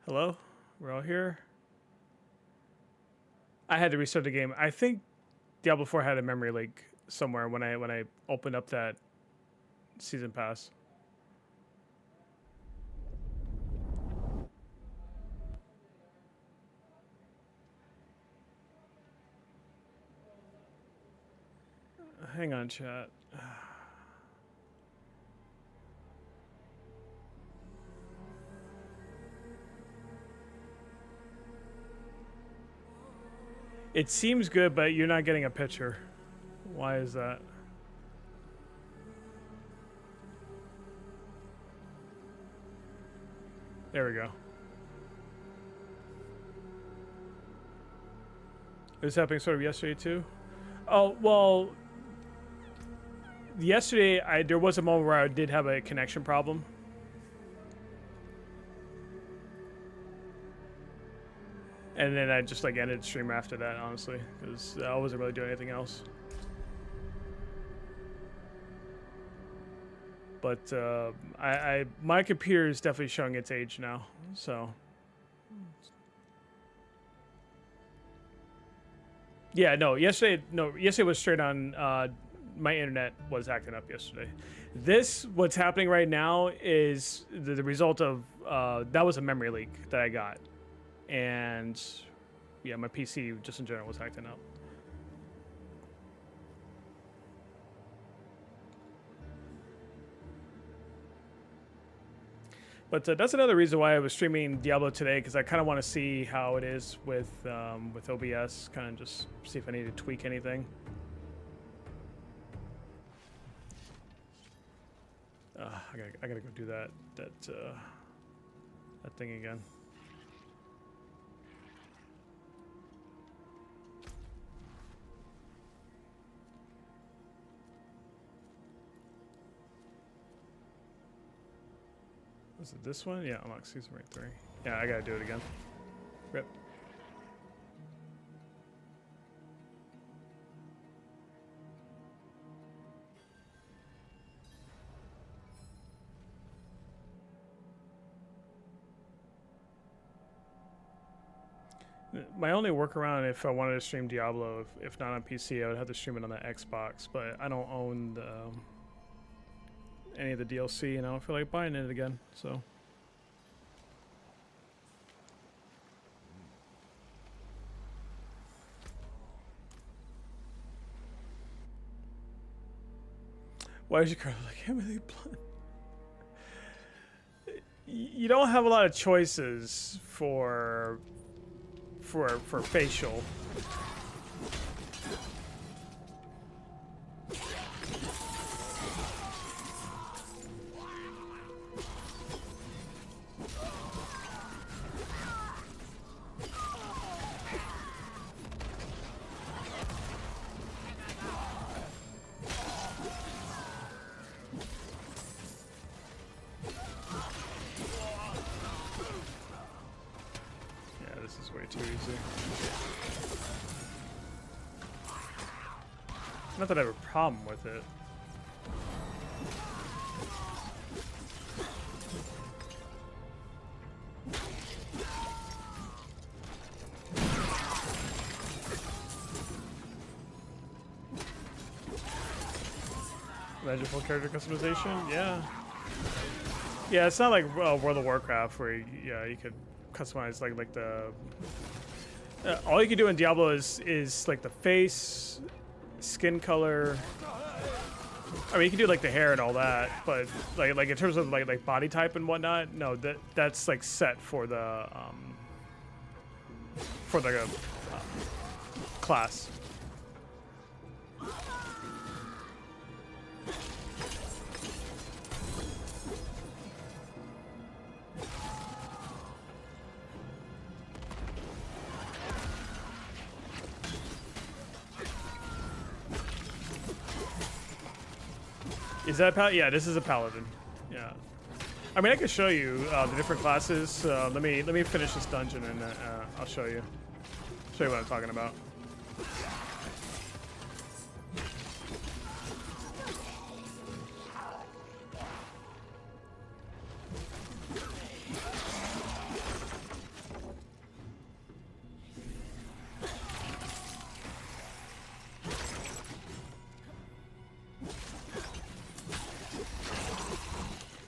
Hello? We're all here? I had to restart the game. I think Diablo 4 had a memory leak somewhere when I opened up that season pass. Hang on, chat. It seems good, but you're not getting a picture. Why is that? There we go. It was happening sort of yesterday too. Oh well, yesterday there was a moment where I did have a connection problem. And then I just like ended the stream after that, honestly, because I wasn't really doing anything else. But my computer is definitely showing its age now, so. Yeah, yesterday was straight on. My internet was acting up yesterday. What's happening right now is the result of that was a memory leak that I got. And yeah, my PC just in general was acting up. But that's another reason why I was streaming Diablo today, because I kind of want to see how it is with OBS, kind of just see if I need to tweak anything. I gotta go do that thing again. Was it this one? Yeah, unlock season rank 3. Yeah, I gotta do it again. Rip. My only workaround if I wanted to stream Diablo, if not on PC, I would have to stream it on the Xbox, but I don't own any of the DLC, and I don't feel like buying it again, so. Why is your card like Emily Blunt? You don't have a lot of choices for facial. Not that I have a problem with it. Magical character customization? Yeah. Yeah, it's not like World of Warcraft where you could customize like the all you can do in Diablo is like the face, skin color. I mean, you can do like the hair and all that, but like in terms of like body type and whatnot, no, that's like set for the class. Is that a paladin? Yeah, this is a paladin. Yeah. I mean, I can show you the different classes. Let me finish this dungeon and I'll show you what I'm talking about.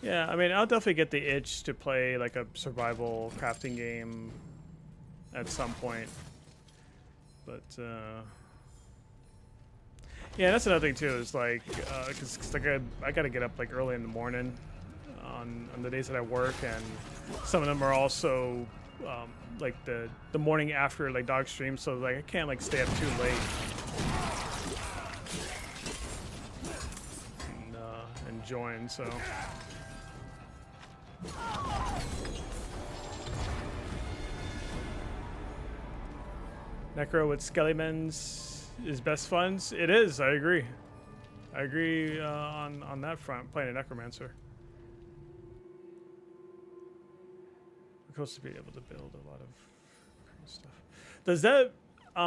Yeah, I mean, I'll definitely get the itch to play like a survival crafting game at some point. But yeah, that's another thing too. Is like, cause like I gotta get up like early in the morning on the days that I work, and some of them are also like the morning after like dog stream, so like I can't like stay up too late and join. So. Necro with Skellimens is best funds. It is. I agree. I agree on that front. Playing a Necromancer. We're supposed to be able to build a lot of stuff. Does that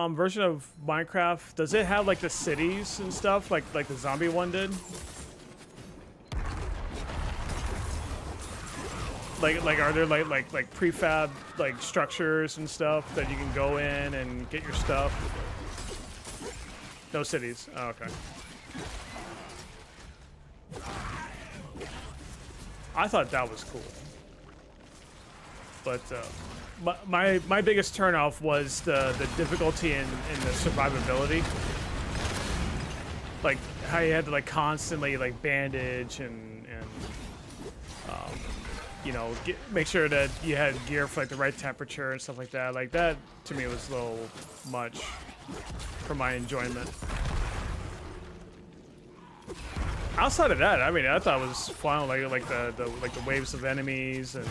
version of Minecraft, does it have like the cities and stuff like the zombie one did? Like are there like prefab like structures and stuff that you can go in and get your stuff? No cities. Oh, okay. I thought that was cool. But my biggest turnoff was the difficulty in the survivability. Like how you had to like constantly like bandage and you know, make sure that you had gear for like the right temperature and stuff like that. Like that to me was a little much for my enjoyment. Outside of that, I mean, I thought it was fun, like the waves of enemies and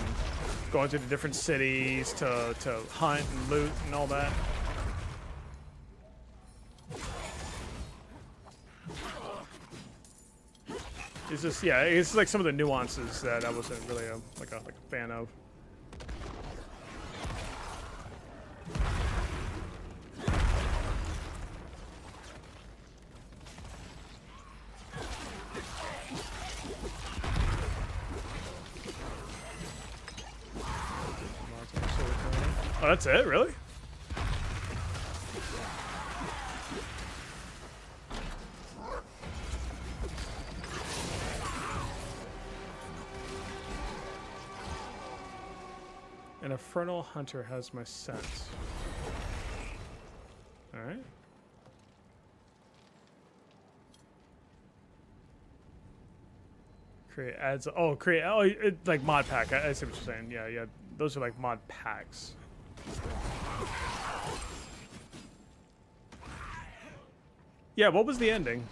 going through the different cities to hunt and loot and all that. It's just, yeah, it's like some of the nuances that I wasn't really a fan of. Oh, that's it? Really? An Infernal Hunter has my scent. Alright. Create ads. Oh, create. Oh, like mod pack. I see what you're saying. Yeah, yeah. Those are like mod packs. Yeah, what was the ending?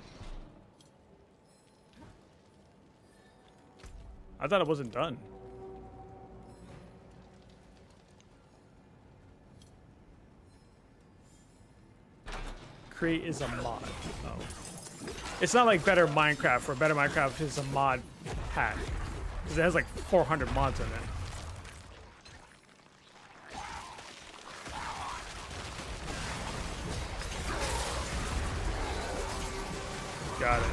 I thought it wasn't done. Create is a mod. Oh. It's not like Better Minecraft, where Better Minecraft is a mod pack. Because it has like 400 mods in it. Got it.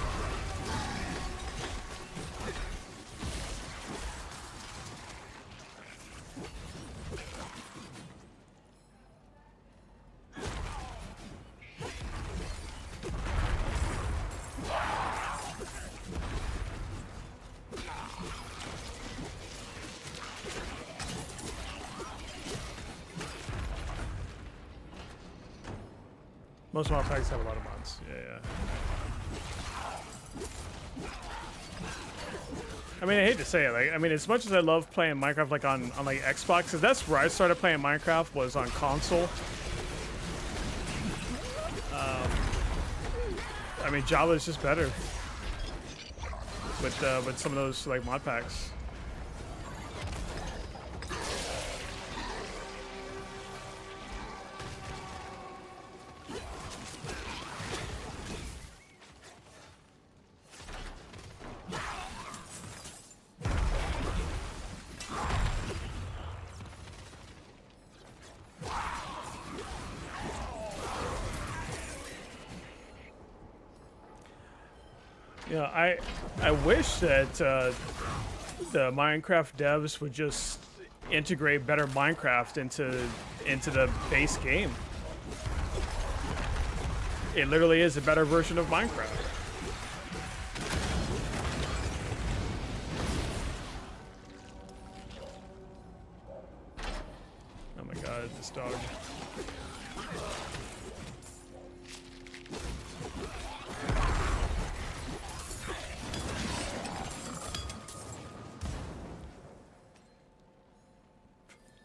Most mod packs have a lot of mods. Yeah, yeah. I mean, I hate to say it. Like, I mean, as much as I love playing Minecraft, like on like Xbox, because that's where I started playing Minecraft, was on console. I mean, Java is just better with some of those like mod packs. Yeah, I wish that the Minecraft devs would just integrate Better Minecraft into the base game. It literally is a better version of Minecraft. at this dog.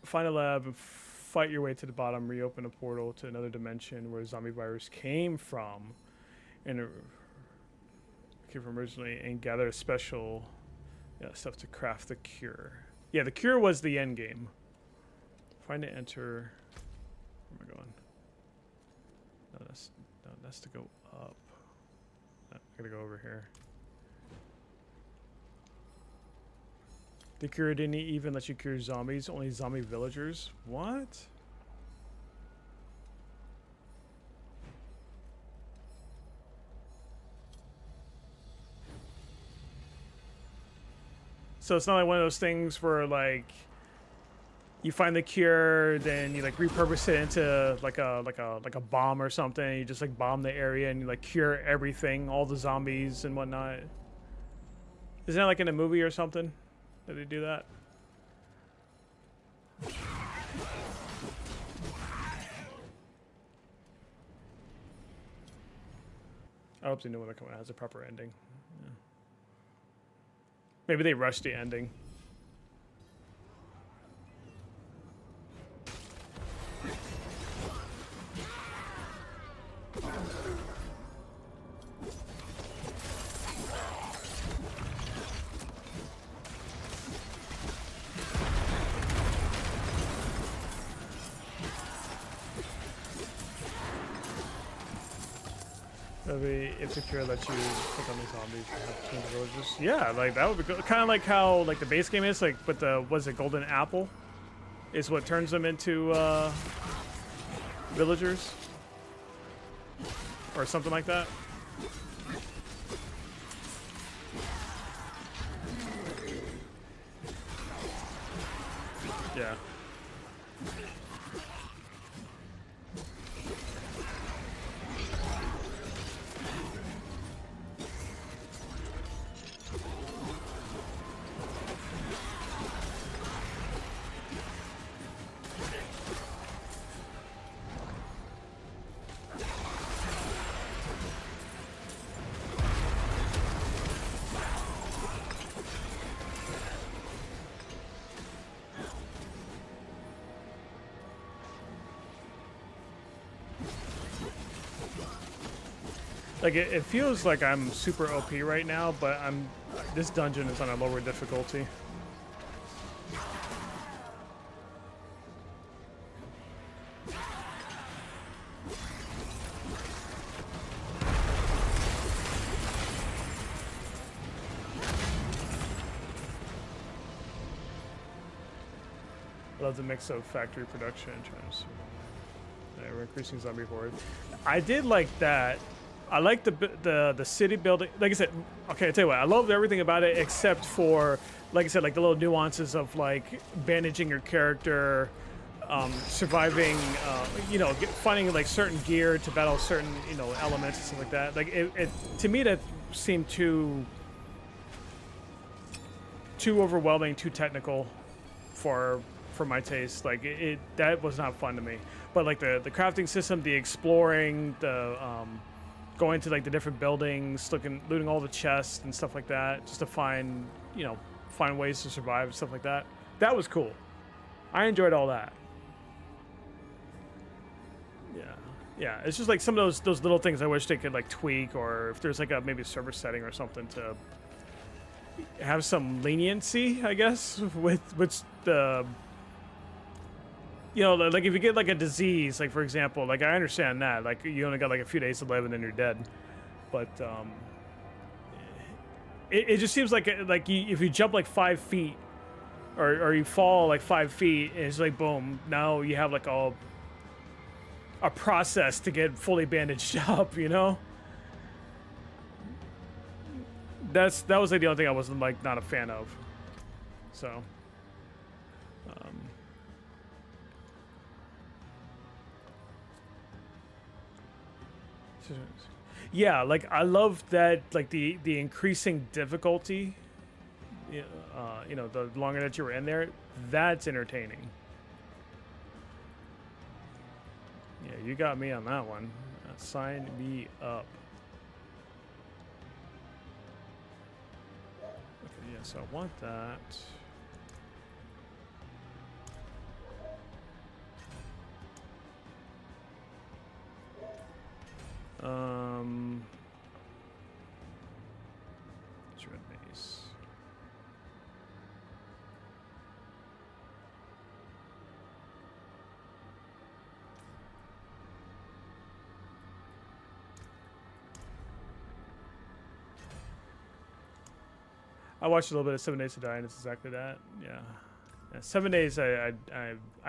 Find a lab and fight your way to the bottom. Reopen a portal to another dimension where zombie virus came from, and it came from originally, and gather special stuff to craft the cure. Yeah, the cure was the end game. Find and enter. Where am I going? No, that's to go up. I gotta go over here. The cure didn't even let you cure zombies, only zombie villagers. What? So it's not like one of those things where like you find the cure, then you like repurpose it into like a bomb or something. And you just like bomb the area and you like cure everything, all the zombies and whatnot. Isn't that like in a movie or something? Did they do that? I hope the new one that comes out has a proper ending. Yeah. Maybe they rushed the ending. If the cure lets you click on the zombies and have change villages. Yeah, like that would be good. Kind of like how like the base game is, like, but the was it golden apple is what turns them into villagers or something like that. Yeah. Like it feels like I'm super OP right now, but this dungeon is on a lower difficulty. I love the mix of factory production and trends. Yeah, we're increasing zombie horde. I did like that. I like the city building. Like I said, okay, I tell you what, I loved everything about it except for, like I said, like the little nuances of like bandaging your character, surviving, you know, finding like certain gear to battle certain, you know, elements and stuff like that. Like it to me that seemed too overwhelming, too technical for my taste. Like that was not fun to me. But like the crafting system, the exploring, the going to like the different buildings, looting all the chests and stuff like that, just to find, you know, find ways to survive and stuff like that. That was cool. I enjoyed all that. Yeah. It's just like some of those little things I wish they could like tweak, or if there's like maybe a server setting or something to have some leniency, I guess, with the, you know, like if you get like a disease, like for example, like I understand that, like you only got like a few days to live and then you're dead, but it just seems like if you jump like 5 feet, or you fall like 5 feet, and it's like boom, now you have like a process to get fully bandaged up, you know. That was like the only thing I wasn't like not a fan of. So. Yeah, like I love that, like the increasing difficulty. You know, the longer that you were in there, that's entertaining. Yeah, you got me on that one. Sign me up. Okay, yeah, so I want that. It's red base. I watched a little bit of 7 Days to Die, and it's exactly that. Yeah, 7 days. I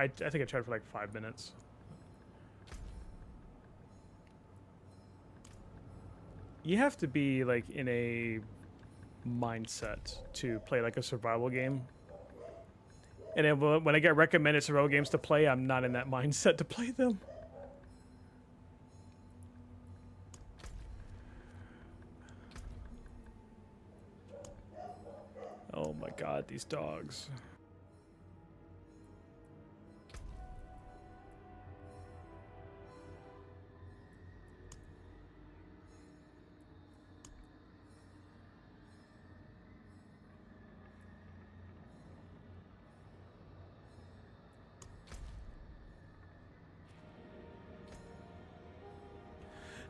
think I tried for like 5 minutes. You have to be like in a mindset to play like a survival game. And then when I get recommended survival games to play, I'm not in that mindset to play them. Oh my god, these dogs.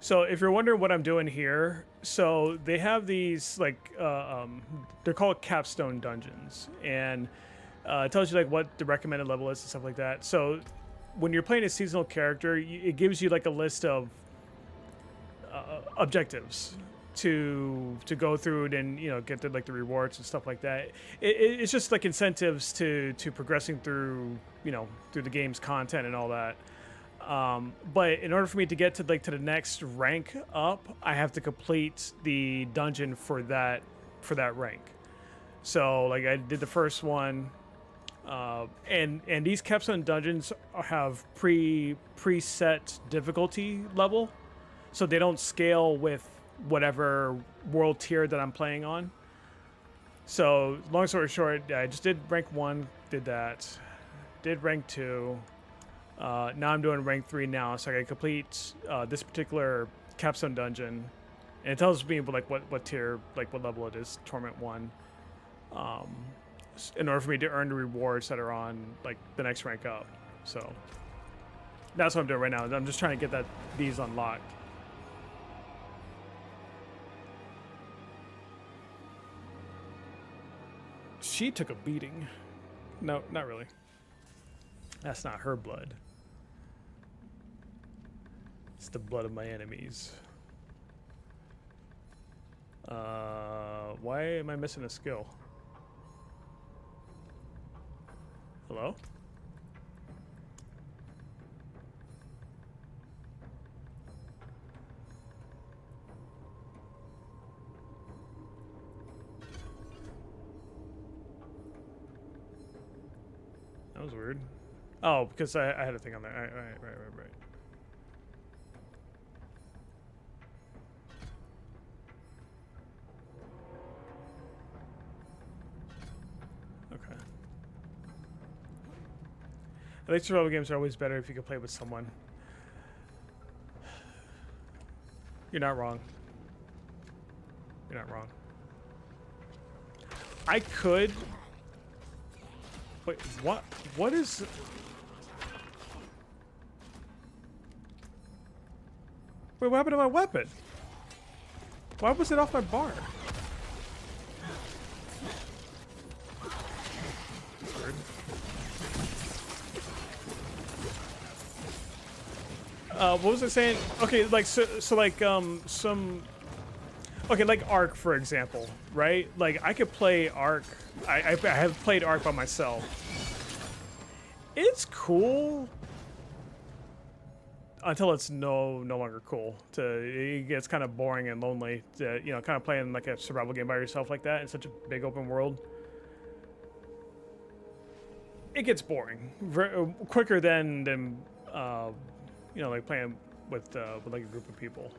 So if you're wondering what I'm doing here, so they have these like they're called capstone dungeons, and it tells you like what the recommended level is and stuff like that. So when you're playing a seasonal character, it gives you like a list of objectives to go through it and get the like the rewards and stuff like that. It's just like incentives to progressing through through the game's content and all that. But in order for me to get to the next rank up, I have to complete the dungeon for that rank. So like I did the first one, and these capstone dungeons have preset difficulty level, so they don't scale with whatever world tier that I'm playing on. So long story short, I just did rank 1, did that, did rank 2. Now I'm doing rank 3 now, so I can complete this particular capstone dungeon, and it tells me like what tier, like what level it is, Torment 1, in order for me to earn the rewards that are on like the next rank up. So that's what I'm doing right now. I'm just trying to get these unlocked. She took a beating. No, not really. That's not her blood. It's the blood of my enemies. Why am I missing a skill? Hello? That was weird. Oh, because I had a thing on there. Right. Okay. I think survival games are always better if you can play with someone. You're not wrong. You're not wrong. I could... Wait, what? What is... Wait, what happened to my weapon? Why was it off my bar? That's weird. What was I saying? Okay, like so like some. Okay, like Ark for example, right? Like I could play Ark. I have played Ark by myself. It's cool. Until it's no longer cool. It gets kind of boring and lonely. To, kind of playing like a survival game by yourself like that in such a big open world. It gets boring quicker than like playing with like a group of people.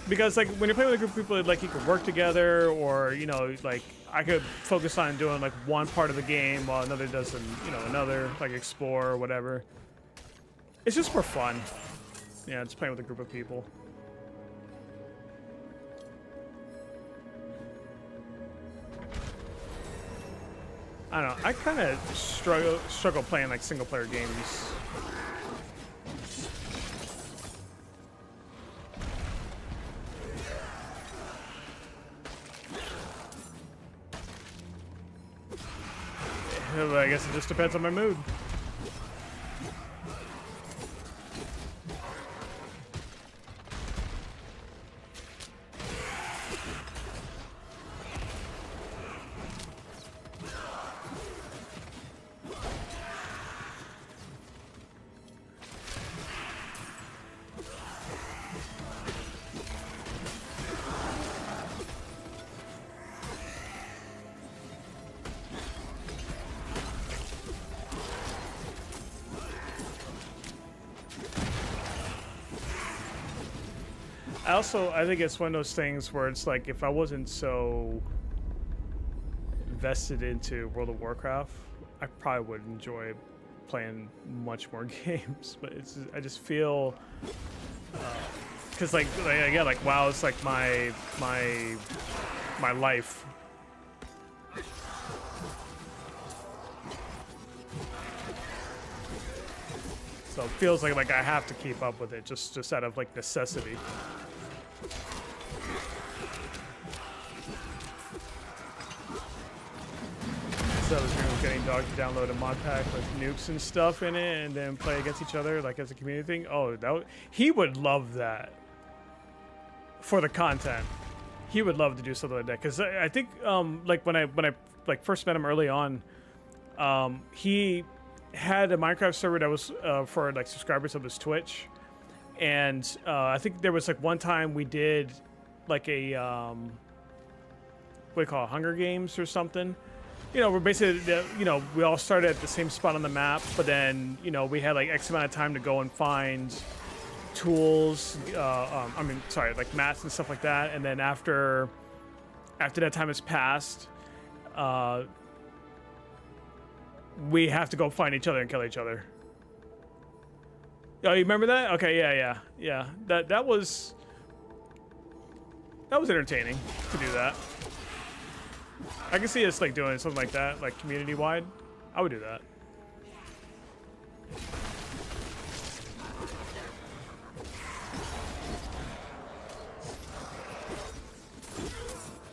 Because like when you're playing with a group of people, like you can work together, or like I could focus on doing like one part of the game while another does another, like explore or whatever. It's just for fun. Yeah, just playing with a group of people. I don't know. I kind of struggle playing like single player games. Yeah, I guess it just depends on my mood. I think it's one of those things where it's like if I wasn't so vested into World of Warcraft, I probably would enjoy playing much more games. But I just feel because like yeah, like WoW is like my life. So it feels like I have to keep up with it just out of like necessity. So I was getting Dog to download a mod pack with nukes and stuff in it, and then play against each other like as a community thing. Oh, he would love that for the content. He would love to do something like that because I think like when I like first met him early on, he had a Minecraft server that was for like subscribers of his Twitch, and I think there was like one time we did like a what do you call it, Hunger Games or something. You know, we're basically, you know, we all started at the same spot on the map, but then, you know, we had like X amount of time to go and find tools, I mean, sorry, like mats and stuff like that. And then after that time has passed, we have to go find each other and kill each other. Oh, you remember that? Okay, yeah. That was entertaining to do that. I can see us like doing something like that, like community-wide. I would do that.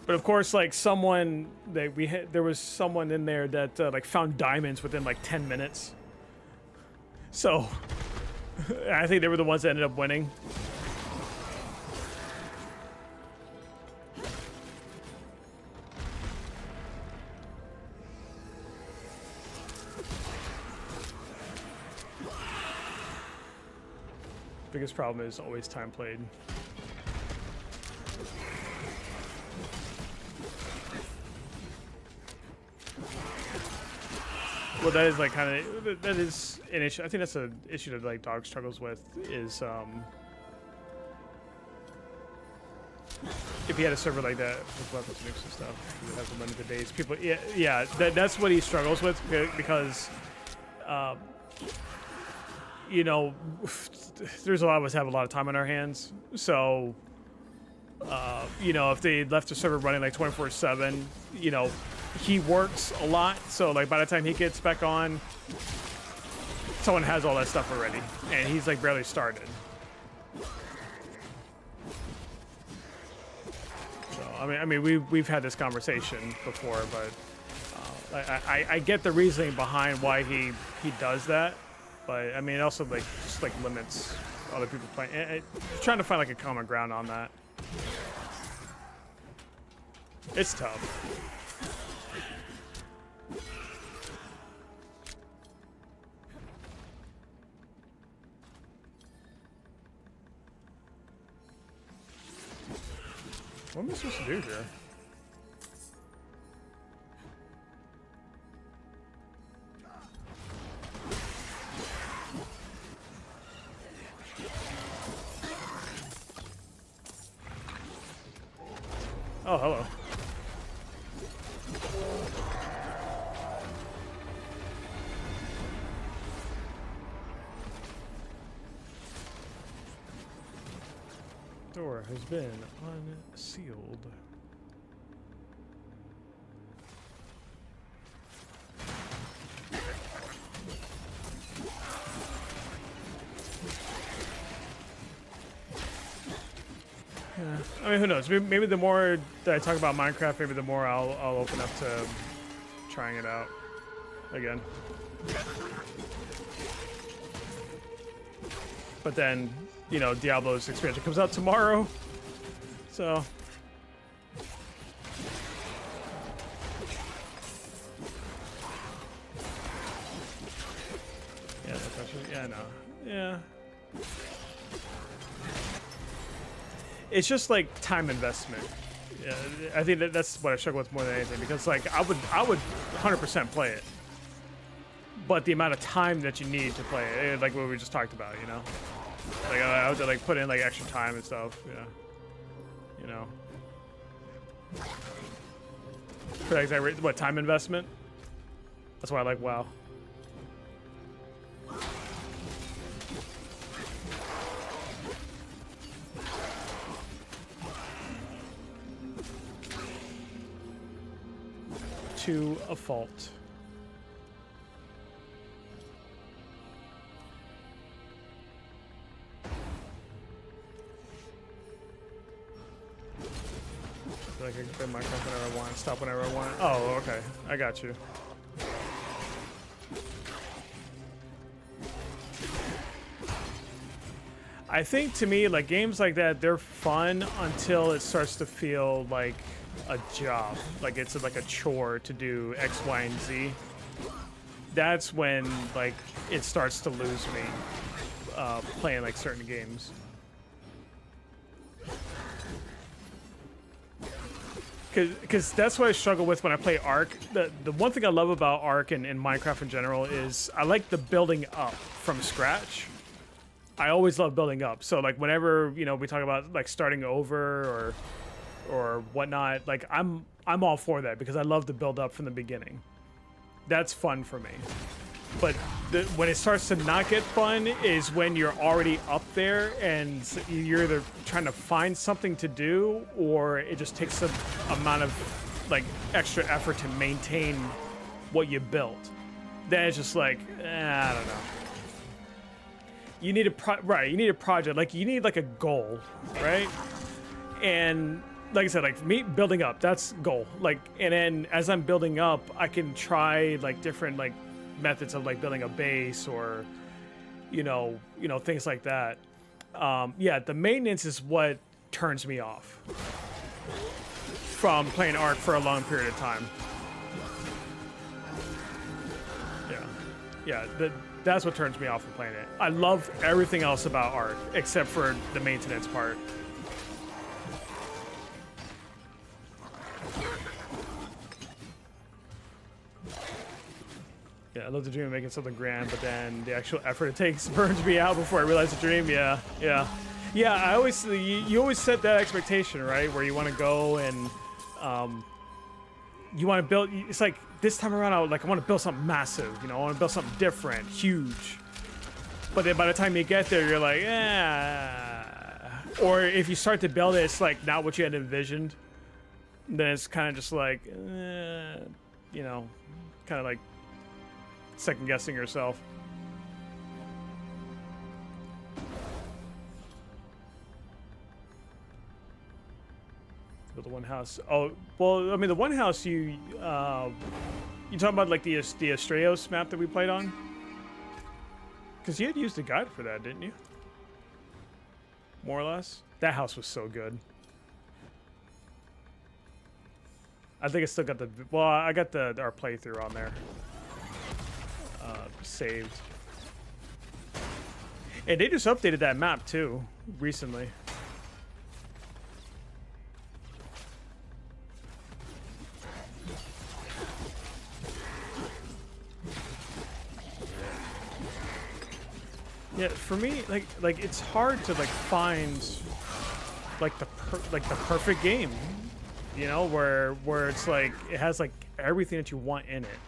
But of course, like someone that there was someone in there that like found diamonds within like 10 minutes. So I think they were the ones that ended up winning. Biggest problem is always time played. Well, that is like kind of, that is an issue. I think that's an issue that like Dog struggles with is if he had a server like that with weapons mix and stuff, he would have the limited days. People, yeah, that's what he struggles with because you know, there's a lot of us have a lot of time on our hands. So, you know, if they left the server running like 24/7, you know, he works a lot. So like by the time he gets back on, someone has all that stuff already, and he's like barely started. So I mean, we've had this conversation before, but I get the reasoning behind why he does that. But I mean, it also like just like limits other people playing. Trying to find like a common ground on that. It's tough. What am I supposed to do here? Oh, hello. Door has been unsealed. Yeah, I mean, who knows? Maybe the more that I talk about Minecraft, maybe the more I'll open up to trying it out again. But then, you know, Diablo's expansion comes out tomorrow, so. Yeah, no pressure. Yeah, no. Yeah. It's just like time investment. Yeah, I think that's what I struggle with more than anything, because like I would 100% play it, but the amount of time that you need to play it, like what we just talked about, you know, like I have to like put in like extra time and stuff, yeah, you know. For exactly what time investment? That's why I like WoW. To a fault. I feel like I can play Minecraft whenever I want, stop whenever I want. Oh, okay. I got you. I think to me, like games like that, they're fun until it starts to feel like a job, like it's like a chore to do X, Y, and Z. That's when like it starts to lose me playing like certain games. Because that's what I struggle with when I play Ark. The one thing I love about Ark and Minecraft in general is I like the building up from scratch. I always love building up. So like whenever, you know, we talk about like starting over or whatnot, like I'm all for that because I love to build up from the beginning. That's fun for me. But when it starts to not get fun is when you're already up there and you're either trying to find something to do or it just takes some amount of like extra effort to maintain what you built. Then it's just like, I don't know. You need you need a project, like you need like a goal, right? And like I said, like for me, building up, that's goal. Like, and then as I'm building up, I can try like different like methods of like building a base or, you know, things like that. Yeah, the maintenance is what turns me off from playing Ark for a long period of time. Yeah, that's what turns me off from playing it. I love everything else about Ark except for the maintenance part. Yeah, I love the dream of making something grand, but then the actual effort it takes burns me out before I realize the dream. Yeah. I always you always set that expectation, right? Where you want to go and you want to build. It's like this time around, I want to build something massive. You know, I want to build something different, huge. But then by the time you get there, you're like, Or if you start to build it, it's like not what you had envisioned. Then it's kind of just like, you know, kind of like second guessing yourself. Build the one house. Oh, well, I mean, the one house you talking about like the Astraeos map that we played on? Because you had used a guide for that, didn't you? More or less. That house was so good. I think I still got I got our playthrough on there. Saved. And they just updated that map too recently. Yeah, for me, like it's hard to like find like the perfect game, you know, where it's like it has like everything that you want in it.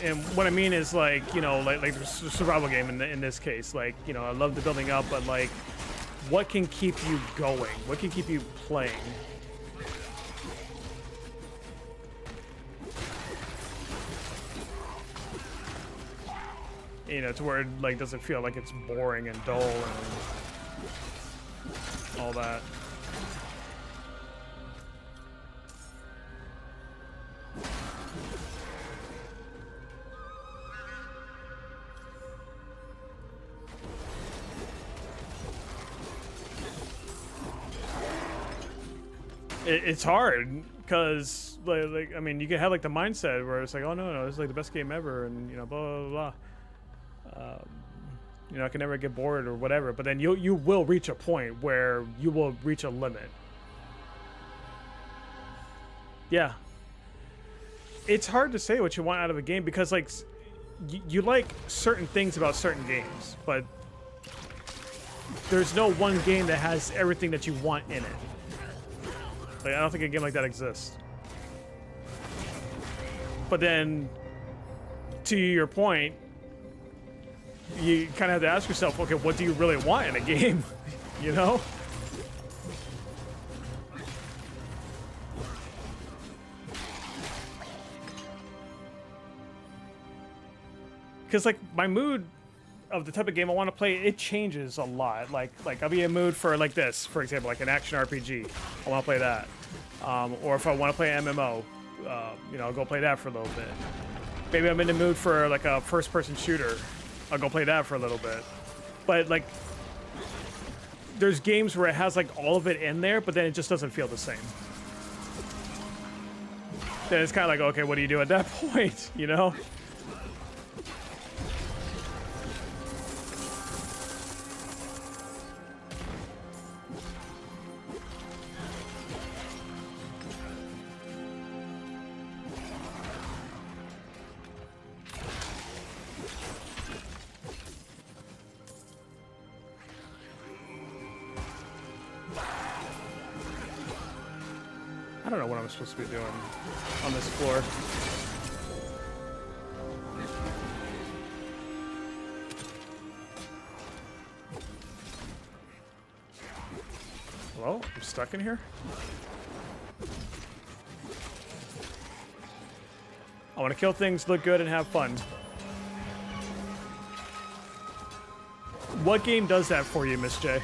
And what I mean is like, you know, like the survival game in this case, like, you know, I love the building up, but like, what can keep you going? What can keep you playing? You know, to where it like doesn't feel like it's boring and dull and all that. It's hard because like I mean you can have like the mindset where it's like, oh no, this is like the best game ever, and you know, blah blah blah. You know, I can never get bored or whatever, but then you will reach a point where you will reach a limit. Yeah, it's hard to say what you want out of a game because like you like certain things about certain games, but there's no one game that has everything that you want in it. Like, I don't think a game like that exists. But then, to your point, you kind of have to ask yourself, okay, what do you really want in a game? You know? Because, like, my mood of the type of game I want to play, it changes a lot. Like I'll be in a mood for like this, for example, like an action RPG. I want to play that. Or if I want to play an MMO, you know, I'll go play that for a little bit. Maybe I'm in the mood for like a first-person shooter. I'll go play that for a little bit. But like, there's games where it has like all of it in there, but then it just doesn't feel the same. Then it's kind of like, okay, what do you do at that point? You know? I don't know what I'm supposed to be doing on this floor. Hello? I'm stuck in here? I want to kill things, look good, and have fun. What game does that for you, Miss J?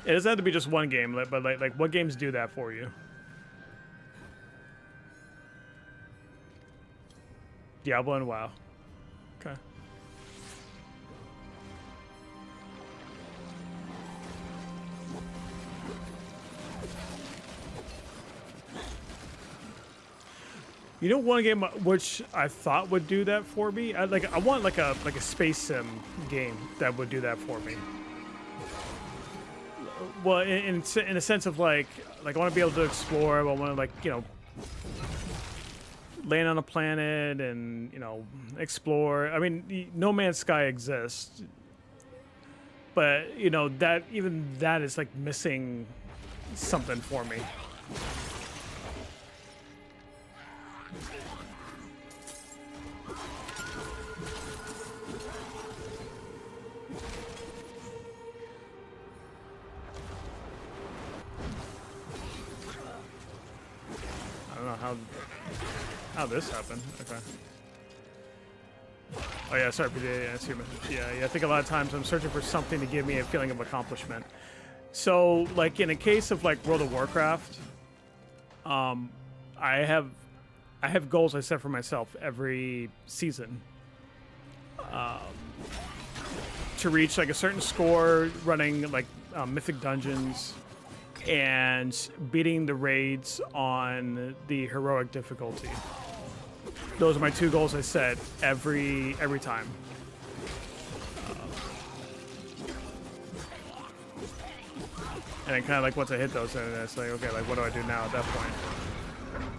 It doesn't have to be just one game, but like what games do that for you? Diablo and WoW. Okay. You know, one game which I thought would do that for me. I want like a space sim game that would do that for me. Well, in a sense of like I want to be able to explore. I want to like, you know, land on a planet and, you know, explore. I mean, No Man's Sky exists, but you know that even that is like missing something for me. I don't know how this happened. Okay. Oh yeah, sorry, yeah, I see your message. Yeah, I think a lot of times I'm searching for something to give me a feeling of accomplishment. So, like in a case of like World of Warcraft, I have goals I set for myself every season. To reach like a certain score, running like mythic dungeons, and beating the raids on the heroic difficulty. Those are my two goals I set every time. And then kind of like once I hit those, then it's like, okay, like what do I do now at that point?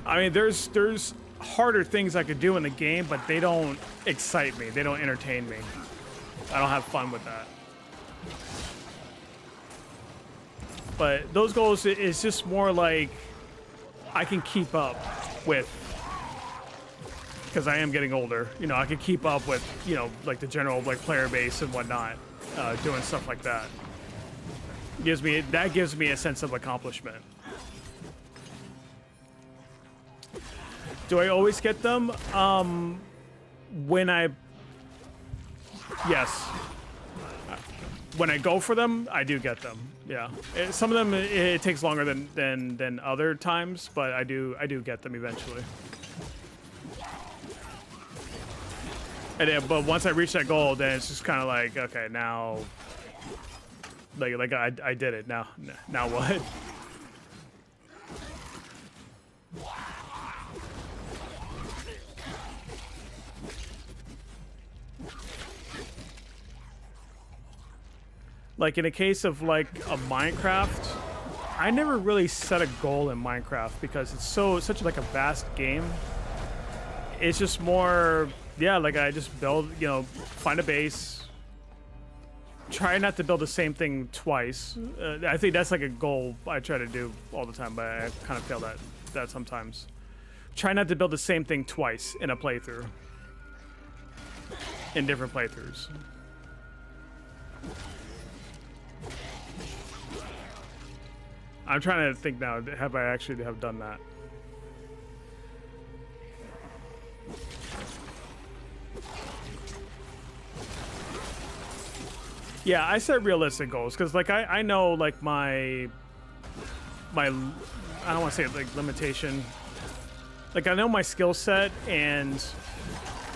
I mean, there's harder things I could do in the game, but they don't excite me. They don't entertain me. I don't have fun with that. But those goals is just more like I can keep up with, because I am getting older. You know, I can keep up with, you know, like the general like player base and whatnot, doing stuff like that. Gives me a sense of accomplishment. Do I always get them? Yes. When I go for them, I do get them. Yeah. Some of them it takes longer than other times, but I do get them eventually. And then, but once I reach that goal, then it's just kind of like, okay, now, like I did it. Now what? Like in a case of like a Minecraft, I never really set a goal in Minecraft because it's such like a vast game. It's just more, yeah, like I just build, you know, find a base, try not to build the same thing twice. I think that's like a goal I try to do all the time, but I kind of fail at that sometimes. Try not to build the same thing twice in a playthrough, in different playthroughs. I'm trying to think now, have I actually have done that? Yeah, I set realistic goals because like I know like my I don't want to say like limitation. Like I know my skill set, and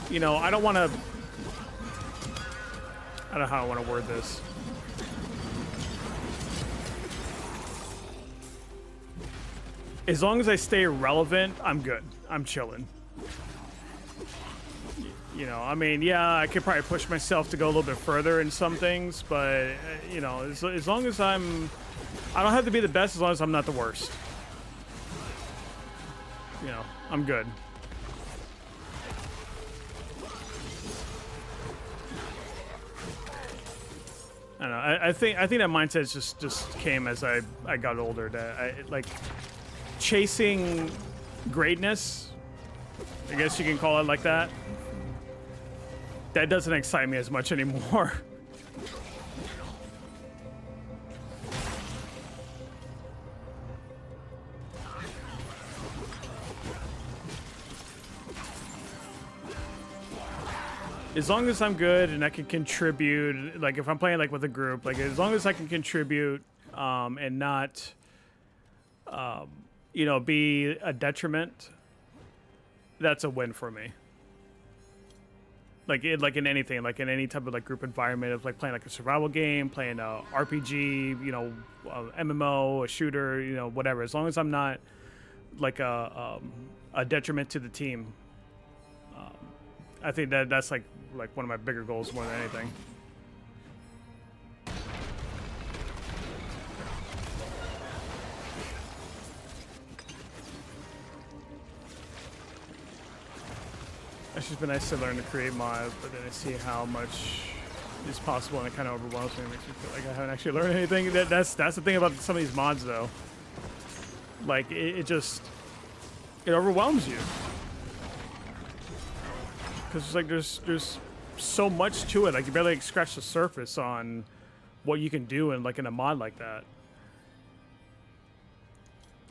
you know, I don't want to, I don't know how I want to word this. As long as I stay relevant, I'm good. I'm chilling. You know, I mean, yeah, I could probably push myself to go a little bit further in some things, but, you know, as long as I don't have to be the best as long as I'm not the worst. You know, I'm good. I don't know. I think that mindset just came as I got older. That I like chasing greatness, I guess you can call it like that. That doesn't excite me as much anymore. As long as I'm good and I can contribute, like if I'm playing like with a group, like as long as I can contribute and not, you know, be a detriment, that's a win for me. Like in anything, like in any type of like group environment of like playing like a survival game, playing a RPG, you know, MMO, a shooter, you know, whatever. As long as I'm not like a detriment to the team, I think that's like one of my bigger goals more than anything. It's just been nice to learn to create mods, but then I see how much is possible, and it kind of overwhelms me. It makes me feel like I haven't actually learned anything. That's the thing about some of these mods, though. Like it overwhelms you, because it's like there's so much to it. Like you barely like, scratch the surface on what you can do in like in a mod like that.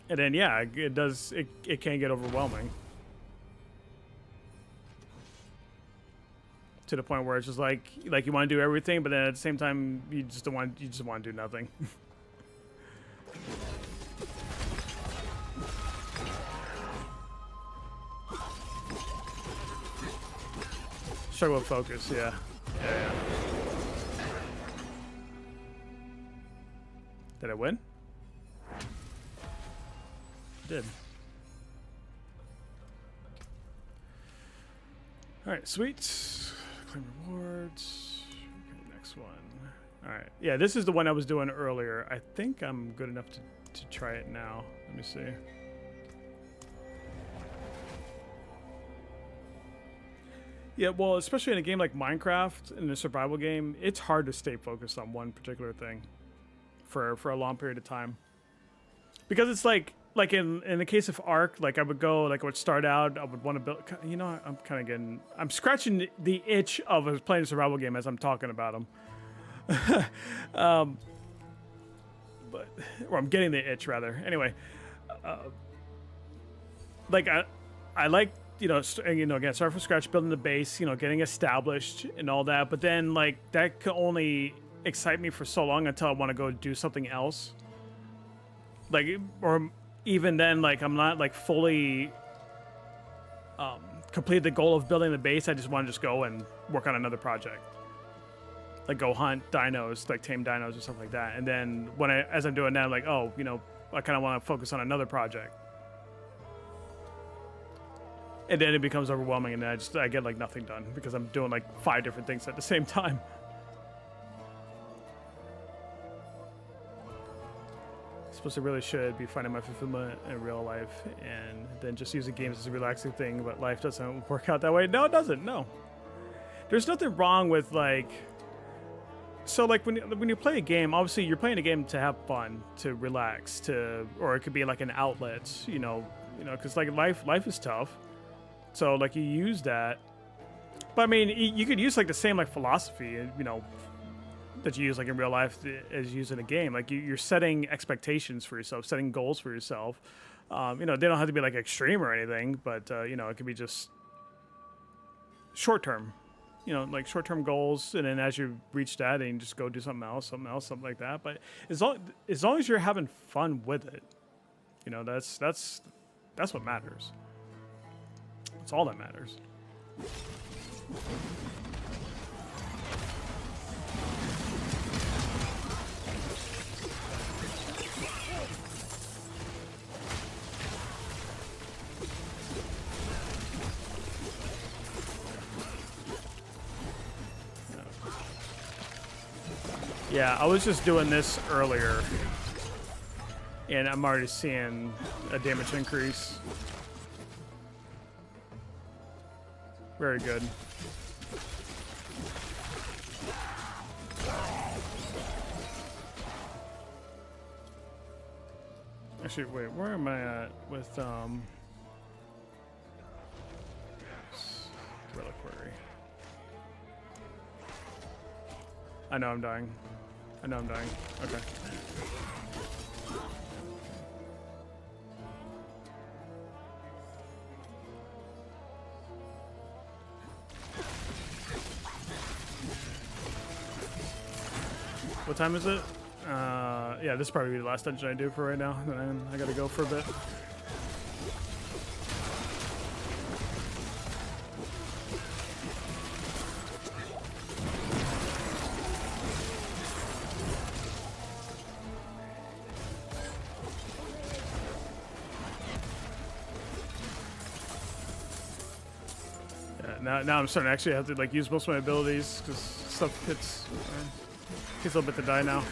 And then yeah, it can get overwhelming. To the point where it's just like you want to do everything, but then at the same time you just want to do nothing. Struggle with focus, yeah. Yeah. Did I win? Did. All right, sweet. Claim rewards. Okay, next one. All right. Yeah, this is the one I was doing earlier. I think I'm good enough to try it now. Let me see. Yeah, well, especially in a game like Minecraft, in a survival game, it's hard to stay focused on one particular thing for a long period of time. Because it's like in the case of Ark, like I would start out, I would want to build. You know, I'm scratching the itch of playing a survival game as I'm talking about them. Or I'm getting the itch rather. Anyway, like I like again start from scratch, building the base, getting established and all that. But then like that could only excite me for so long until I want to go do something else. Like, or even then, like I'm not like fully complete the goal of building the base. I just want to just go and work on another project. Like go hunt dinos, like tame dinos or stuff like that. And then as I'm doing that, I'm like, oh, I kind of want to focus on another project. And then it becomes overwhelming, and then I get like nothing done because I'm doing like 5 different things at the same time. I suppose I really should be finding my fulfillment in real life, and then just using games as a relaxing thing. But life doesn't work out that way. No, it doesn't. No, there's nothing wrong with like. So like when you play a game, obviously you're playing a game to have fun, to relax, or it could be like an outlet, because like life is tough. So like you use that, but I mean you could use like the same like philosophy, that you use like in real life as you use in a game. Like you're setting expectations for yourself, setting goals for yourself. They don't have to be like extreme or anything, but it could be just short term. Like short-term goals, and then as you reach that, and you just go do something something like that. But as long as you're having fun with it, that's what matters. That's all that matters. Yeah, I was just doing this earlier, and I'm already seeing a damage increase. Very good. Actually, wait, where am I at with reliquary? I know I'm dying. Okay. What time is it? Yeah, this is probably the last dungeon I do for right now. And then I gotta go for a bit. Now I'm starting to actually have to like use most of my abilities because stuff takes a little bit to die now.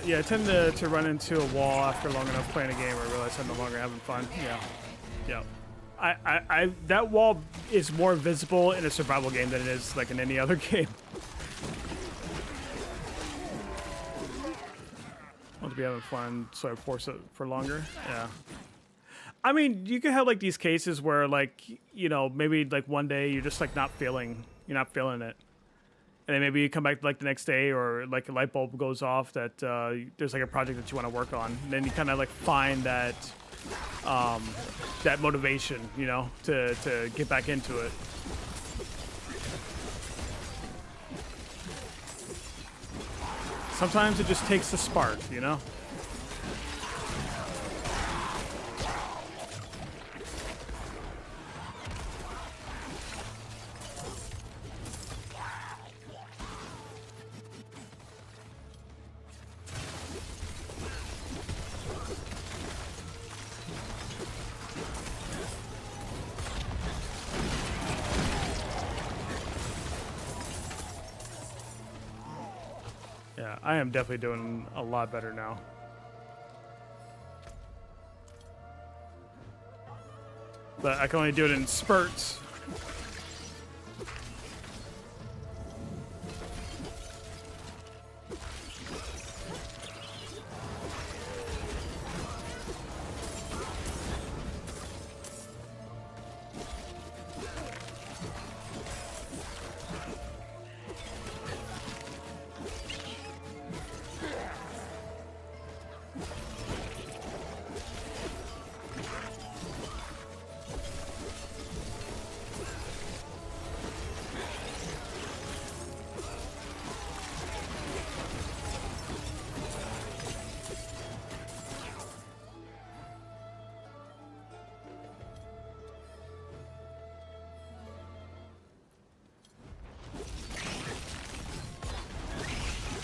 Yeah, I tend to run into a wall after long enough playing a game where I realize I'm no longer having fun. Yeah. I that wall is more visible in a survival game than it is like in any other game. I want to be having fun, so I force it for longer. Yeah. I mean, you could have like these cases where like, maybe like one day you're just like not feeling it. And then maybe you come back like the next day, or like a light bulb goes off that there's like a project that you want to work on. And then you kind of like find that that motivation, to get back into it. Sometimes it just takes a spark, Yeah, I am definitely doing a lot better now. But I can only do it in spurts.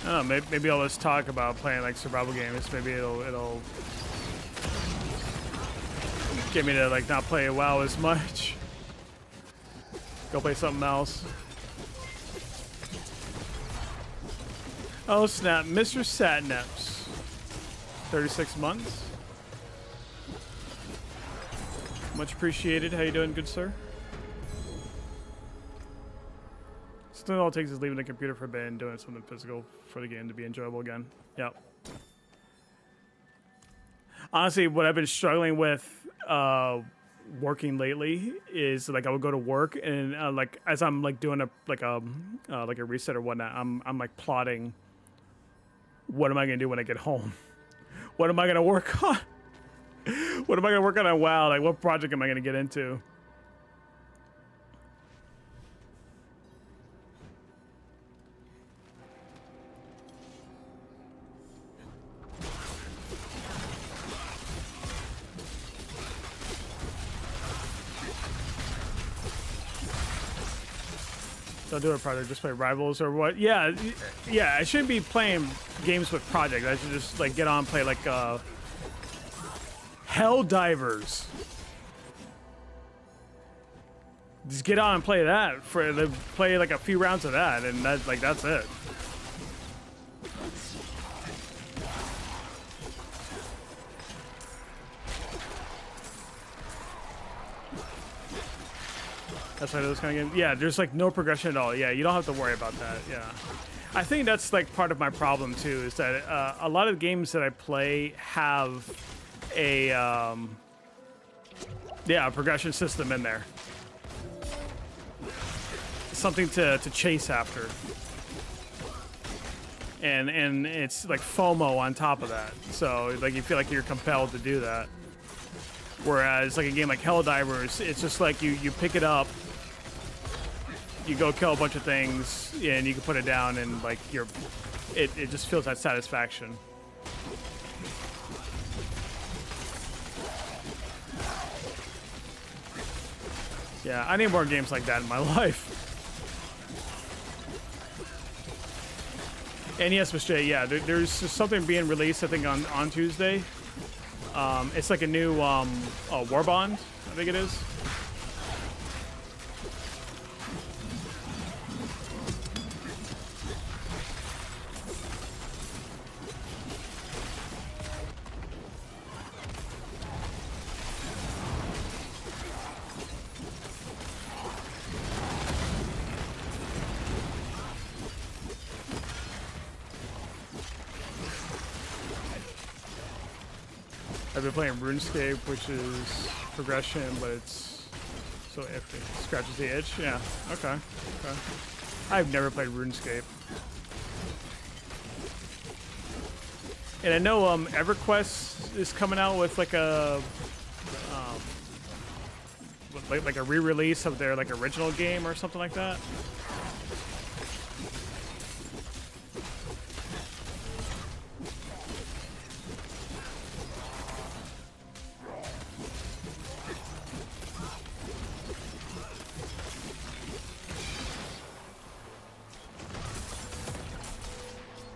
I don't know, maybe I'll just talk about playing like survival games. Maybe it'll get me to like not play WoW as much. Go play something else. Oh snap, Mr. Satnaps. 36 months. Much appreciated. How you doing, good sir? Still all it takes is leaving the computer for a bit and doing something physical for the game to be enjoyable again. Yep. Honestly, what I've been struggling with working lately is like I would go to work and like as I'm like doing a reset or whatnot, I'm like plotting what am I gonna do when I get home? What am I gonna work on? What am I gonna work on at WoW? Like what project am I gonna get into? Don't do a project, just play Rivals or what? Yeah, yeah. I shouldn't be playing games with projects. I should just like get on and play like Hell Divers. Just get on and play that play like a few rounds of that, and that's it. That's why those kind of games. Yeah, there's like no progression at all. Yeah, you don't have to worry about that. Yeah, I think that's like part of my problem too. Is that a lot of games that I play have a a progression system in there, something to chase after, and it's like FOMO on top of that. So like you feel like you're compelled to do that. Whereas like a game like Helldivers, it's just like you pick it up, you go kill a bunch of things, and you can put it down, and like it just feels that satisfaction. Yeah, I need more games like that in my life. And yes, Mr. J, yeah, there's something being released, I think, on Tuesday. It's like a new Warbond, I think it is. I've been playing RuneScape, which is progression, but it's so iffy. Scratches the itch. Yeah. Okay. Okay. I've never played RuneScape, and I know EverQuest is coming out with like a like a re-release of their like original game or something like that.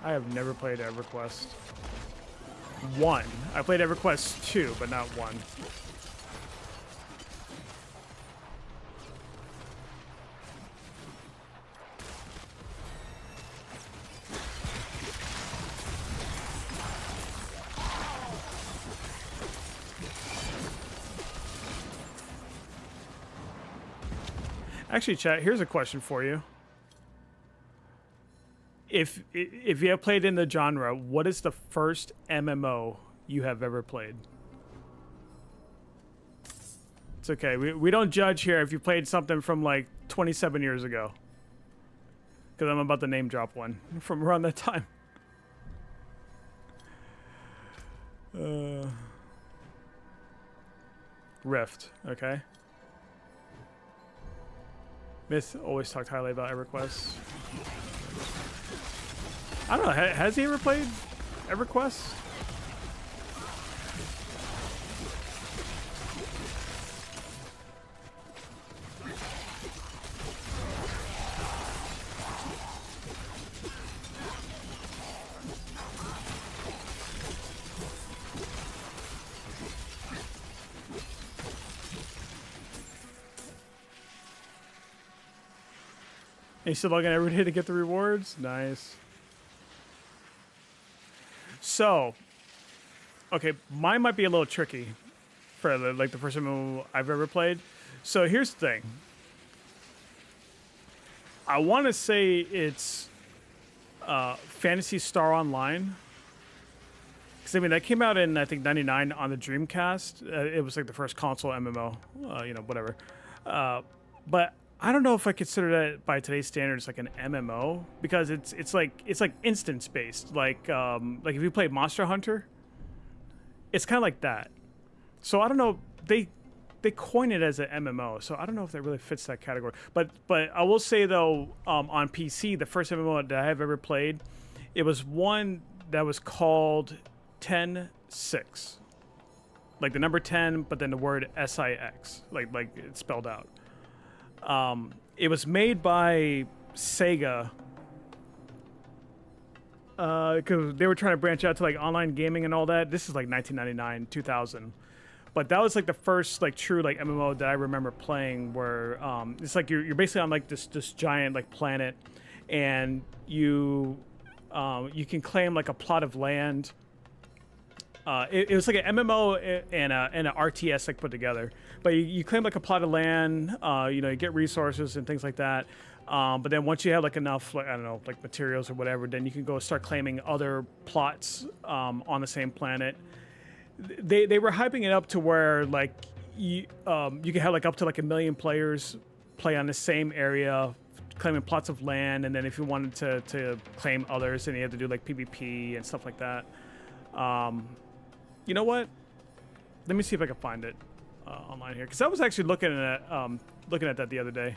I have never played EverQuest 1. I played EverQuest 2, but not 1. Actually, chat, here's a question for you. If you have played in the genre, what is the first MMO you have ever played? It's okay. We don't judge here if you played something from like 27 years ago. Because I'm about to name drop one from around that time. Rift, okay. Myth always talked highly about EverQuest. I don't know, has he ever played EverQuest? And you still log in every day to get the rewards? Nice. So, okay, mine might be a little tricky for like the first MMO I've ever played. So here's the thing. I want to say it's Phantasy Star Online. Because, I mean, that came out in, I think, 99 on the Dreamcast. It was like the first console MMO, you know, whatever. But I don't know if I consider that by today's standards like an MMO, because it's like instance based. Like if you play Monster Hunter, it's kind of like that. So I don't know. They coin it as an MMO, so I don't know if that really fits that category. But I will say though, on PC, the first MMO that I have ever played, it was one that was called 10-6, like the number 10, but then the word SIX, like it's spelled out. It was made by Sega because they were trying to branch out to like online gaming and all that. This is like 1999, 2000. But that was like the first like true like MMO that I remember playing, where it's like you're basically on like this giant like planet, and you can claim like a plot of land. It was like an MMO and an RTS like put together. But you claim like a plot of land, you know, you get resources and things like that. But then once you have like enough, like I don't know, like materials or whatever, then you can go start claiming other plots on the same planet. They were hyping it up to where like you could have like up to like 1 million players play on the same area, claiming plots of land, and then if you wanted to claim others, then you had to do like PvP and stuff like that. You know what? Let me see if I can find it online here, because I was actually looking at that the other day.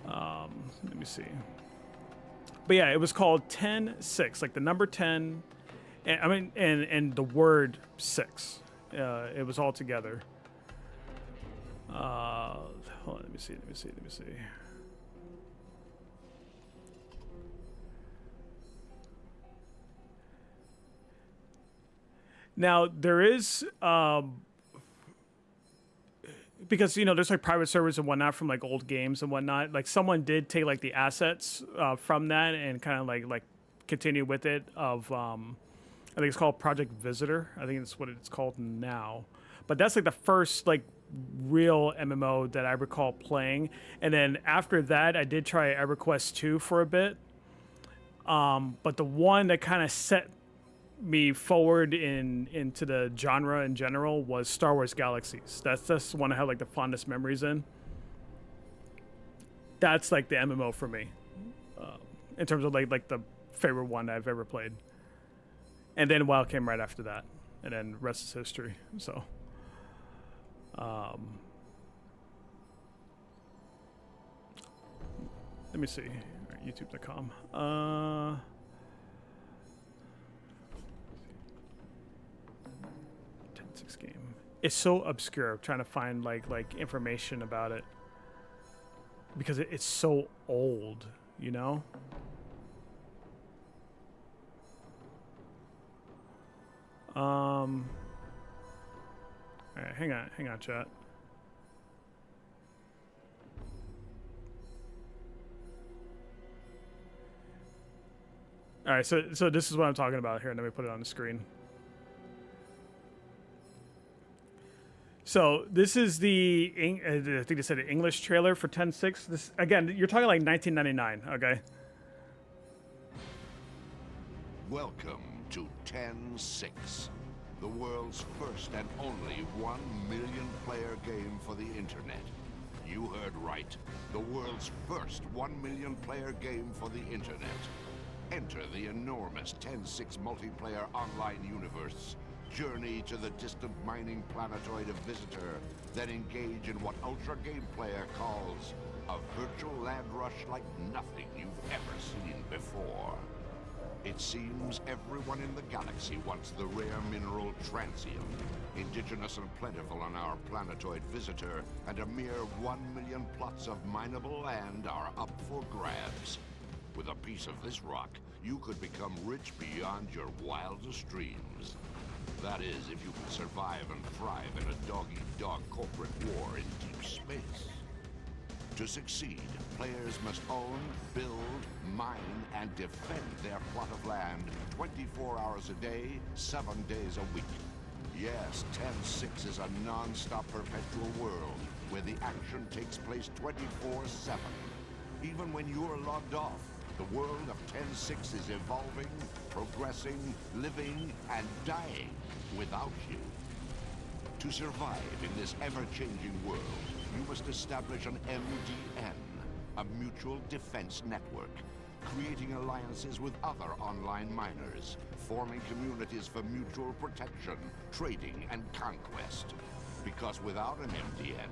Let me see. But yeah, it was called 10-6, like the number 10. And, I mean, and the word 6. It was all together. Hold on, let me see. Now there is because you know there's like private servers and whatnot from like old games and whatnot. Like someone did take like the assets from that and kind of like continue with it. I think it's called Project Visitor. I think that's what it's called now. But that's like the first like real MMO that I recall playing. And then after that, I did try EverQuest 2 for a bit. But the one that kind of set me forward into the genre in general was Star Wars Galaxies. That's the one I have like the fondest memories in. That's like the MMO for me, in terms of like the favorite one I've ever played. And then WoW came right after that, and then rest is history. So, let me see. All right, YouTube.com. 10-6 game. It's so obscure. I'm trying to find like information about it because it's so old, you know. All right, hang on, chat. All right, so this is what I'm talking about here, and let me put it on the screen. So this is the I think they said the English trailer for 10-6. This again, you're talking like 1999, okay? Welcome to 10-6, the world's first and only 1 million player game for the internet. You heard right. The world's first 1 million player game for the internet. Enter the enormous 10-6 multiplayer online universe. Journey to the distant mining planetoid of Visitor, then engage in what Ultra Game Player calls a virtual land rush like nothing you've ever seen before. It seems everyone in the galaxy wants the rare mineral Transium, indigenous and plentiful on our planetoid Visitor, and a mere 1 million plots of mineable land are up for grabs. With a piece of this rock, you could become rich beyond your wildest dreams. That is, if you can survive and thrive in a dog-eat-dog corporate war in deep space. To succeed, players must own, build, mine, and defend their plot of land 24 hours a day, 7 days a week. Yes, 10-6 is a non-stop perpetual world where the action takes place 24/7. Even when you're logged off, the world of 10-6 is evolving, progressing, living, and dying without you. To survive in this ever-changing world, you must establish an MDN, a mutual defense network, creating alliances with other online miners, forming communities for mutual protection, trading, and conquest. Because without an MDN,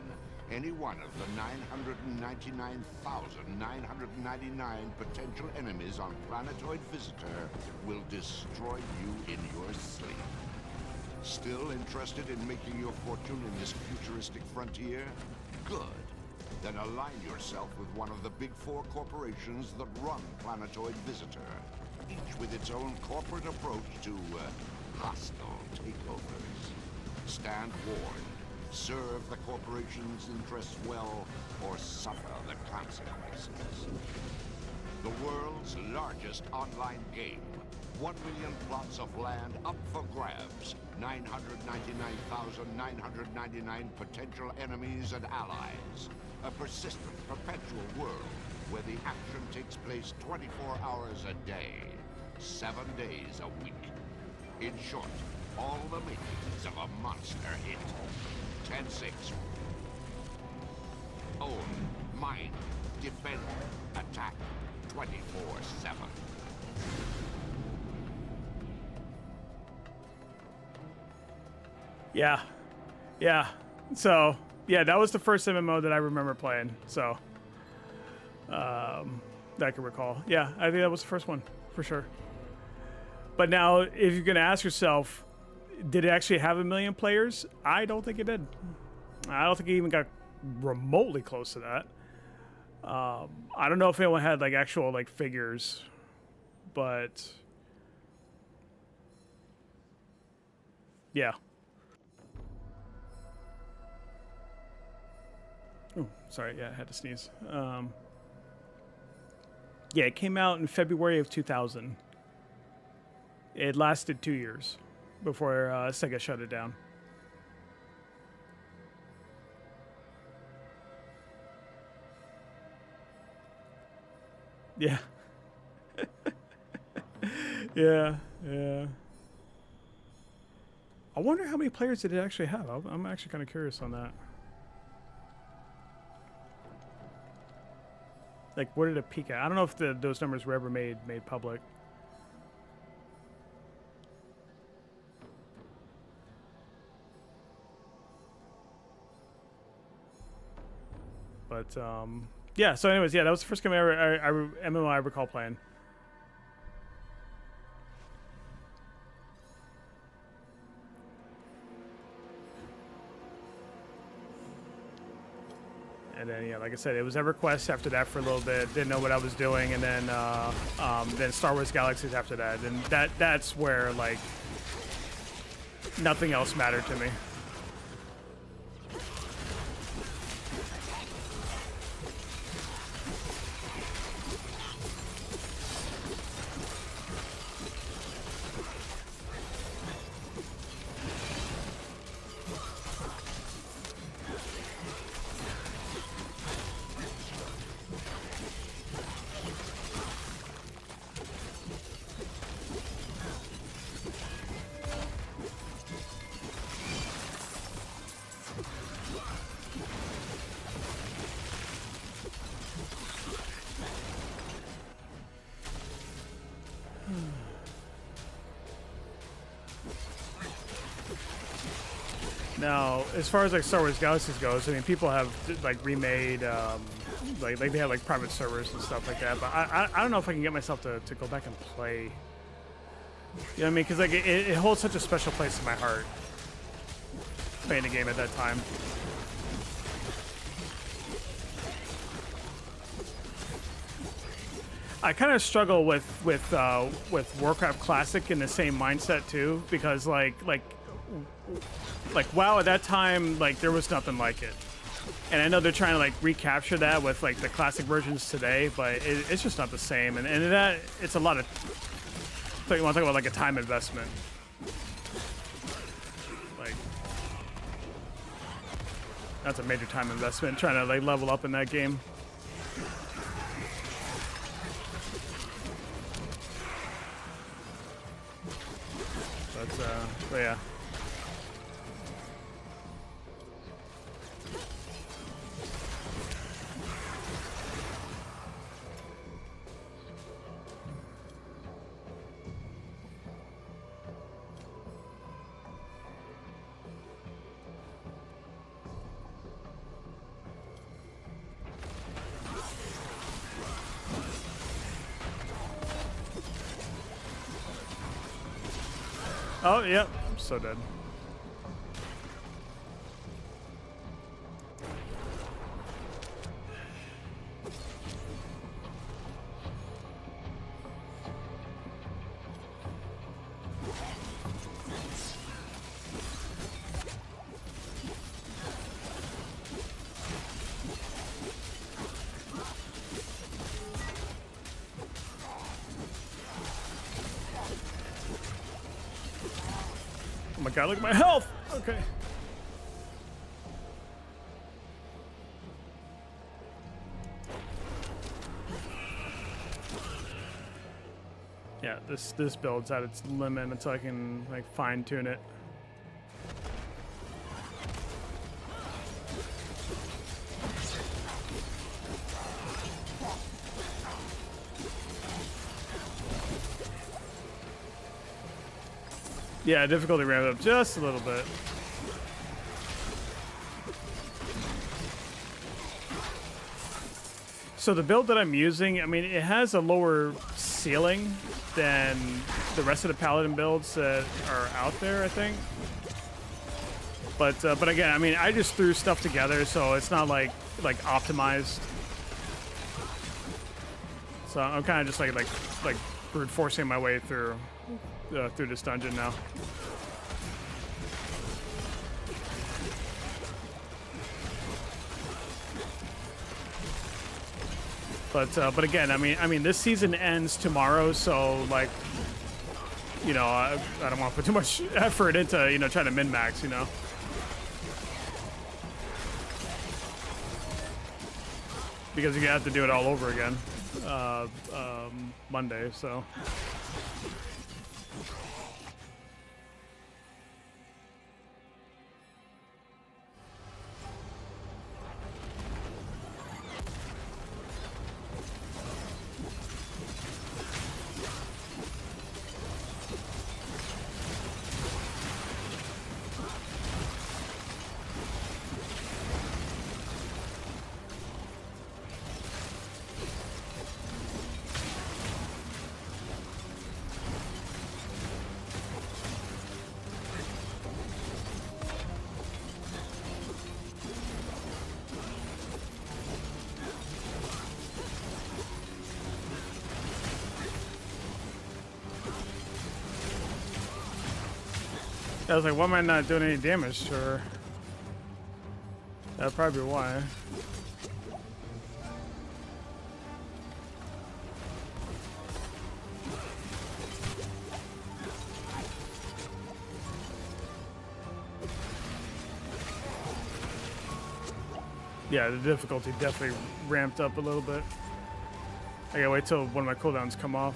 any one of the 999,999 potential enemies on Planetoid Visitor will destroy you in your sleep. Still interested in making your fortune in this futuristic frontier? Good. Then align yourself with one of the big 4 corporations that run Planetoid Visitor, each with its own corporate approach to hostile takeovers. Stand warned. Serve the corporation's interests well, or suffer the consequences. The world's largest online game. 1 million plots of land up for grabs. 999,999 potential enemies and allies. A persistent, perpetual world where the action takes place 24 hours a day, 7 days a week. In short, all the makings of a monster hit. 10-6. Own, mine, defend, attack, 24/7. Yeah. Yeah. So, yeah, that was the first MMO that I remember playing. So, that I can recall. Yeah, I think that was the first one, for sure. But now, if you're going to ask yourself, did it actually have 1 million players? I don't think it did. I don't think it even got remotely close to that. I don't know if anyone had, like, actual, like, figures. But, yeah. Oh, sorry. Yeah, I had to sneeze. Yeah, it came out in February of 2000. It lasted 2 years before Sega shut it down. Yeah. Yeah, yeah. I wonder how many players did it actually have. I'm actually kind of curious on that. Like, where did it peak at? I don't know if those numbers were ever made public. But yeah. So, anyways, yeah, that was the first game MMO I recall playing. And then, yeah, like I said, it was EverQuest after that for a little bit. Didn't know what I was doing, and then Star Wars Galaxies after that. And that's where, like, nothing else mattered to me. Now, as far as like Star Wars Galaxies goes, I mean, people have like remade, like they have like private servers and stuff like that. But I don't know if I can get myself to go back and play. You know what I mean? Because like it holds such a special place in my heart. Playing the game at that time. I kind of struggle with Warcraft Classic in the same mindset too, because like WoW at that time, like there was nothing like it. And I know they're trying to like recapture that with like the classic versions today, but it's just not the same. And that it's a lot of. So you want to talk about like a time investment? Like that's a major time investment trying to like level up in that game. But yeah. Oh, yep. I'm so dead. Oh my god, look at my health! Okay. Yeah, this build's at its limit until I can like fine tune it. Yeah, difficulty ramped up just a little bit. So the build that I'm using, I mean, it has a lower ceiling than the rest of the Paladin builds that are out there, I think. But again, I mean, I just threw stuff together, so it's not like optimized. So I'm kind of just like brute forcing my way through this dungeon now. But again, I mean, this season ends tomorrow, so like, you know, I don't want to put too much effort into, you know, trying to min-max, you know. Because you have to do it all over again Monday, so. I was like, why am I not doing any damage to her? That'd probably be why. Yeah, the difficulty definitely ramped up a little bit. I gotta wait till one of my cooldowns come off.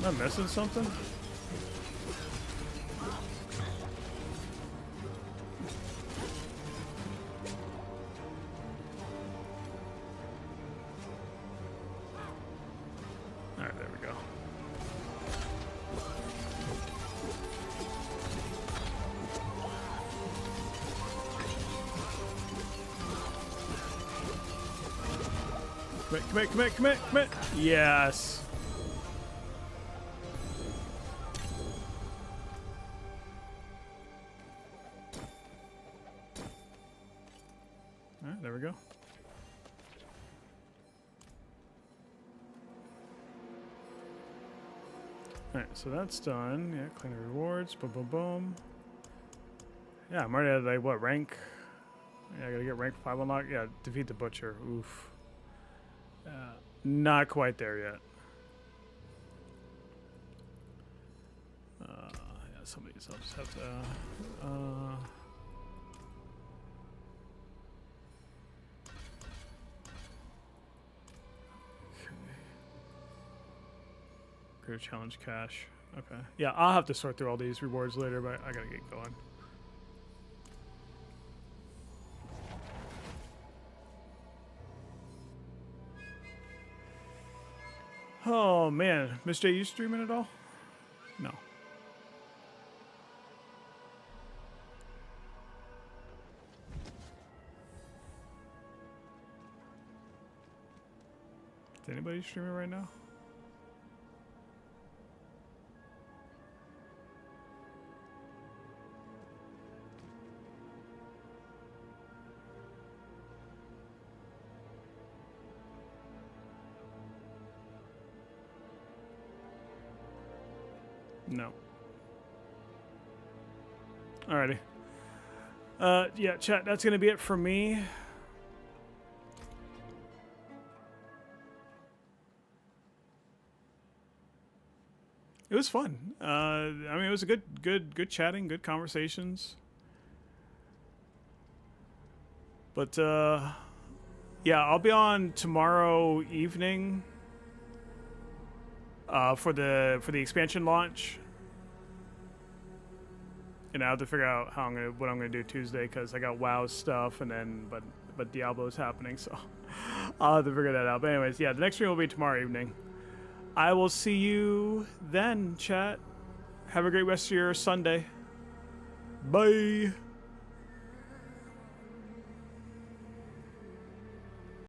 Am I missing something? Commit, commit, commit, commit. Yes. All right, there we go. All right, so that's done. Yeah, claim the rewards. Boom, boom, boom. Yeah, I'm already at like what rank? Yeah, I gotta get rank 5 unlock. Yeah, defeat the butcher. Oof. Not quite there yet. Yeah, some of these I'll just have to. Greater challenge cash. Okay. Yeah, I'll have to sort through all these rewards later, but I gotta get going. Oh man, Miss J, you streaming at all? No. Is anybody streaming right now? No. Alrighty. Yeah, chat, that's gonna be it for me. It was fun. I mean, it was a good chatting, good conversations. But yeah, I'll be on tomorrow evening for the expansion launch. And I have to figure out what I'm gonna do Tuesday because I got WoW stuff and then but Diablo is happening, so I'll have to figure that out. But anyways, yeah, the next stream will be tomorrow evening. I will see you then, chat. Have a great rest of your Sunday. Bye.